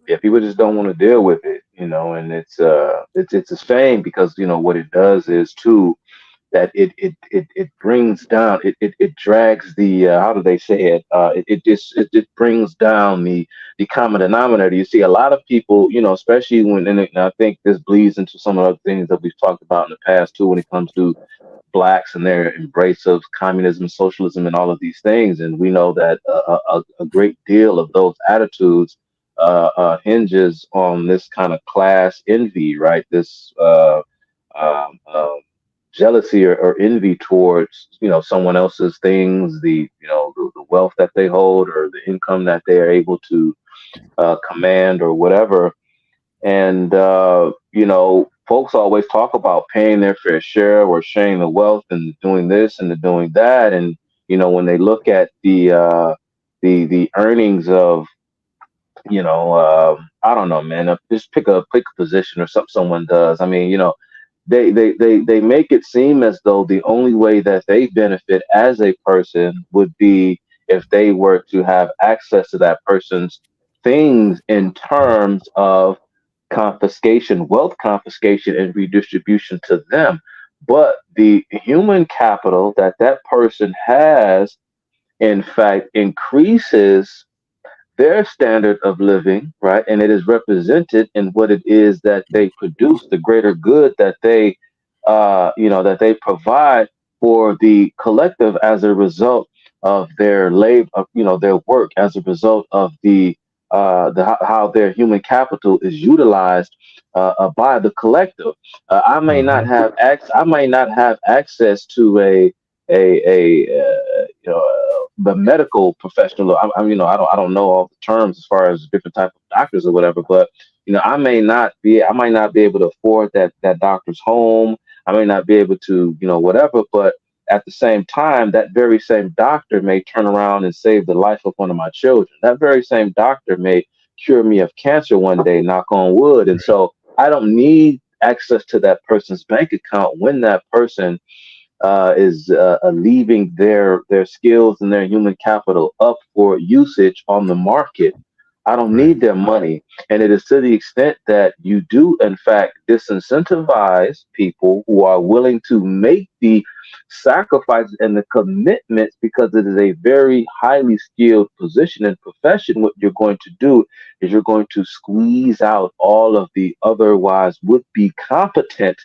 Yeah, people just don't want to deal with it, and it's a shame because what it does is too that it brings down it drags the how do they say it it brings down the common denominator. You see a lot of people, especially and I think this bleeds into some of the things that we've talked about in the past too when it comes to blacks and their embrace of communism, socialism, and all of these things. And we know that a great deal of those attitudes hinges on this kind of class envy, right? This um, um, jealousy or envy towards someone else's things, the wealth that they hold or the income that they are able to command or whatever. And folks always talk about paying their fair share or sharing the wealth and doing this and doing that. And when they look at the earnings of I don't know, man, just pick a position or something someone does. I mean, they make it seem as though the only way that they benefit as a person would be if they were to have access to that person's things in terms of confiscation, wealth confiscation, and redistribution to them. But the human capital that that person has, in fact, increases their standard of living, right? And it is represented in what it is that they produce, the greater good that they, that they provide for the collective as a result of their labor, their work, as a result of how their human capital is utilized by the collective. I may not have access to the medical professional. I don't know all the terms as far as different type of doctors or whatever, but I might not be able to afford that doctor's home. I may not be able to, whatever, but at the same time, that very same doctor may turn around and save the life of one of my children. That very same doctor may cure me of cancer one day, knock on wood. And so I don't need access to that person's bank account when that person is leaving their skills and their human capital up for usage on the market. I don't need their money. And it is to the extent that you do, in fact, disincentivize people who are willing to make the sacrifices and the commitments because it is a very highly skilled position and profession. What you're going to do is you're going to squeeze out all of the otherwise would be competent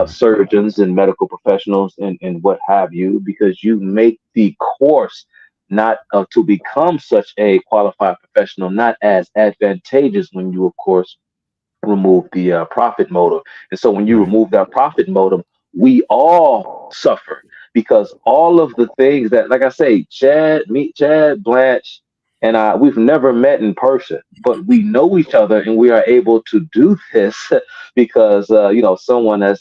surgeons and medical professionals and what have you, because you make the course not to become such a qualified professional not as advantageous when you, of course, remove the profit motive. And so when you remove that profit motive, we all suffer because all of the things that, like I say, Chad, Blanch, and I, we've never met in person, but we know each other and we are able to do this because, someone has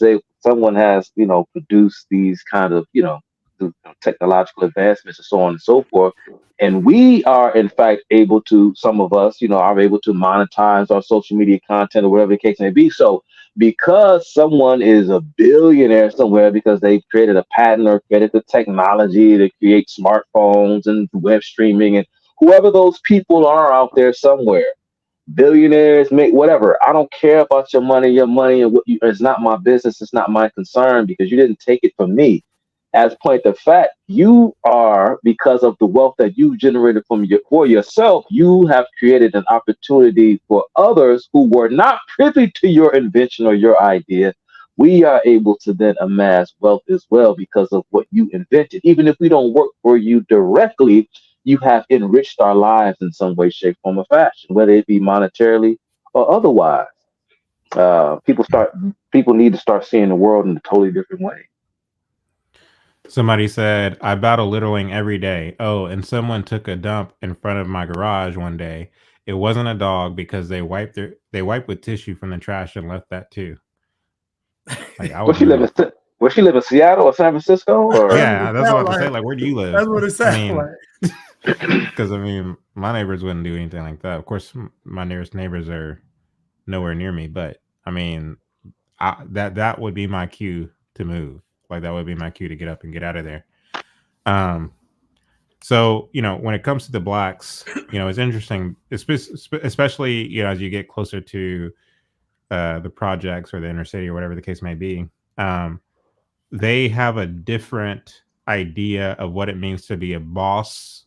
produced these kind of, technological advancements and so on and so forth. And we are, in fact, able to, some of us, are able to monetize our social media content or whatever the case may be. So because someone is a billionaire somewhere because they've created a patent or created the technology to create smartphones and web streaming and whoever those people are out there somewhere, billionaires, make whatever. I don't care about your money and it's not my business. It's not my concern because you didn't take it from me. As point of fact, you are, because of the wealth that you've generated for yourself, you have created an opportunity for others who were not privy to your invention or your idea. We are able to then amass wealth as well because of what you invented. Even if we don't work for you directly, you have enriched our lives in some way, shape, form, or fashion, whether it be monetarily or otherwise. People need to start seeing the world in a totally different way. Somebody said, I battle littering every day. Oh, and someone took a dump in front of my garage one day. It wasn't a dog because they wiped with tissue from the trash and left that too. Like I would Where she live in Seattle or San Francisco or? Yeah, that's what I was to say. Like, where do you live? That's what it sounds like. Because I mean, my neighbors wouldn't do anything like that. Of course, my nearest neighbors are nowhere near me, but I mean, that would be my cue to move. Like, that would be my cue to get up and get out of there. So, you know, when it comes to the blacks, you know, it's interesting, especially, you know, as you get closer to the projects or the inner city or whatever the case may be. They have a different idea of what it means to be a boss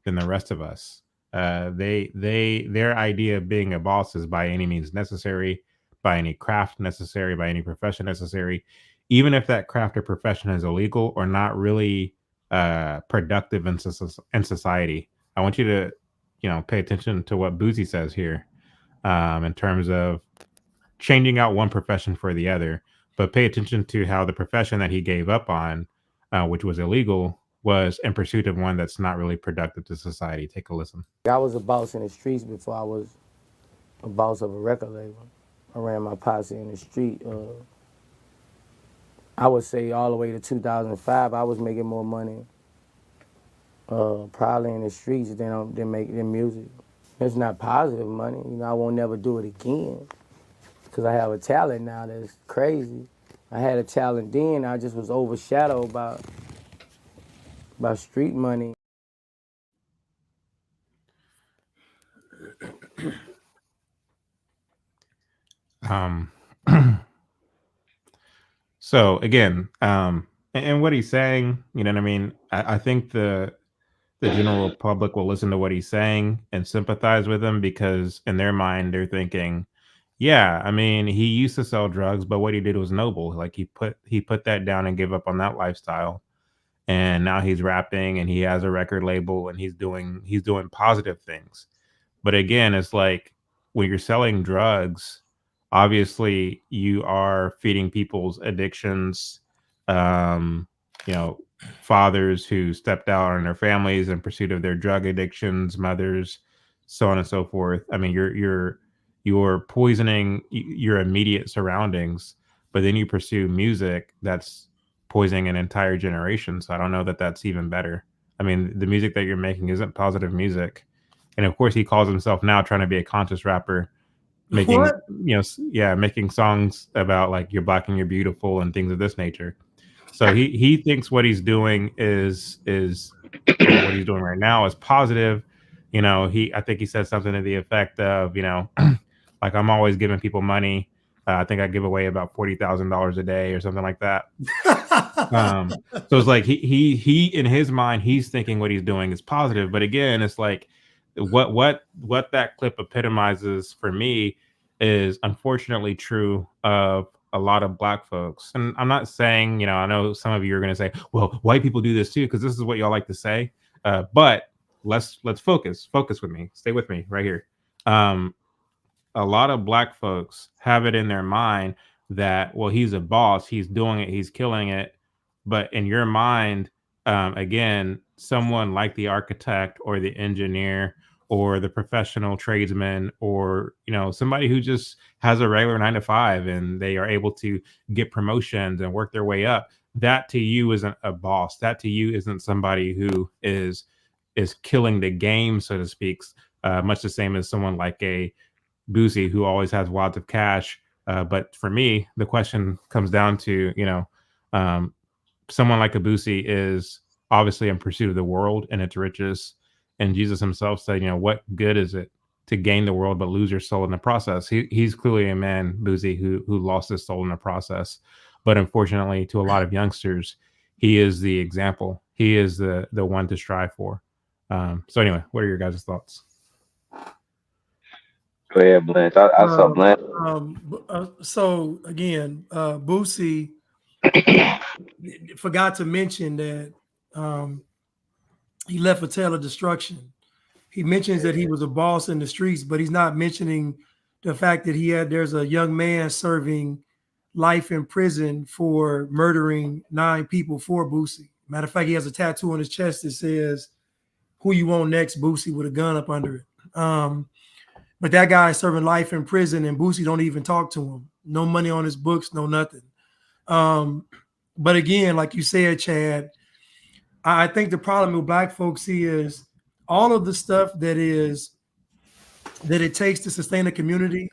than the rest of us. Their idea of being a boss is by any means necessary, by any craft necessary, by any profession necessary, even if that craft or profession is illegal or not really productive in society. I want you to, you know, pay attention to what Boozy says here in terms of changing out one profession for the other, but pay attention to how the profession that he gave up on, which was illegal, was in pursuit of one that's not really productive to society. Take a listen. I was a boss in the streets before I was a boss of a record label. I ran my posse in the street. I would say all the way to 2005, I was making more money probably in the streets than making music. It's not positive money. You know, I won't never do it again because I have a talent now that's crazy. I had a talent then. I just was overshadowed by street money. So again, and what he's saying, you know what I mean? I think the general public will listen to what he's saying and sympathize with him because in their mind they're thinking, yeah, I mean, he used to sell drugs, but what he did was noble. Like he put that down and gave up on that lifestyle. And now he's rapping and he has a record label and he's doing positive things. But again, it's like when you're selling drugs, obviously you are feeding people's addictions. You know, fathers who stepped out on their families in pursuit of their drug addictions, mothers, so on and so forth. I mean, you're poisoning your immediate surroundings, but then you pursue music that's poisoning an entire generation. So I don't know that that's even better. I mean, the music that you're making isn't positive music. And of course, he calls himself now trying to be a conscious rapper, making making songs about like you're black and you're beautiful and things of this nature. So he thinks what he's doing is what he's doing right now is positive. You know, I think he said something to the effect of, you know, like I'm always giving people money. I think I give away about $40,000 a day or something like that. So it's like he in his mind he's thinking what he's doing is positive, but again, it's like what that clip epitomizes for me is unfortunately true of a lot of black folks. And I'm not saying, you know, I know some of you are going to say, well, white people do this too, because this is what y'all like to say. But let's focus with me. Stay with me right here. A lot of black folks have it in their mind that, well, he's a boss, he's doing it, he's killing it. But in your mind, again, someone like the architect or the engineer or the professional tradesman or, you know, somebody who just has a regular 9-to-5 and they are able to get promotions and work their way up, that to you isn't a boss. That to you isn't somebody who is killing the game, so to speak, much the same as someone like a Boosie who always has wads of cash. But for me, the question comes down to, you know, someone like a Boosie is obviously in pursuit of the world and its riches. And Jesus himself said, you know, what good is it to gain the world but lose your soul in the process? He's clearly a man, Boosie, who lost his soul in the process. But unfortunately, to a lot of youngsters, he is the example. He is the one to strive for. So anyway, what are your guys' thoughts? Go ahead, Blanch. I saw Blanch. So again, Boosie forgot to mention that he left a tale of destruction. He mentions that he was a boss in the streets, but he's not mentioning the fact that there's a young man serving life in prison for murdering 9 people for Boosie. Matter of fact, he has a tattoo on his chest that says, "Who you want next, Boosie," with a gun up under it. But that guy is serving life in prison and Boosie don't even talk to him. No money on his books, no nothing. But again, like you said, Chad, I think the problem with Black folks is all of the stuff that it takes to sustain a community,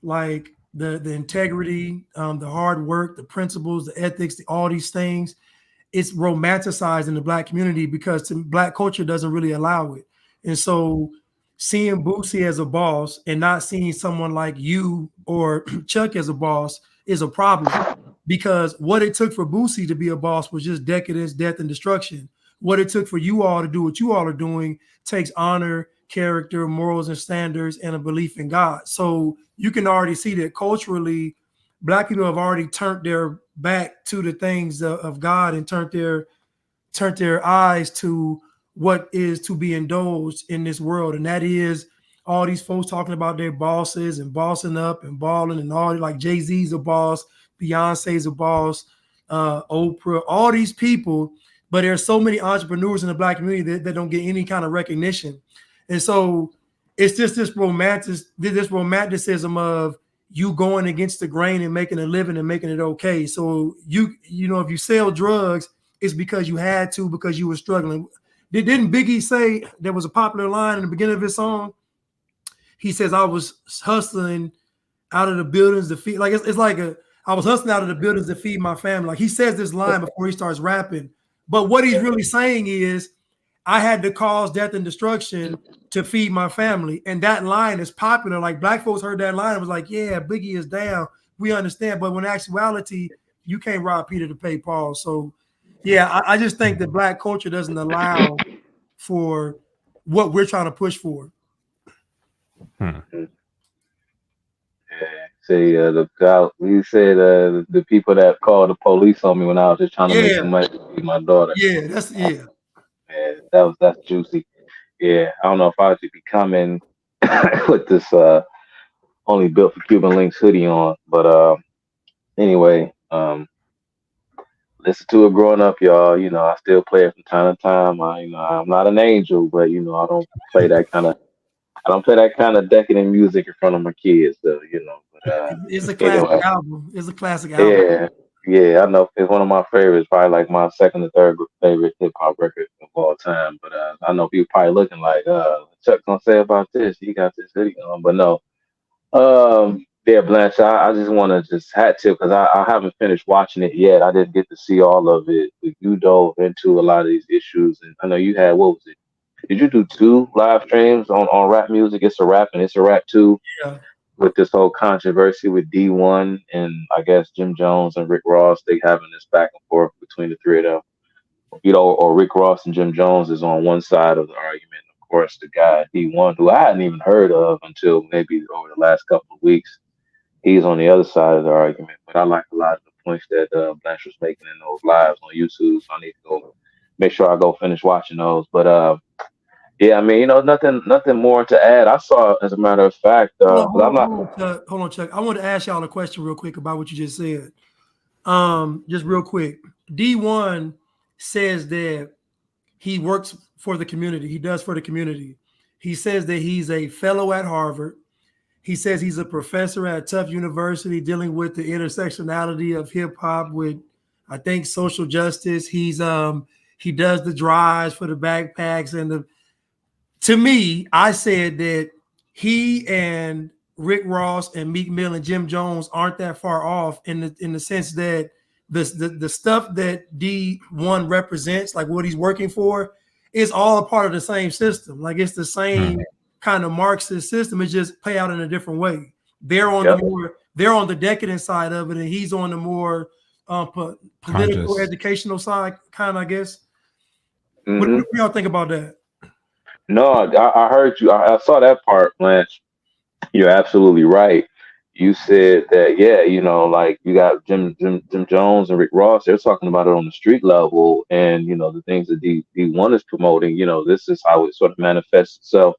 like the integrity, the hard work, the principles, the ethics, all these things. It's romanticized in the Black community because Black culture doesn't really allow it. And so seeing Boosie as a boss and not seeing someone like you or Chuck as a boss is a problem, because what it took for Boosie to be a boss was just decadence, death, and destruction. What it took for you all to do what you all are doing takes honor, character, morals, and standards, and a belief in God. So you can already see that culturally, Black people have already turned their back to the things of God and turned their eyes to what is to be indulged in this world. And that is all these folks talking about their bosses and bossing up and balling and all, like Jay-Z's a boss, Beyonce's a boss, Oprah, all these people. But there's so many entrepreneurs in the Black community that don't get any kind of recognition. And so it's just this romanticism of you going against the grain and making a living and making it okay. So you know, if you sell drugs, it's because you had to, because you were struggling. Didn't Biggie say, there was a popular line in the beginning of his song? He says, I was hustling out of the buildings to feed, like it's like I was hustling out of the buildings to feed my family. Like he says this line before he starts rapping. But what he's really saying is, I had to cause death and destruction to feed my family. And that line is popular. Like Black folks heard that line and was like, yeah, Biggie is down. We understand. But when in actuality, you can't rob Peter to pay Paul. So yeah, I just think that Black culture doesn't allow for what we're trying to push for. Say the guy, you said the people that called the police on me when I was just trying to make some money to feed my daughter. Yeah, Man, that's juicy. Yeah, I don't know if I should be coming with this only built for Cuban Links hoodie on, but anyway, listen to it growing up, y'all. You know, I still play it from time to time. I'm not an angel, but I don't play that kind of decadent music in front of my kids, though. But it's a classic anyway. album. It's a classic album. Yeah, I know it's one of my favorites, probably like my second or third favorite hip hop record of all time. But I know people probably looking like, Chuck gonna say about this? He got this hoodie on, but no. Yeah, Blanche, I just want to just hat tip because I haven't finished watching it yet. I didn't get to see all of it. But you dove into a lot of these issues, and I know you had, what was it? Did you do 2 live streams on rap music? It's a Rap and It's a Rap 2. Yeah. With this whole controversy with D1 and I guess Jim Jones and Rick Ross, they having this back and forth between the three of them. Or Rick Ross and Jim Jones is on one side of the argument. Of course, the guy D1, who I hadn't even heard of until maybe over the last couple of weeks, he's on the other side of the argument. But I like a lot of the points that Blanch was making in those lives on YouTube. So I need to go make sure I go finish watching those. But yeah, I mean, nothing more to add. I saw, as a matter of fact, Hold on, Chuck. I want to ask y'all a question real quick about what you just said. Just real quick. D1 says that he works for the community. He does for the community. He says that he's a fellow at Harvard. He says he's a professor at Tufts University dealing with the intersectionality of hip hop with, I think, social justice. He does the drives for the backpacks and to me, I said that he and Rick Ross and Meek Mill and Jim Jones aren't that far off in the sense that the stuff that D1 represents, like what he's working for, is all a part of the same system. Like it's the same kind of Marxist system. It just play out in a different way. They're on the decadent side of it, and he's on the more political, educational side, kind of, I guess. What do y'all think about that? No, I heard you. I saw that part, Blanche. You're absolutely right. You said that, yeah, like you got Jim Jones and Rick Ross. They're talking about it on the street level, and the things that D1 is promoting. This is how it sort of manifests itself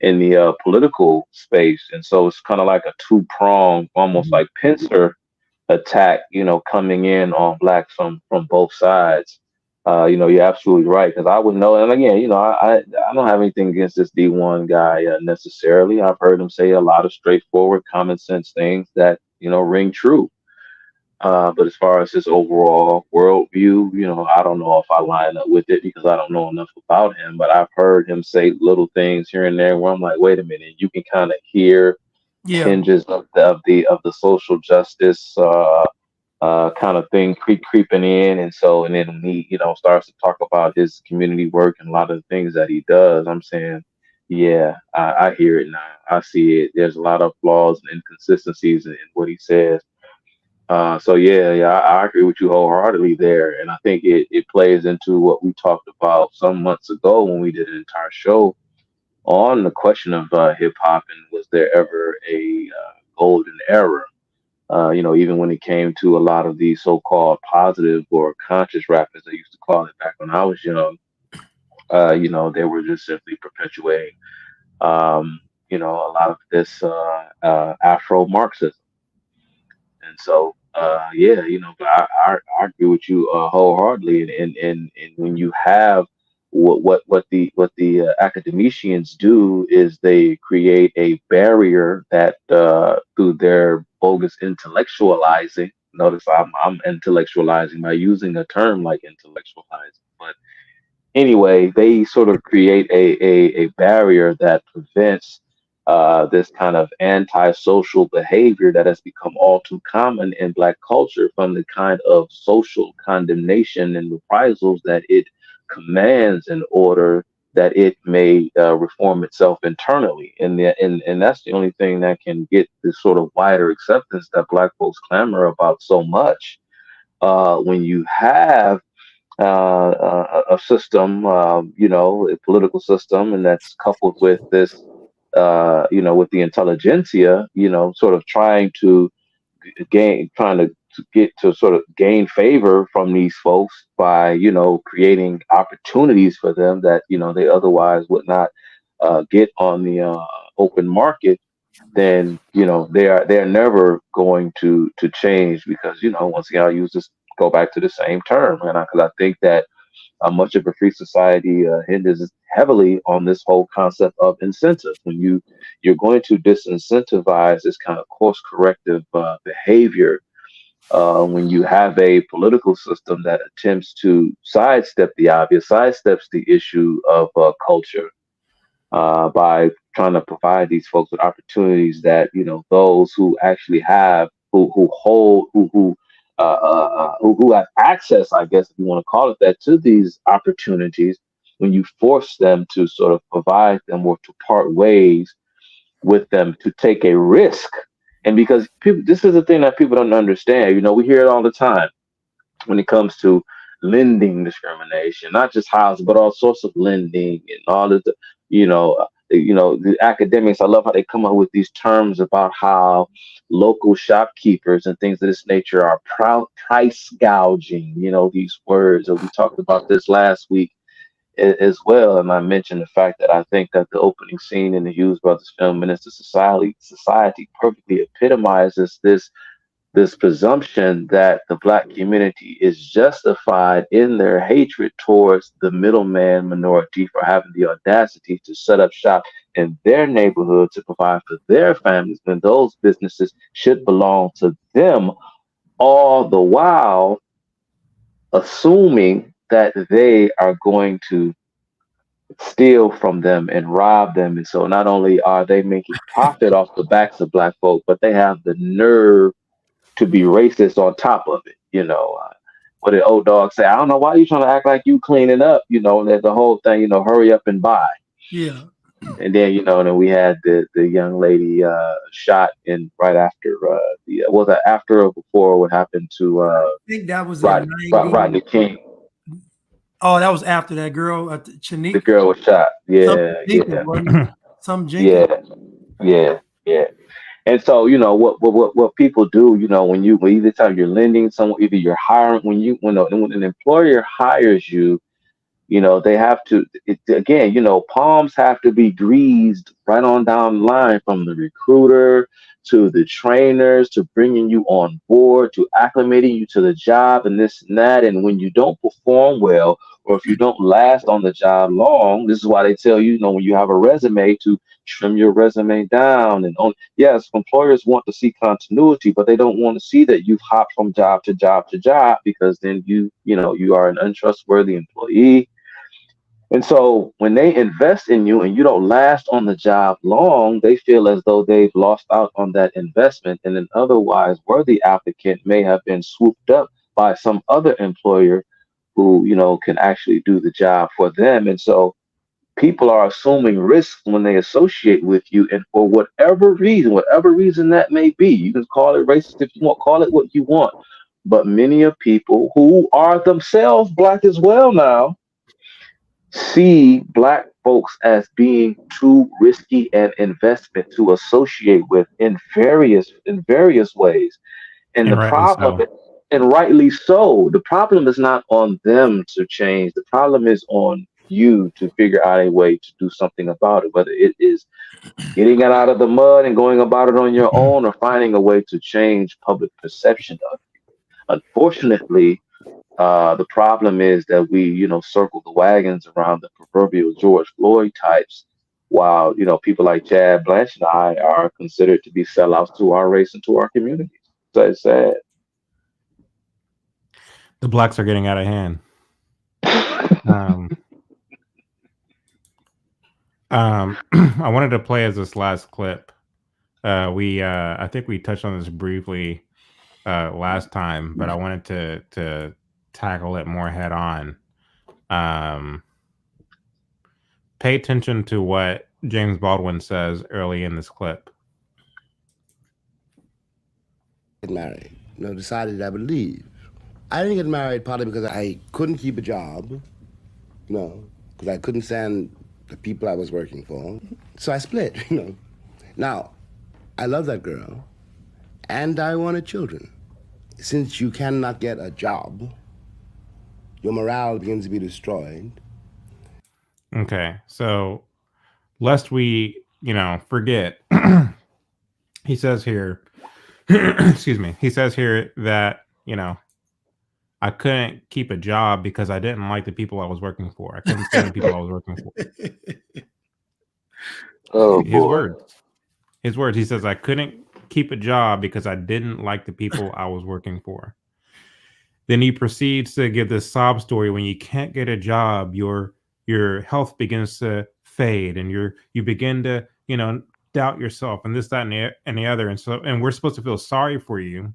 in the political space, and so it's kind of like a 2-pronged, almost like pincer attack. Coming in on Blacks from both sides. You're absolutely right, because I would know. And again, I don't have anything against this D1 guy necessarily. I've heard him say a lot of straightforward, common sense things that ring true. But as far as his overall worldview, I don't know if I line up with it because I don't know enough about him. But I've heard him say little things here and there where I'm like, wait a minute, you can kind of hear Yeah. tinges of the social justice kind of thing creeping in, and then when he starts to talk about his community work and a lot of the things that he does, I'm saying, yeah, I hear it now. I see it. There's a lot of flaws and inconsistencies in what he says. So yeah, I agree with you wholeheartedly there, and I think it plays into what we talked about some months ago when we did an entire show on the question of hip hop and was there ever a golden era? Even when it came to a lot of these so-called positive or conscious rappers, they used to call it back when I was young. They were just simply perpetuating, a lot of this Afro-Marxism. And so, yeah, but I agree with you wholeheartedly. And when you have what the academicians do is they create a barrier that through their bogus intellectualizing. Notice I'm intellectualizing by using a term like intellectualizing, but anyway, they sort of create a barrier that prevents this kind of antisocial behavior that has become all too common in Black culture from the kind of social condemnation and reprisals that it commands in order that it may reform itself internally. And that's the only thing that can get this sort of wider acceptance that Black folks clamor about so much. When you have a system, a political system, and that's coupled with this, with the intelligentsia, sort of trying to get to sort of gain favor from these folks by, creating opportunities for them that, they otherwise would not get on the open market. Then they're never going to change because once again I'll use this go back to the same term, and because I think that much of a free society hinges heavily on this whole concept of incentives. When you're going to disincentivize this kind of course corrective behavior, when you have a political system that attempts to sidestep the obvious, sidesteps the issue of culture by trying to provide these folks with opportunities that those who actually have who have access, I guess if you want to call it that, to these opportunities, when you force them to sort of provide them or to part ways with them to take a risk. And because people, this is the thing that people don't understand. We hear it all the time when it comes to lending discrimination, not just housing, but all sorts of lending and all of the, the academics. I love how they come up with these terms about how local shopkeepers and things of this nature are price gouging. These words. And we talked about this last week as well, and I mentioned the fact that I think that the opening scene in the Hughes Brothers film, Minister Society, perfectly epitomizes this presumption that the Black community is justified in their hatred towards the middleman minority for having the audacity to set up shop in their neighborhood to provide for their families when those businesses should belong to them, all the while assuming that they are going to steal from them and rob them. And so not only are they making profit off the backs of Black folk, but they have the nerve to be racist on top of it. What did old dog say? I don't know why you trying to act like you cleaning up, that the whole thing, hurry up and buy. Yeah. And then, then we had the young lady shot in right after was that after or before what happened to I think that was Rodney King. Oh, that was after that girl, Chanique. The girl was shot. Yeah. Some Jenkins. Yeah. And so, what people do, when either time you're lending someone, either you're hiring, when an employer hires you, they have to, palms have to be greased right on down the line from the recruiter to the trainers to bringing you on board to acclimating you to the job and this and that. And when you don't perform well, or if you don't last on the job long, this is why they tell you, when you have a resume to trim your resume down. And on, yes, employers want to see continuity, but they don't want to see that you've hopped from job to job to job, because then you are an untrustworthy employee. And so when they invest in you and you don't last on the job long, they feel as though they've lost out on that investment. And an otherwise worthy applicant may have been swooped up by some other employer who, can actually do the job for them. And so people are assuming risk when they associate with you. And for whatever reason that may be, you can call it racist if you want, call it what you want. But many of people who are themselves Black as well now see Black folks as being too risky an investment to associate with in various ways. And And the rightly problem, so. and rightly so, the problem is not on them to change. The problem is on you to figure out a way to do something about it, whether it is getting it out of the mud and going about it on your own, or finding a way to change public perception of it. Unfortunately, the problem is that we, circle the wagons around the proverbial George Floyd types, while, people like Chad, Blanch, and I are considered to be sellouts to our race and to our communities. So it's sad. The Blacks are getting out of hand. I wanted to play as this last clip. I think we touched on this briefly last time, but I wanted to tackle it more head on. Pay attention to what James Baldwin says early in this clip. Get married. Decided I would leave. I didn't get married partly because I couldn't keep a job, because I couldn't stand the people I was working for. So I split, Now, I love that girl, and I wanted children. Since you cannot get a job, your morale begins to be destroyed. Okay, so lest we, forget, he says here, excuse me, he says here that, I couldn't keep a job because I didn't like the people I was working for. I couldn't stand the people I was working for. Oh, his boy. words. His words. He says, I couldn't keep a job because I didn't like the people I was working for. Then he proceeds to give this sob story. When you can't get a job, your health begins to fade, and you begin to, doubt yourself, and this, that, and the other. And we're supposed to feel sorry for you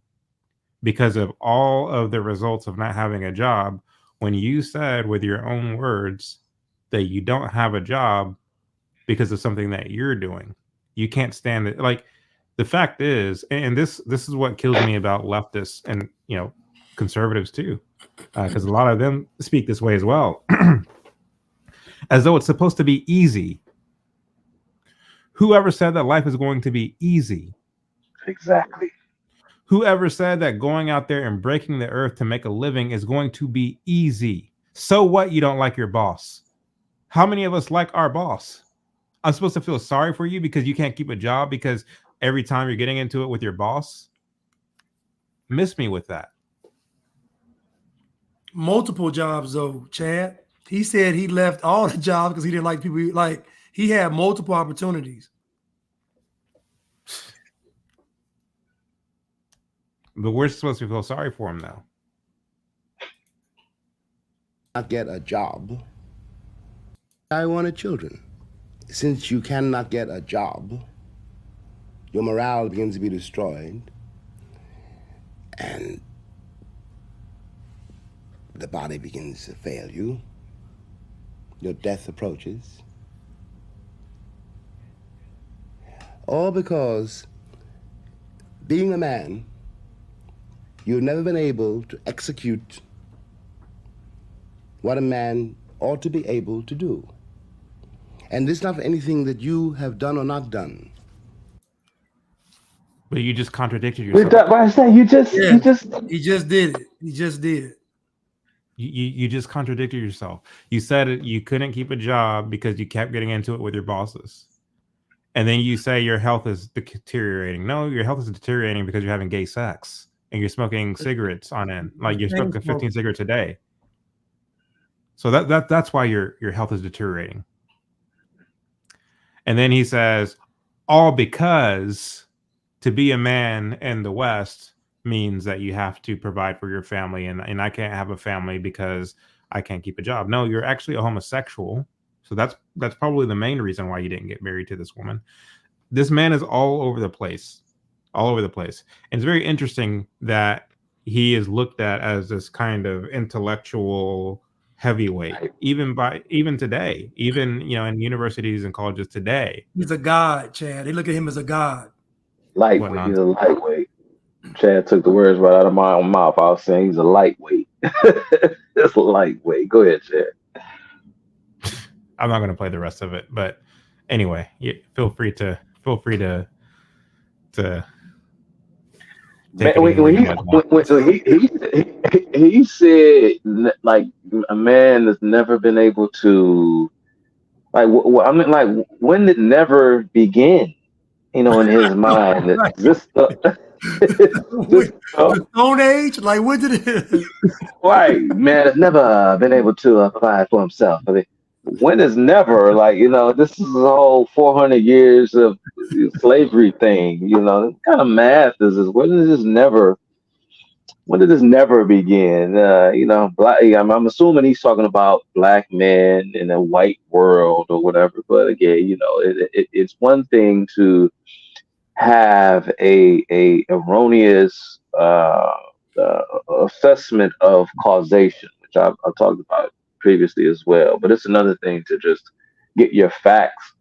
because of all of the results of not having a job, when you said with your own words that you don't have a job because of something that you're doing. You can't stand it. Like, the fact is, and this is what kills me about leftists and, conservatives too, because a lot of them speak this way as well, as though it's supposed to be easy. Whoever said that life is going to be easy? Exactly. Whoever said that going out there and breaking the earth to make a living is going to be easy? So what? You don't like your boss? How many of us like our boss? I'm supposed to feel sorry for you because you can't keep a job because every time you're getting into it with your boss? Miss me with that. Multiple jobs though, Chad. He said he left all the jobs because he didn't like people. Like, he had multiple opportunities. But we're supposed to feel sorry for him now. Not get a job. I wanted children. Since you cannot get a job, your morale begins to be destroyed, and the body begins to fail you. Your death approaches. All because, being a man, you've never been able to execute what a man ought to be able to do. And this is not for anything that you have done or not done. But you just contradicted yourself. You just He just did it. He just did it. You just contradicted yourself. You said you couldn't keep a job because you kept getting into it with your bosses. And then you say your health is deteriorating. No, your health is deteriorating because you're having gay sex and you're smoking cigarettes on end. Like, you're smoking 15 cigarettes a day. So that's why your health is deteriorating. And then he says, all because to be a man in the West means that you have to provide for your family, and I can't have a family because I can't keep a job. No, you're actually a homosexual. So that's probably the main reason why you didn't get married to this woman. This man is all over the place. All over the place. And it's very interesting that he is looked at as this kind of intellectual heavyweight, even today, even in universities and colleges today. He's a god, Chad. They look at him as a god. Lightweight. He's a lightweight. Chad took the words right out of my own mouth. I was saying he's a lightweight. It's lightweight. Go ahead, Chad. I'm not going to play the rest of it, but anyway, feel free to Man, he said like a man has never been able to I mean, like, when did never begin? In his mind, the Stone Age, like when did it? Right, man has never been able to provide for himself. I mean, when is never? This is the whole 400 years of slavery thing. What kind of math is this? When did this never begin? Black. I'm assuming he's talking about black men in a white world or whatever. But again, it's one thing to have a erroneous assessment of causation, which I've talked about previously as well. But it's another thing to just get your facts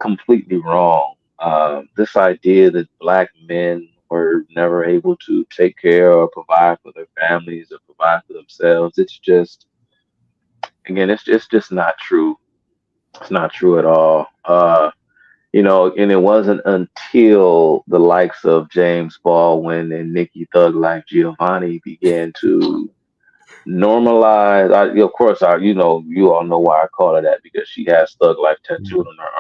completely wrong. This idea that black men were never able to take care or provide for their families or provide for themselves, it's just not true. It's not true at all. And it wasn't until the likes of James Baldwin and Nikki Thug Life Giovanni began to normalize. Of course, you all know why I call her that, because she has Thug Life tattooed on her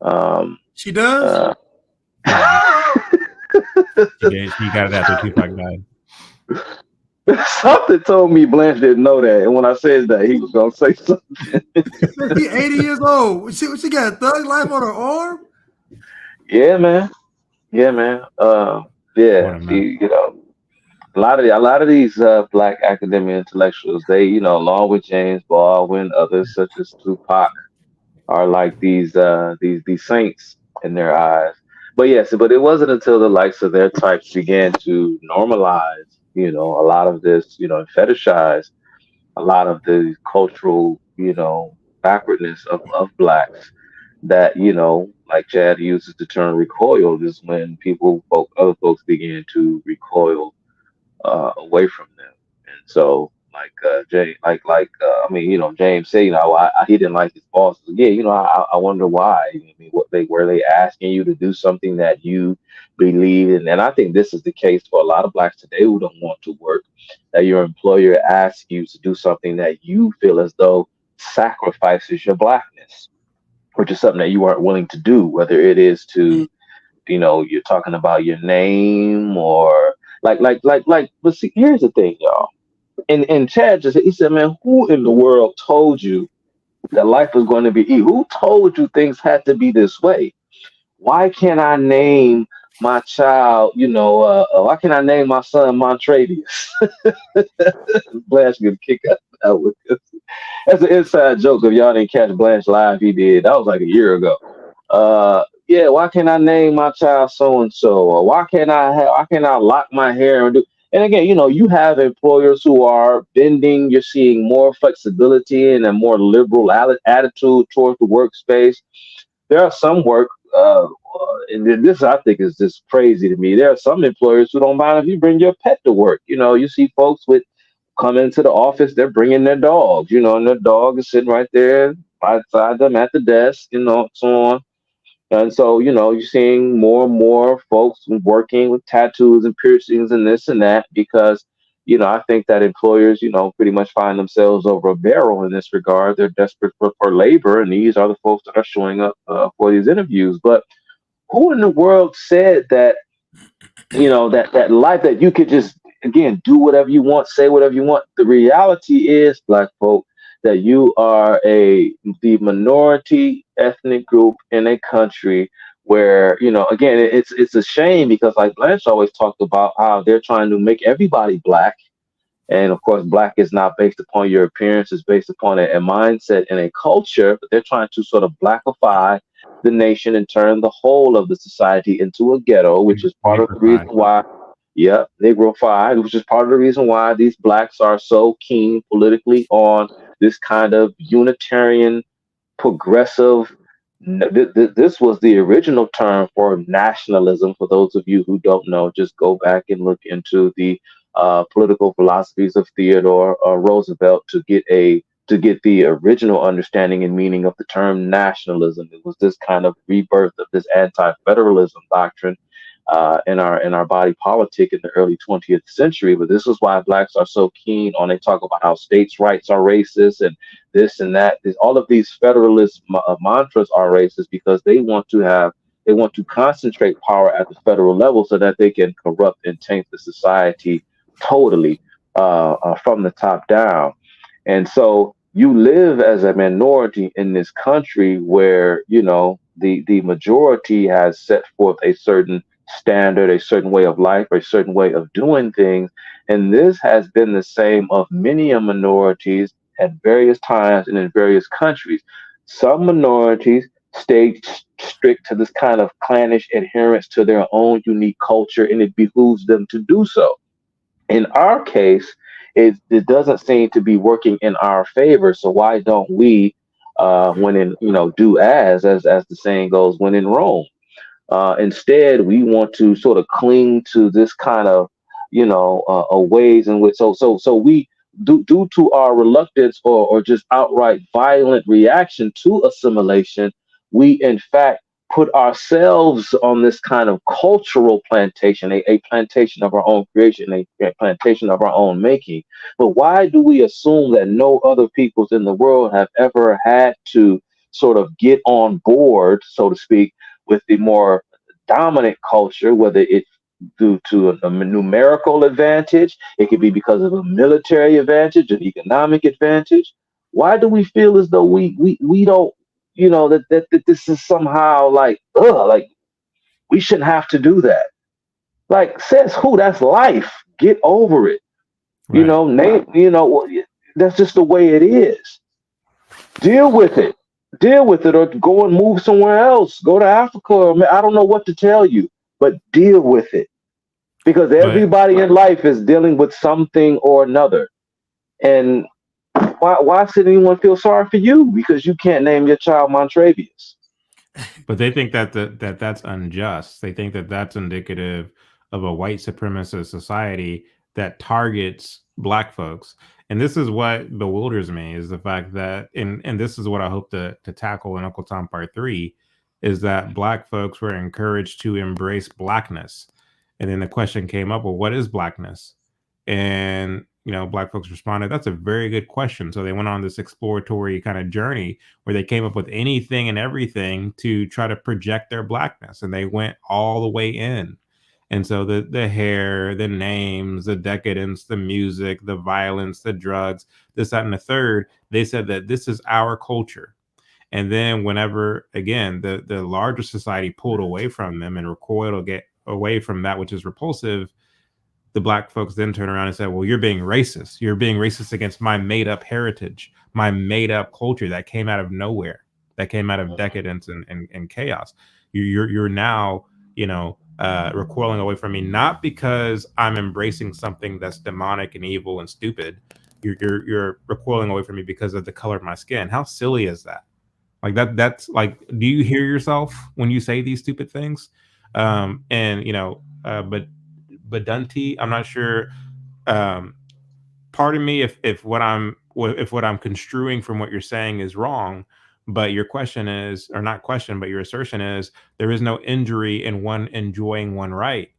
arm. She does. She got it after Tupac died. Something told me Blanch didn't know that, and when I said that, he was gonna say something. She's 80 years old. She got Thug Life on her arm. Yeah, man. Yeah. A lot of these black academic intellectuals, they, along with James Baldwin, others such as Tupac, are like these saints in their eyes. But yes, but it wasn't until the likes of their types began to normalize, a lot of this, and fetishize a lot of the cultural, backwardness of blacks, that, like Chad uses the term recoil, is when other folks began to recoil away from them. And so, James said, he didn't like his bosses. Yeah, I wonder why. I mean, were they asking you to do something that you believe in? And I think this is the case for a lot of blacks today who don't want to work, that your employer asks you to do something that you feel as though sacrifices your blackness, which is something that you aren't willing to do, whether it is to, you're talking about your name or but see, here's the thing, y'all. And Chad he said, man, who in the world told you that life was going to be easy? Who told you things had to be this way? Why can't I name my child, why can't I name my son Montravius? Blanch gonna kick out with this. That's an inside joke. If y'all didn't catch Blanch live, he did. That was like a year ago. Yeah, why can't I name my child so and so? Or why can't I lock my hair and do? And again, you have employers who are bending. You're seeing more flexibility and a more liberal attitude towards the workspace. There are some and this I think is just crazy to me. There are some employers who don't mind if you bring your pet to work. You see folks come into the office, they're bringing their dogs, and their dog is sitting right there beside them at the desk, so on. And so, you're seeing more and more folks working with tattoos and piercings and this and that because, I think that employers, pretty much find themselves over a barrel in this regard. They're desperate for labor, and these are the folks that are showing up for these interviews. But who in the world said that, that life that you could just, again, do whatever you want, say whatever you want? The reality is, black folk, that you are the minority ethnic group in a country where, again, it's a shame because like Blanche always talked about how they're trying to make everybody black. And of course, black is not based upon your appearance, it's based upon a mindset and a culture, but they're trying to sort of blackify the nation and turn the whole of the society into a ghetto, which is part of the reason why, yeah, Negrofied, which is part of the reason why these blacks are so keen politically on this kind of unitarian progressive. This was the original term for nationalism. For those of you who don't know, just go back and look into the political philosophies of Theodore Roosevelt to get the original understanding and meaning of the term nationalism. It was this kind of rebirth of this anti-federalism doctrine in our body politic in the early 20th century. But this is why blacks are so keen on, they talk about how states' rights are racist and this and that. All of these federalist mantras are racist because they want to concentrate power at the federal level so that they can corrupt and taint the society totally from the top down. And so you live as a minority in this country where, the majority has set forth a certain standard, a certain way of life, a certain way of doing things. And this has been the same of many minorities at various times and in various countries. Some minorities stay strict to this kind of clannish adherence to their own unique culture, and it behooves them to do so. In our case, it doesn't seem to be working in our favor. So why don't we, when in, do as the saying goes, when in Rome? Instead, we want to sort of cling to this kind of, ways in which, so we, due to our reluctance or just outright violent reaction to assimilation, we in fact put ourselves on this kind of cultural plantation, a plantation of our own creation, a plantation of our own making. But why do we assume that no other peoples in the world have ever had to sort of get on board, so to speak, with the more dominant culture, whether it's due to a numerical advantage, it could be because of a military advantage, an economic advantage? Why do we feel as though we don't, that this is somehow like we shouldn't have to do that? Like, says who? That's life. Get over it. Right. That's just the way it is. Deal with it, or go and move somewhere else. Go to Africa. Or, I don't know what to tell you, but deal with it, because everybody in life is dealing with something or another. And why should anyone feel sorry for you because you can't name your child Montravius? But they think that that's unjust. They think that that's indicative of a white supremacist society that targets black folks. And this is what bewilders me, is the fact that, and this is what I hope to tackle in Uncle Tom Part 3, is that black folks were encouraged to embrace blackness. And then the question came up, well, what is blackness? And, black folks responded, that's a very good question. So they went on this exploratory kind of journey where they came up with anything and everything to try to project their blackness. And they went all the way in. And so the hair, the names, the decadence, the music, the violence, the drugs, this, that, and the third, they said that this is our culture. And then whenever, again, the larger society pulled away from them and recoiled or get away from that which is repulsive, the black folks then turn around and say, well, you're being racist. You're being racist against my made up heritage, my made up culture that came out of nowhere, that came out of decadence and chaos. You're now, recoiling away from me, not because I'm embracing something that's demonic and evil and stupid. You're recoiling away from me because of the color of my skin. How silly is that? Like that's like, do you hear yourself when you say these stupid things? But Dunty, I'm not sure. Pardon me if what I'm construing from what you're saying is wrong, but your question is, or not question, but your assertion is, there is no injury in one enjoying one right.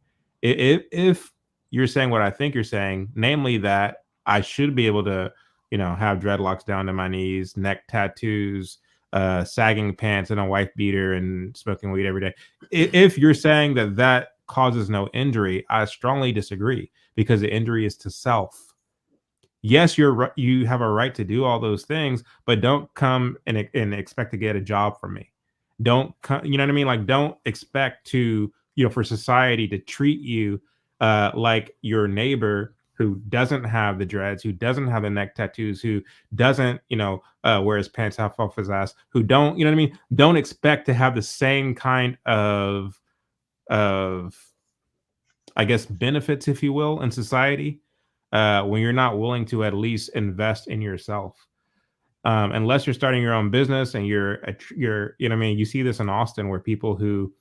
If you're saying what I think you're saying, namely that I should be able to, have dreadlocks down to my knees, neck tattoos, sagging pants, and a wife beater, and smoking weed every day. If you're saying that causes no injury, I strongly disagree, because the injury is to self. yes, you have a right to do all those things, but don't come and expect to get a job from me. Don't come, you know what I mean? Like, don't expect to, for society to treat you like your neighbor who doesn't have the dreads, who doesn't have the neck tattoos, who doesn't, wear his pants half off his ass, who don't, you know what I mean? Don't expect to have the same kind of I guess benefits, if you will, in society when you're not willing to at least invest in yourself. Unless you're starting your own business and you're, you know what I mean? You see this in Austin where people who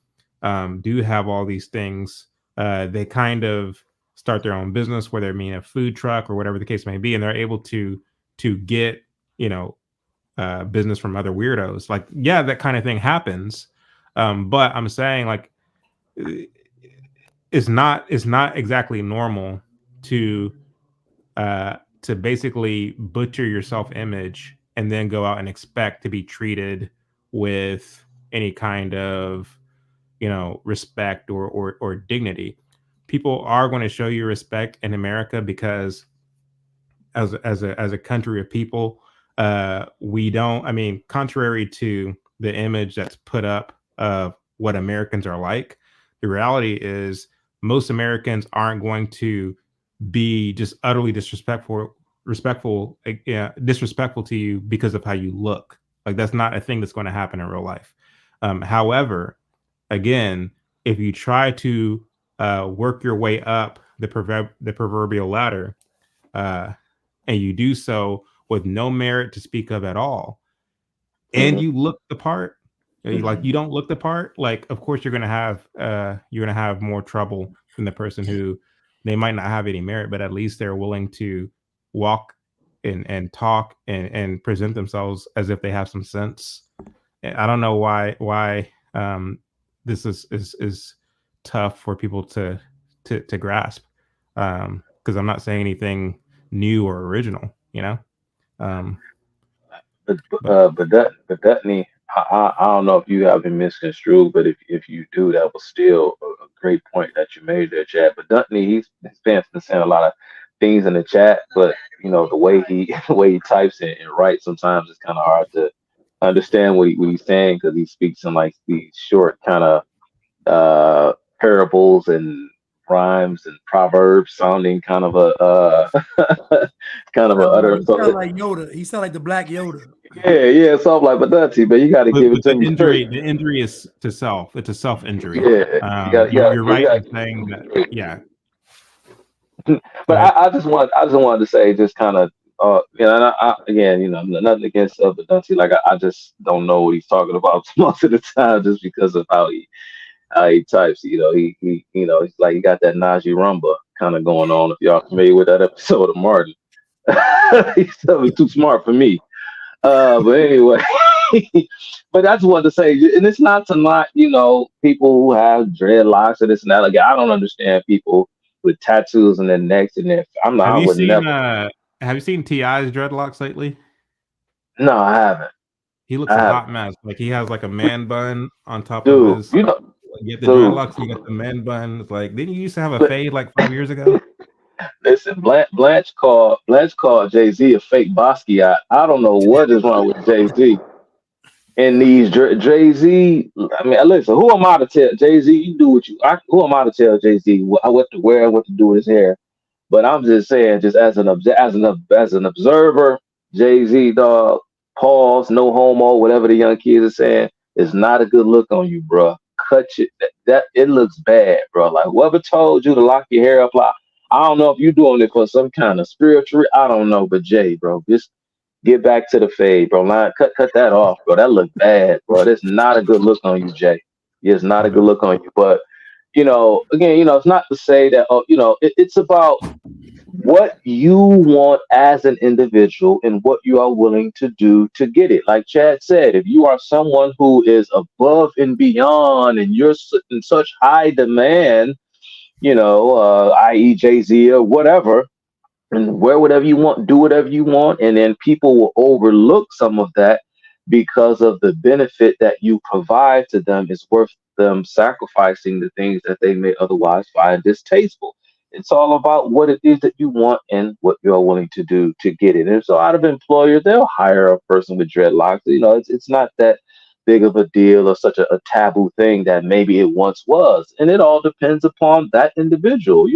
do have all these things, they kind of start their own business, whether it mean a food truck or whatever the case may be, and they're able to get, business from other weirdos. Like, yeah, that kind of thing happens. But I'm saying, like, it's not exactly normal to basically butcher your self-image and then go out and expect to be treated with any kind of, respect or dignity. People are going to show you respect in America because as a country of people, we don't, I mean, contrary to the image that's put up of what Americans are like, the reality is most Americans aren't going to be just utterly disrespectful to you because of how you look. Like, that's not a thing that's going to happen in real life. However, again, if you try to work your way up the proverbial ladder, and you do so with no merit to speak of at all, and you look the part, like you don't look the part, like, of course you're gonna have more trouble than the person who they might not have any merit, but at least they're willing to walk and talk and present themselves as if they have some sense. I don't know why this is tough for people to grasp, because I'm not saying anything new or original, But Dutney, I don't know if you have been misconstrued, but if you do, that was still a great point that you made there, Chad. But Dutney, he's been saying a lot of things in the chat, but the way he types and writes, sometimes it's kind of hard to understand what he's saying, because he speaks in like these short kind of parables and rhymes and proverbs, sounding kind of a kind of a utter. He sound like Yoda. He sound like the Black Yoda. Yeah, something like, but Dutty, but you got to give it to me straight. The injury is to self. It's a self-injury. Yeah, you're right in saying that. Yeah. But I just wanted to say, just kind of, again, nothing against the Dutty. Like, I just don't know what he's talking about most of the time, just because of how he types. He's like, he got that Najee Rumba kind of going on. If y'all familiar with that episode of Martin, he's too smart for me. But anyway, but I just wanted to say, and it's not to knock, people who have dreadlocks and this and that. Like, I don't understand people with tattoos on their necks and their. Have you seen T.I.'s dreadlocks lately? No, I haven't. He looks a hot mess. Like, he has like a man bun on top of his. You get the dreadlocks, you got the man bun. It's like, didn't you used to have a fade like 5 years ago? Listen, Blanch called Jay-Z a fake Basquiat. I don't know what is wrong with Jay-Z. And these Jay-Z, I mean, listen, who am I to tell Jay-Z? You do what who am I to tell Jay-Z what to wear and what to do with his hair? But I'm just saying, just as an observer, Jay-Z, dog, pause, no homo, whatever the young kids are saying, is not a good look on you, bro. Cut it. That it looks bad, bro. Like, whoever told you to lock your hair up, like, I don't know if you're doing it for some kind of spiritual. I don't know, but Jay, bro, just get back to the fade, bro. Cut that off, bro. That look bad, bro. That's not a good look on you, Jay. It's not a good look on you. But again, it's not to say that. It's about what you want as an individual and what you are willing to do to get it. Like Chad said, if you are someone who is above and beyond, and you're in such high demand, i.e. Jay-Z or whatever, and wear whatever you want, do whatever you want, and then people will overlook some of that because of the benefit that you provide to them is worth them sacrificing the things that they may otherwise find distasteful. It's all about what it is that you want and what you're willing to do to get it. And so out of employers, they'll hire a person with dreadlocks. It's not that big of a deal or such a taboo thing that maybe it once was. And it all depends upon that individual.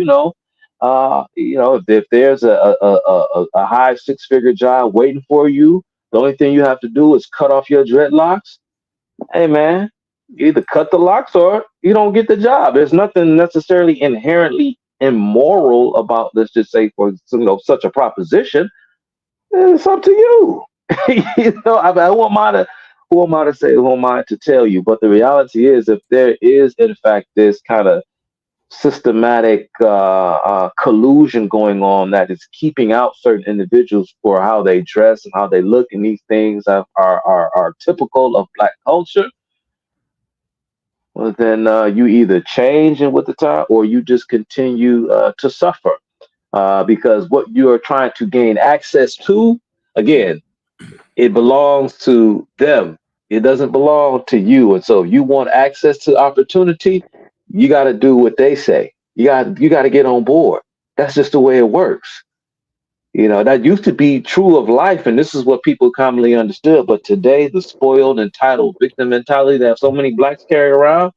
If there's a high six-figure job waiting for you, the only thing you have to do is cut off your dreadlocks. Hey man, you either cut the locks or you don't get the job. There's nothing necessarily inherently immoral about, let's just say, for such a proposition. It's up to you. Who am I to say? Who am I to tell you? But the reality is, if there is in fact this kind of systematic collusion going on that is keeping out certain individuals for how they dress and how they look, and these things are typical of Black culture, well, then you either change and with the time, or you just continue to suffer because what you are trying to gain access to, again, it belongs to them. It doesn't belong to you. And so if you want access to opportunity, you got to do what they say. You got to get on board. That's just the way it works. That used to be true of life, and this is what people commonly understood. But today, the spoiled, entitled victim mentality that so many Blacks carry around,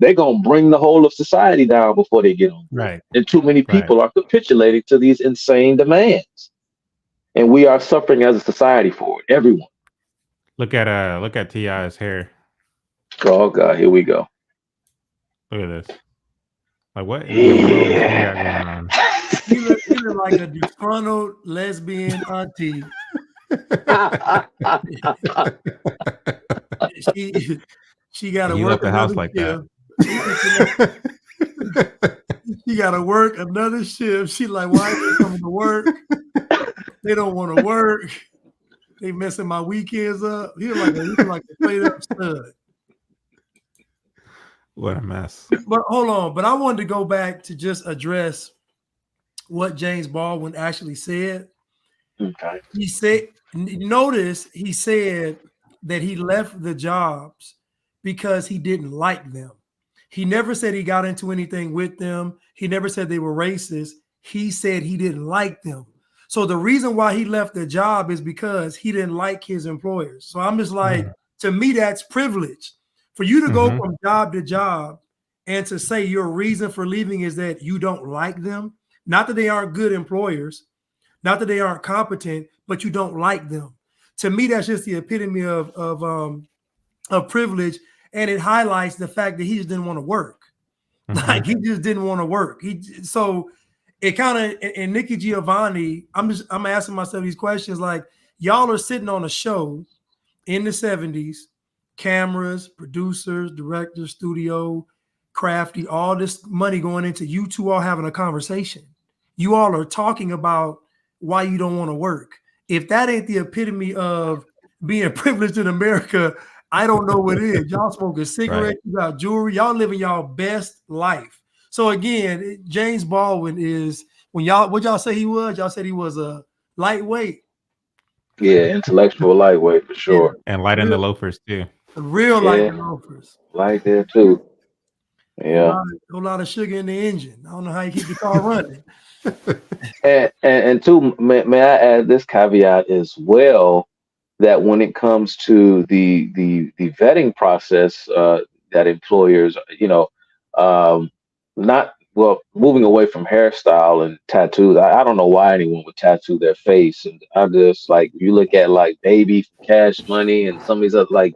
they're going to bring the whole of society down before they get on board. Right. And too many people are capitulating to these insane demands. And we are suffering as a society for it. Everyone. Look at T.I.'s hair. Oh God, here we go. Look at this. Like what in the world is he got going on? You look like a disgruntled lesbian auntie. she got to You work left the house another like shift. that. She got to work another shift. She like, why are they coming to work? They don't want to work. They messing my weekends up. He like a straight up stud. What a mess. But hold on. But I wanted to go back to just address what James Baldwin actually said. Okay. He said, notice he said that he left the jobs because he didn't like them. He never said he got into anything with them. He never said they were racist. He said he didn't like them. So the reason why he left the job is because he didn't like his employers. So I'm just like, to me, that's privilege. For you to go from job to job and to say your reason for leaving is that you don't like them, not that they aren't good employers, not that they aren't competent, but you don't like them. To me, that's just the epitome of privilege, and it highlights the fact that he just didn't want to work. Like he just didn't want to work. So it kind of, and Nikki Giovanni, I'm asking myself these questions like, y'all are sitting on a show in the 70s, cameras, producers, directors, studio, crafty, all this money going into you two all having a conversation. You all are talking about why you don't want to work. If that ain't the epitome of being privileged in America, I don't know what it is. Y'all smoking cigarettes, you got jewelry, y'all living y'all best life. So again, James Baldwin is, what y'all say he was? Y'all said he was a lightweight. Yeah, intellectual lightweight for sure. And light in the loafers too. Real light in the loafers. Light there too. Yeah. A lot of sugar in the engine. I don't know how you keep the car running. and two, may I add this caveat as well, that when it comes to the vetting process that employers, moving away from hairstyle and tattoos, I don't know why anyone would tattoo their face. And I just like, you look at like Baby, Cash Money, and some of these other, like,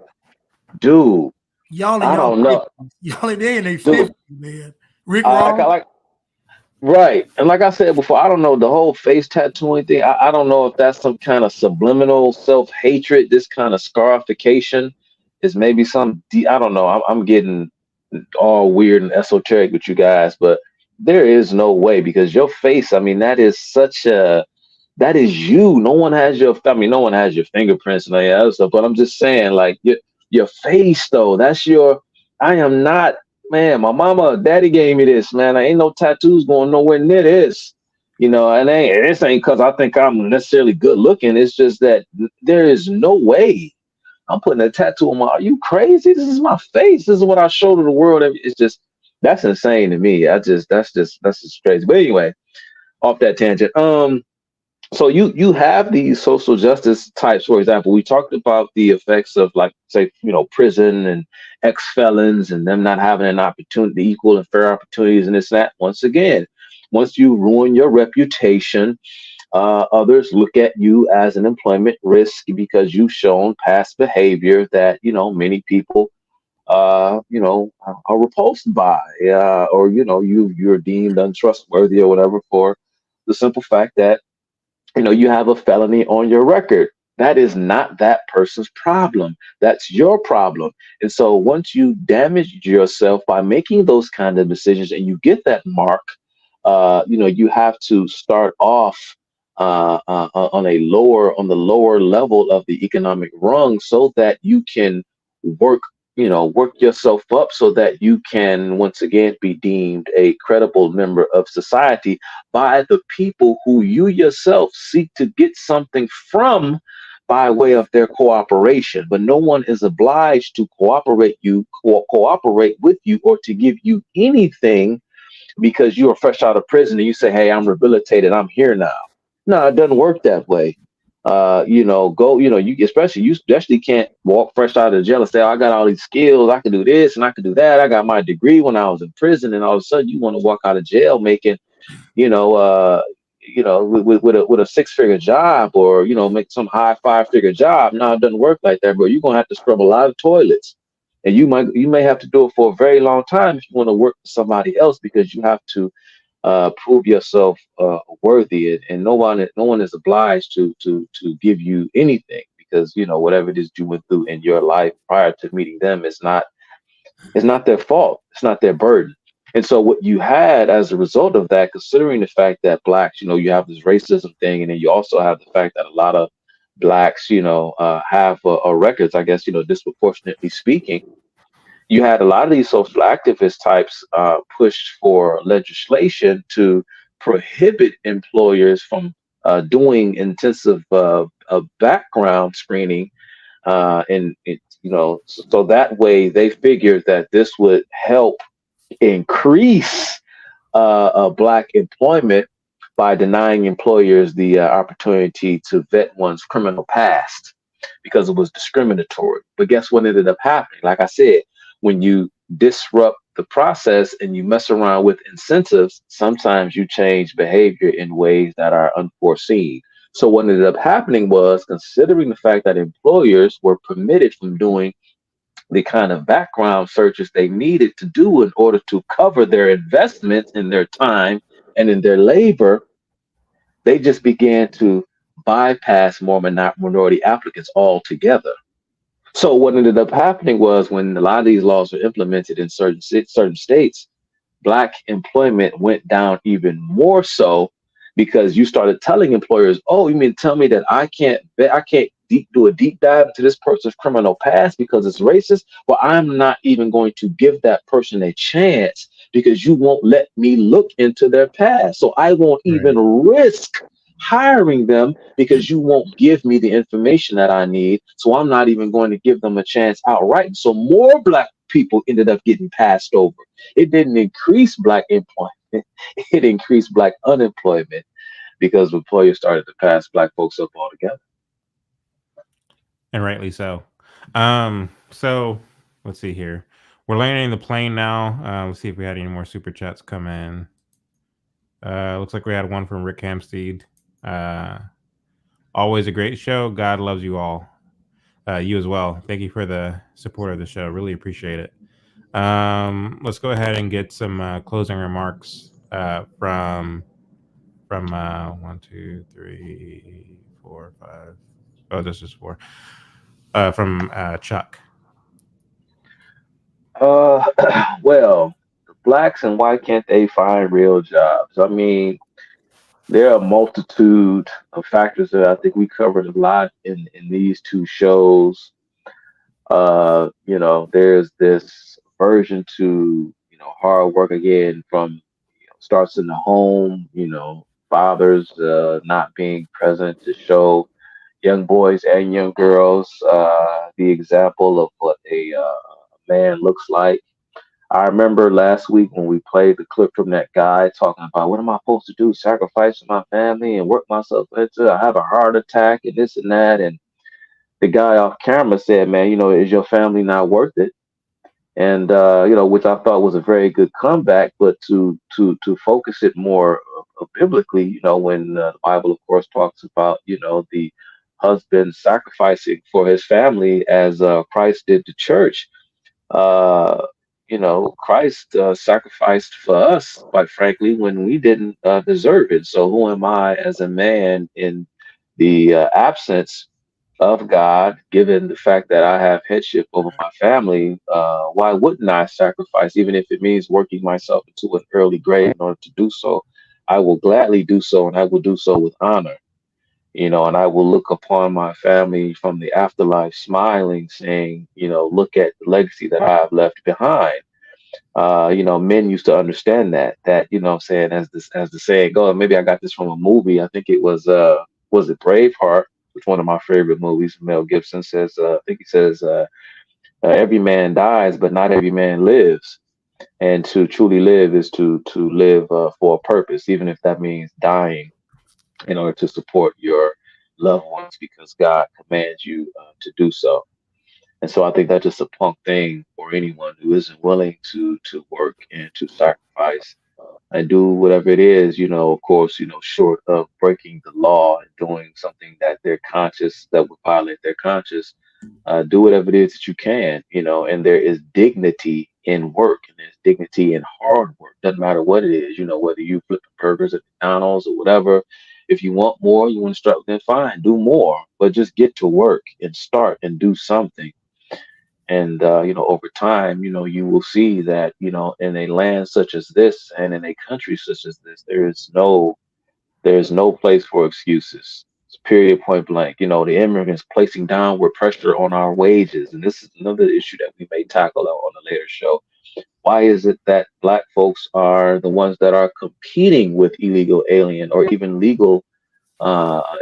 dude, I don't know. Y'all in there in their 50s, man. Rick Ross. Right. And like I said before, I don't know, the whole face tattooing thing, I don't know if that's some kind of subliminal self-hatred, this kind of scarification is maybe some, I don't know, I'm getting all weird and esoteric with you guys, but there is no way, because your face, I mean, that is you. No one has your fingerprints and all that other stuff, but I'm just saying, like, your face though, I am not, man, my mama, daddy gave me this, man. I ain't no tattoos going nowhere near this, and this ain't because I think I'm necessarily good looking. It's just that there is no way I'm putting a tattoo on are you crazy? This is my face. This is what I show to the world. It's just, That's insane to me. That's just crazy. But anyway, off that tangent. So you have these social justice types. For example, we talked about the effects of, like, say, prison and ex-felons and them not having an opportunity, equal and fair opportunities, and this and that. Once again, once you ruin your reputation, others look at you as an employment risk because you've shown past behavior that many people are repulsed by, or you're deemed untrustworthy or whatever, for the simple fact that you have a felony on your record. That is not that person's problem. That's your problem. And so once you damage yourself by making those kind of decisions and you get that mark, you have to start off on the lower level of the economic rung so that you can work work yourself up so that you can once again be deemed a credible member of society by the people who you yourself seek to get something from by way of their cooperation. But no one is obliged to cooperate with you or to give you anything because you are fresh out of prison and you say, hey, I'm rehabilitated, I'm here now. No, it doesn't work that way. You especially can't walk fresh out of jail and say, oh, I got all these skills, I can do this and I can do that. I got my degree when I was in prison, and all of a sudden you want to walk out of jail making, with a six-figure job, or make some high five-figure job. No, it doesn't work like that, bro. You're gonna have to scrub a lot of toilets. And you may have to do it for a very long time if you want to work for somebody else, because you have to prove yourself worthy, and no one is obliged to give you anything, because whatever it is you went through in your life prior to meeting them is not their fault. It's not their burden. And so what you had as a result of that, considering the fact that blacks, you have this racism thing, and then you also have the fact that a lot of blacks, have records, I guess, disproportionately speaking. You had a lot of these social activist types pushed for legislation to prohibit employers from doing intensive background screening, so that way they figured that this would help increase black employment by denying employers the opportunity to vet one's criminal past, because it was discriminatory. But guess what ended up happening? Like I said, when you disrupt the process and you mess around with incentives, sometimes you change behavior in ways that are unforeseen. So what ended up happening was, considering the fact that employers were permitted from doing the kind of background searches they needed to do in order to cover their investments in their time and in their labor, they just began to bypass more minority applicants altogether. So what ended up happening was, when a lot of these laws were implemented in certain states, black employment went down even more so, because you started telling employers, oh, you mean tell me that I can't do a deep dive into this person's criminal past because it's racist? Well, I'm not even going to give that person a chance because you won't let me look into their past. So I won't even risk hiring them because you won't give me the information that I need. So I'm not even going to give them a chance outright. So more black people ended up getting passed over. It didn't increase black employment. It increased black unemployment, because employers started to pass black folks up altogether. And rightly so. So let's see here. We're landing the plane now. Let's see if we had any more super chats come in. Looks like we had one from Rick Hamstead. Always a great show. God loves you all. You as well. Thank you for the support of the show. Really appreciate it. Let's go ahead and get some closing remarks from 1, 2, 3, 4, 5. Oh, this is 4. From Chuck. Well, blacks, and why can't they find real jobs? I mean, there are a multitude of factors that I think we covered a lot in these two shows. There's this aversion to hard work, again, from starts in the home. Fathers not being present to show young boys and young girls the example of what a man looks like. I remember last week when we played the clip from that guy talking about what am I supposed to do? Sacrifice my family and work myself into I have a heart attack and this and that. And the guy off camera said, man, is your family not worth it? And which I thought was a very good comeback, but to focus it more biblically, when the Bible, of course, talks about the husband sacrificing for his family as Christ did the church. Christ sacrificed for us, quite frankly, when we didn't deserve it. So who am I as a man in the absence of God, given the fact that I have headship over my family? Why wouldn't I sacrifice, even if it means working myself into an early grave in order to do so? I will gladly do so, and I will do so with honor. And I will look upon my family from the afterlife smiling, saying, look at the legacy that I have left behind. Men used to understand that, what I'm saying, as the saying goes, maybe I got this from a movie. I think it was it Braveheart, which is one of my favorite movies. Mel Gibson says, I think he says, every man dies, but not every man lives. And to truly live is to live for a purpose, even if that means dying in order to support your loved ones, because God commands you to do so. And so I think that's just a punk thing for anyone who isn't willing to work and to sacrifice and do whatever it is, of course, short of breaking the law and doing something that they're conscious that would violate their conscience. Do whatever it is that you can, and there is dignity in work, and there's dignity in hard work. Doesn't matter what it is, whether you flip burgers at McDonald's or whatever. If you want more, you want to start, then fine, do more, but just get to work and start and do something. And, over time, you will see that, in a land such as this and in a country such as this, there is no place for excuses. It's period, point blank. The immigrants placing downward pressure on our wages. And this is another issue that we may tackle on a later show. Why is it that Black folks are the ones that are competing with illegal alien or even legal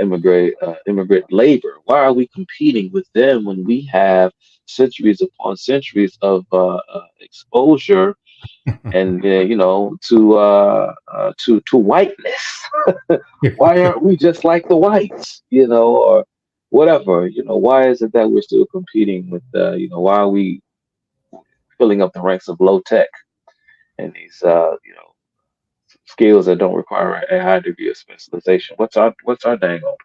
immigrant labor? Why are we competing with them when we have centuries upon centuries of exposure and to whiteness? Why aren't we just like the whites, or whatever? Why is it that we're still competing with why are we filling up the ranks of low tech and these skills that don't require a high degree of specialization? What's our dang on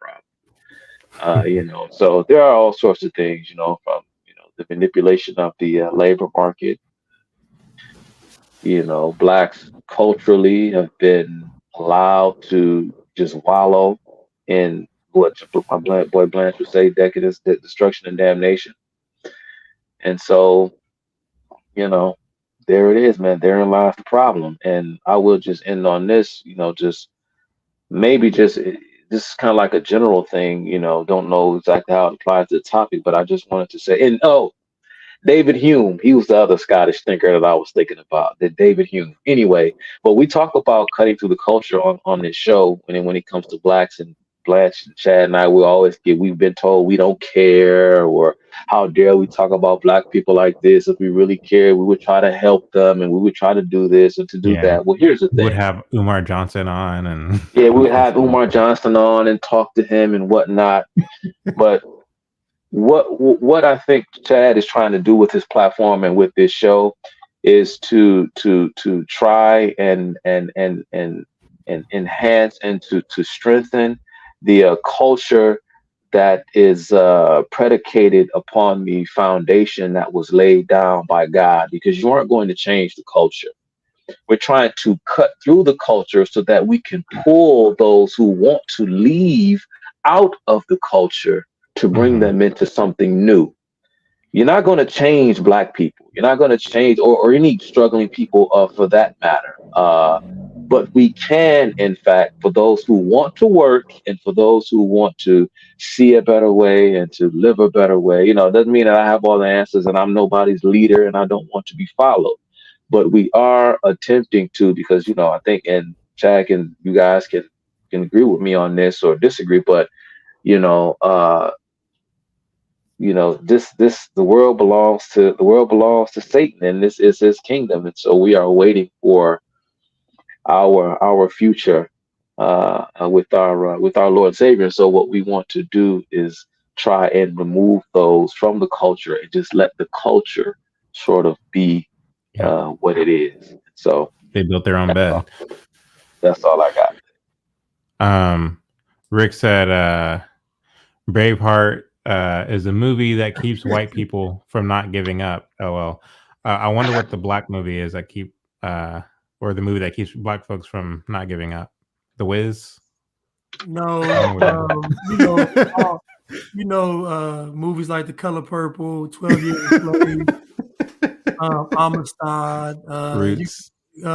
problem? So there are all sorts of things, from the manipulation of the labor market. Blacks culturally have been allowed to just wallow in what my boy Blanch would say, decadence, destruction, and damnation. And so, there it is, man. Therein lies the problem. And I will just end on this, just maybe just this is kind of like a general thing, don't know exactly how it applies to the topic, but I just wanted to say, and David Hume, he was the other Scottish thinker that I was thinking about, that David Hume. Anyway, but we talk about cutting through the culture on this show when it comes to blacks, and Blanche and Chad and I, we've been told we don't care, or how dare we talk about black people like this. If we really cared, we would try to help them and we would try to do this and to do that. Well, here's the thing. We would have Umar Johnson on, and we would have Umar Johnson on and talk to him and whatnot. But what I think Chad is trying to do with his platform and with this show is to try and enhance and to strengthen the culture that is predicated upon the foundation that was laid down by God, because you aren't going to change the culture. We're trying to cut through the culture so that we can pull those who want to leave out of the culture to bring them into something new. You're not going to change black people. You're not going to change or any struggling people for that matter. But we can, in fact, for those who want to work and for those who want to see a better way and to live a better way. It doesn't mean that I have all the answers and I'm nobody's leader and I don't want to be followed. But we are attempting to, because, I think, and Chad and you guys can agree with me on this or disagree, but, the world belongs to Satan, and this is his kingdom, and so we are waiting for our future with our Lord and Savior. So what we want to do is try and remove those from the culture and just let the culture sort of be what it is. So they built their own bed. That's all I got. Rick said Braveheart is a movie that keeps white people from not giving up. Oh well. I wonder what the black movie is that or the movie that keeps black folks from not giving up. The Wiz. No, movies like The Color Purple, 12 Years a Slave, Amistad, Roots.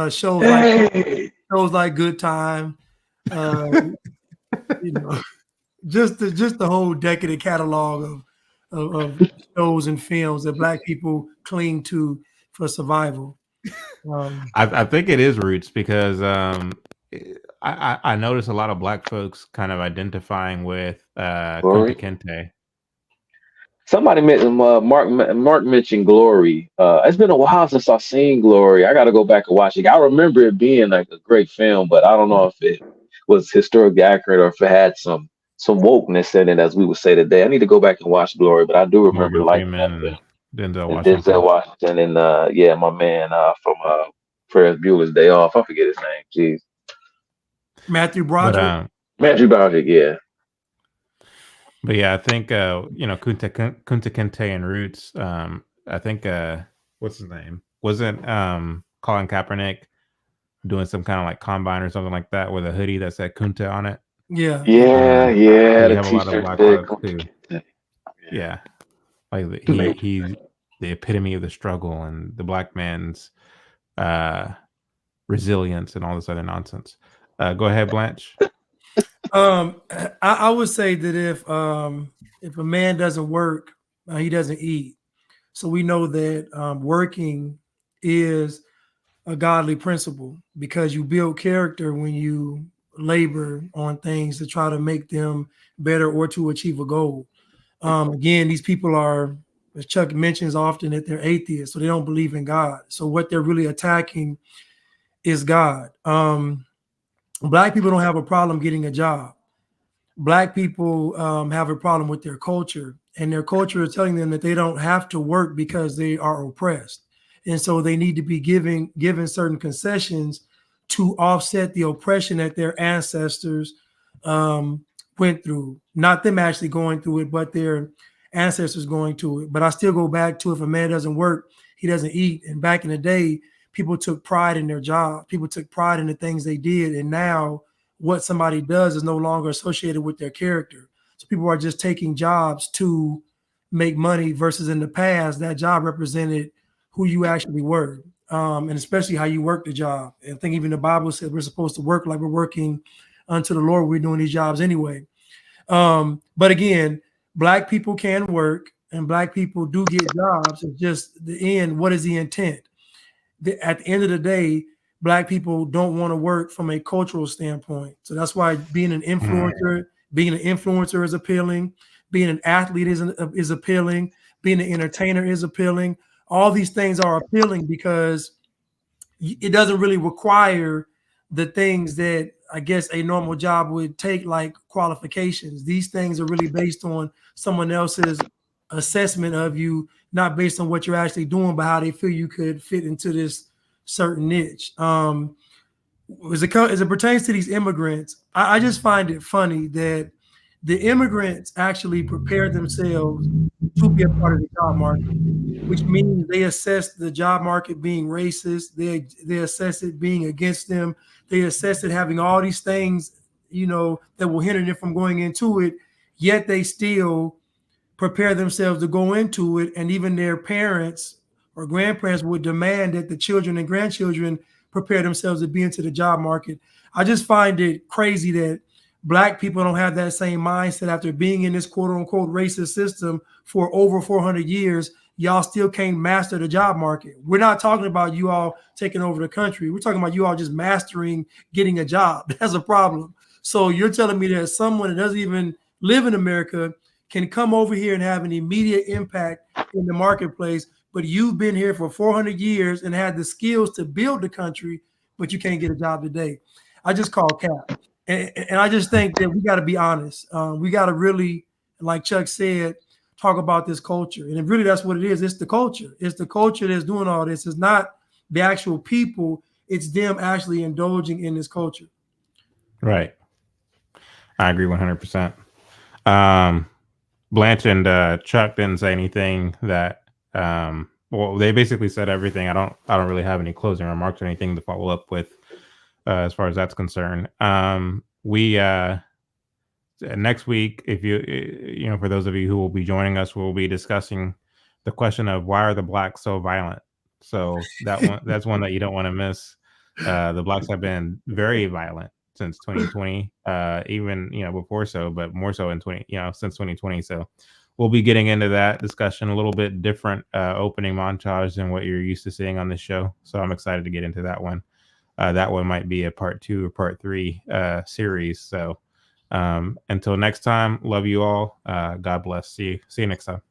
shows like Good Time, just the whole decadent catalog of shows and films that black people cling to for survival. I think it is Roots because I notice a lot of black folks kind of identifying with Kunta Kinte. Somebody mentioned Mark mentioned Glory. It's been a while since I've seen Glory. I got to go back and watch it. I remember it being like a great film, but I don't know if it was historically accurate or if it had some wokeness in it, as we would say today. I need to go back and watch Glory, but I do remember like Denzel Washington and my man from Ferris Bueller's Day Off. I forget his name. Jeez. Matthew Broderick. Matthew Broderick, yeah. But yeah, I think Kunta Kinte and Roots. I think what's his name? Wasn't Colin Kaepernick doing some kind of like combine or something like that with a hoodie that said Kunta on it? Yeah. You have a lot of black folks too. Yeah, like he's the epitome of the struggle and the black man's resilience and all this other nonsense. Go ahead, Blanch. I would say that if a man doesn't work, he doesn't eat. So we know that working is a godly principle because you build character when you labor on things to try to make them better or to achieve a goal. Again, these people are, as Chuck mentions often, that they're atheists, so they don't believe in God. So what they're really attacking is God. Black people don't have a problem getting a job. Black people have a problem with their culture, and their culture is telling them that they don't have to work because they are oppressed. And so they need to be given certain concessions to offset the oppression that their ancestors went through. Not them actually going through it, but their ancestors going through it. But I still go back to if a man doesn't work, he doesn't eat. And back in the day, people took pride in their job. People took pride in the things they did. And now what somebody does is no longer associated with their character. So people are just taking jobs to make money versus in the past, that job represented who you actually were, and especially how you work the job. And I think even the Bible said we're supposed to work like we're working unto the Lord. We're doing these jobs anyway. But again, Black people can work and Black people do get jobs. It's just the end. What is the intent? At the end of the day, Black people don't want to work from a cultural standpoint. So that's why being an influencer is appealing. Being an athlete is appealing. Being an entertainer is appealing. All these things are appealing because it doesn't really require the things that I guess a normal job would take, like qualifications. These things are really based on someone else's assessment of you, not based on what you're actually doing, but how they feel you could fit into this certain niche. As it pertains to these immigrants, I just find it funny that the immigrants actually prepare themselves to be a part of the job market, which means they assess the job market being racist. They assess it being against them. They assess it having all these things, that will hinder them from going into it, yet they still prepare themselves to go into it. And even their parents or grandparents would demand that the children and grandchildren prepare themselves to be into the job market. I just find it crazy that Black people don't have that same mindset after being in this quote unquote racist system for over 400 years. Y'all still can't master the job market. We're not talking about you all taking over the country. We're talking about you all just mastering getting a job. That's a problem. So you're telling me that someone that doesn't even live in America can come over here and have an immediate impact in the marketplace, but you've been here for 400 years and had the skills to build the country, but you can't get a job today. I just call cap. And I just think that we got to be honest. We got to really, like Chuck said, talk about this culture. And really, that's what it is. It's the culture. It's the culture that's doing all this. It's not the actual people. It's them actually indulging in this culture. Right. I agree 100%. Blanch and Chuck didn't say anything that, well, they basically said everything. I don't really have any closing remarks or anything to follow up with as far as that's concerned. We next week, if you know, for those of you who will be joining us, we'll be discussing the question of why are the blacks so violent. So that's one that you don't want to miss. The blacks have been very violent since 2020, even, you know, before so, but more so in since 2020. So we'll be getting into that discussion, a little bit different opening montage than what you're used to seeing on this show. So I'm excited to get into that one. That one might be a part 2 or part 3 series. So until next time, love you all. God bless. See you next time.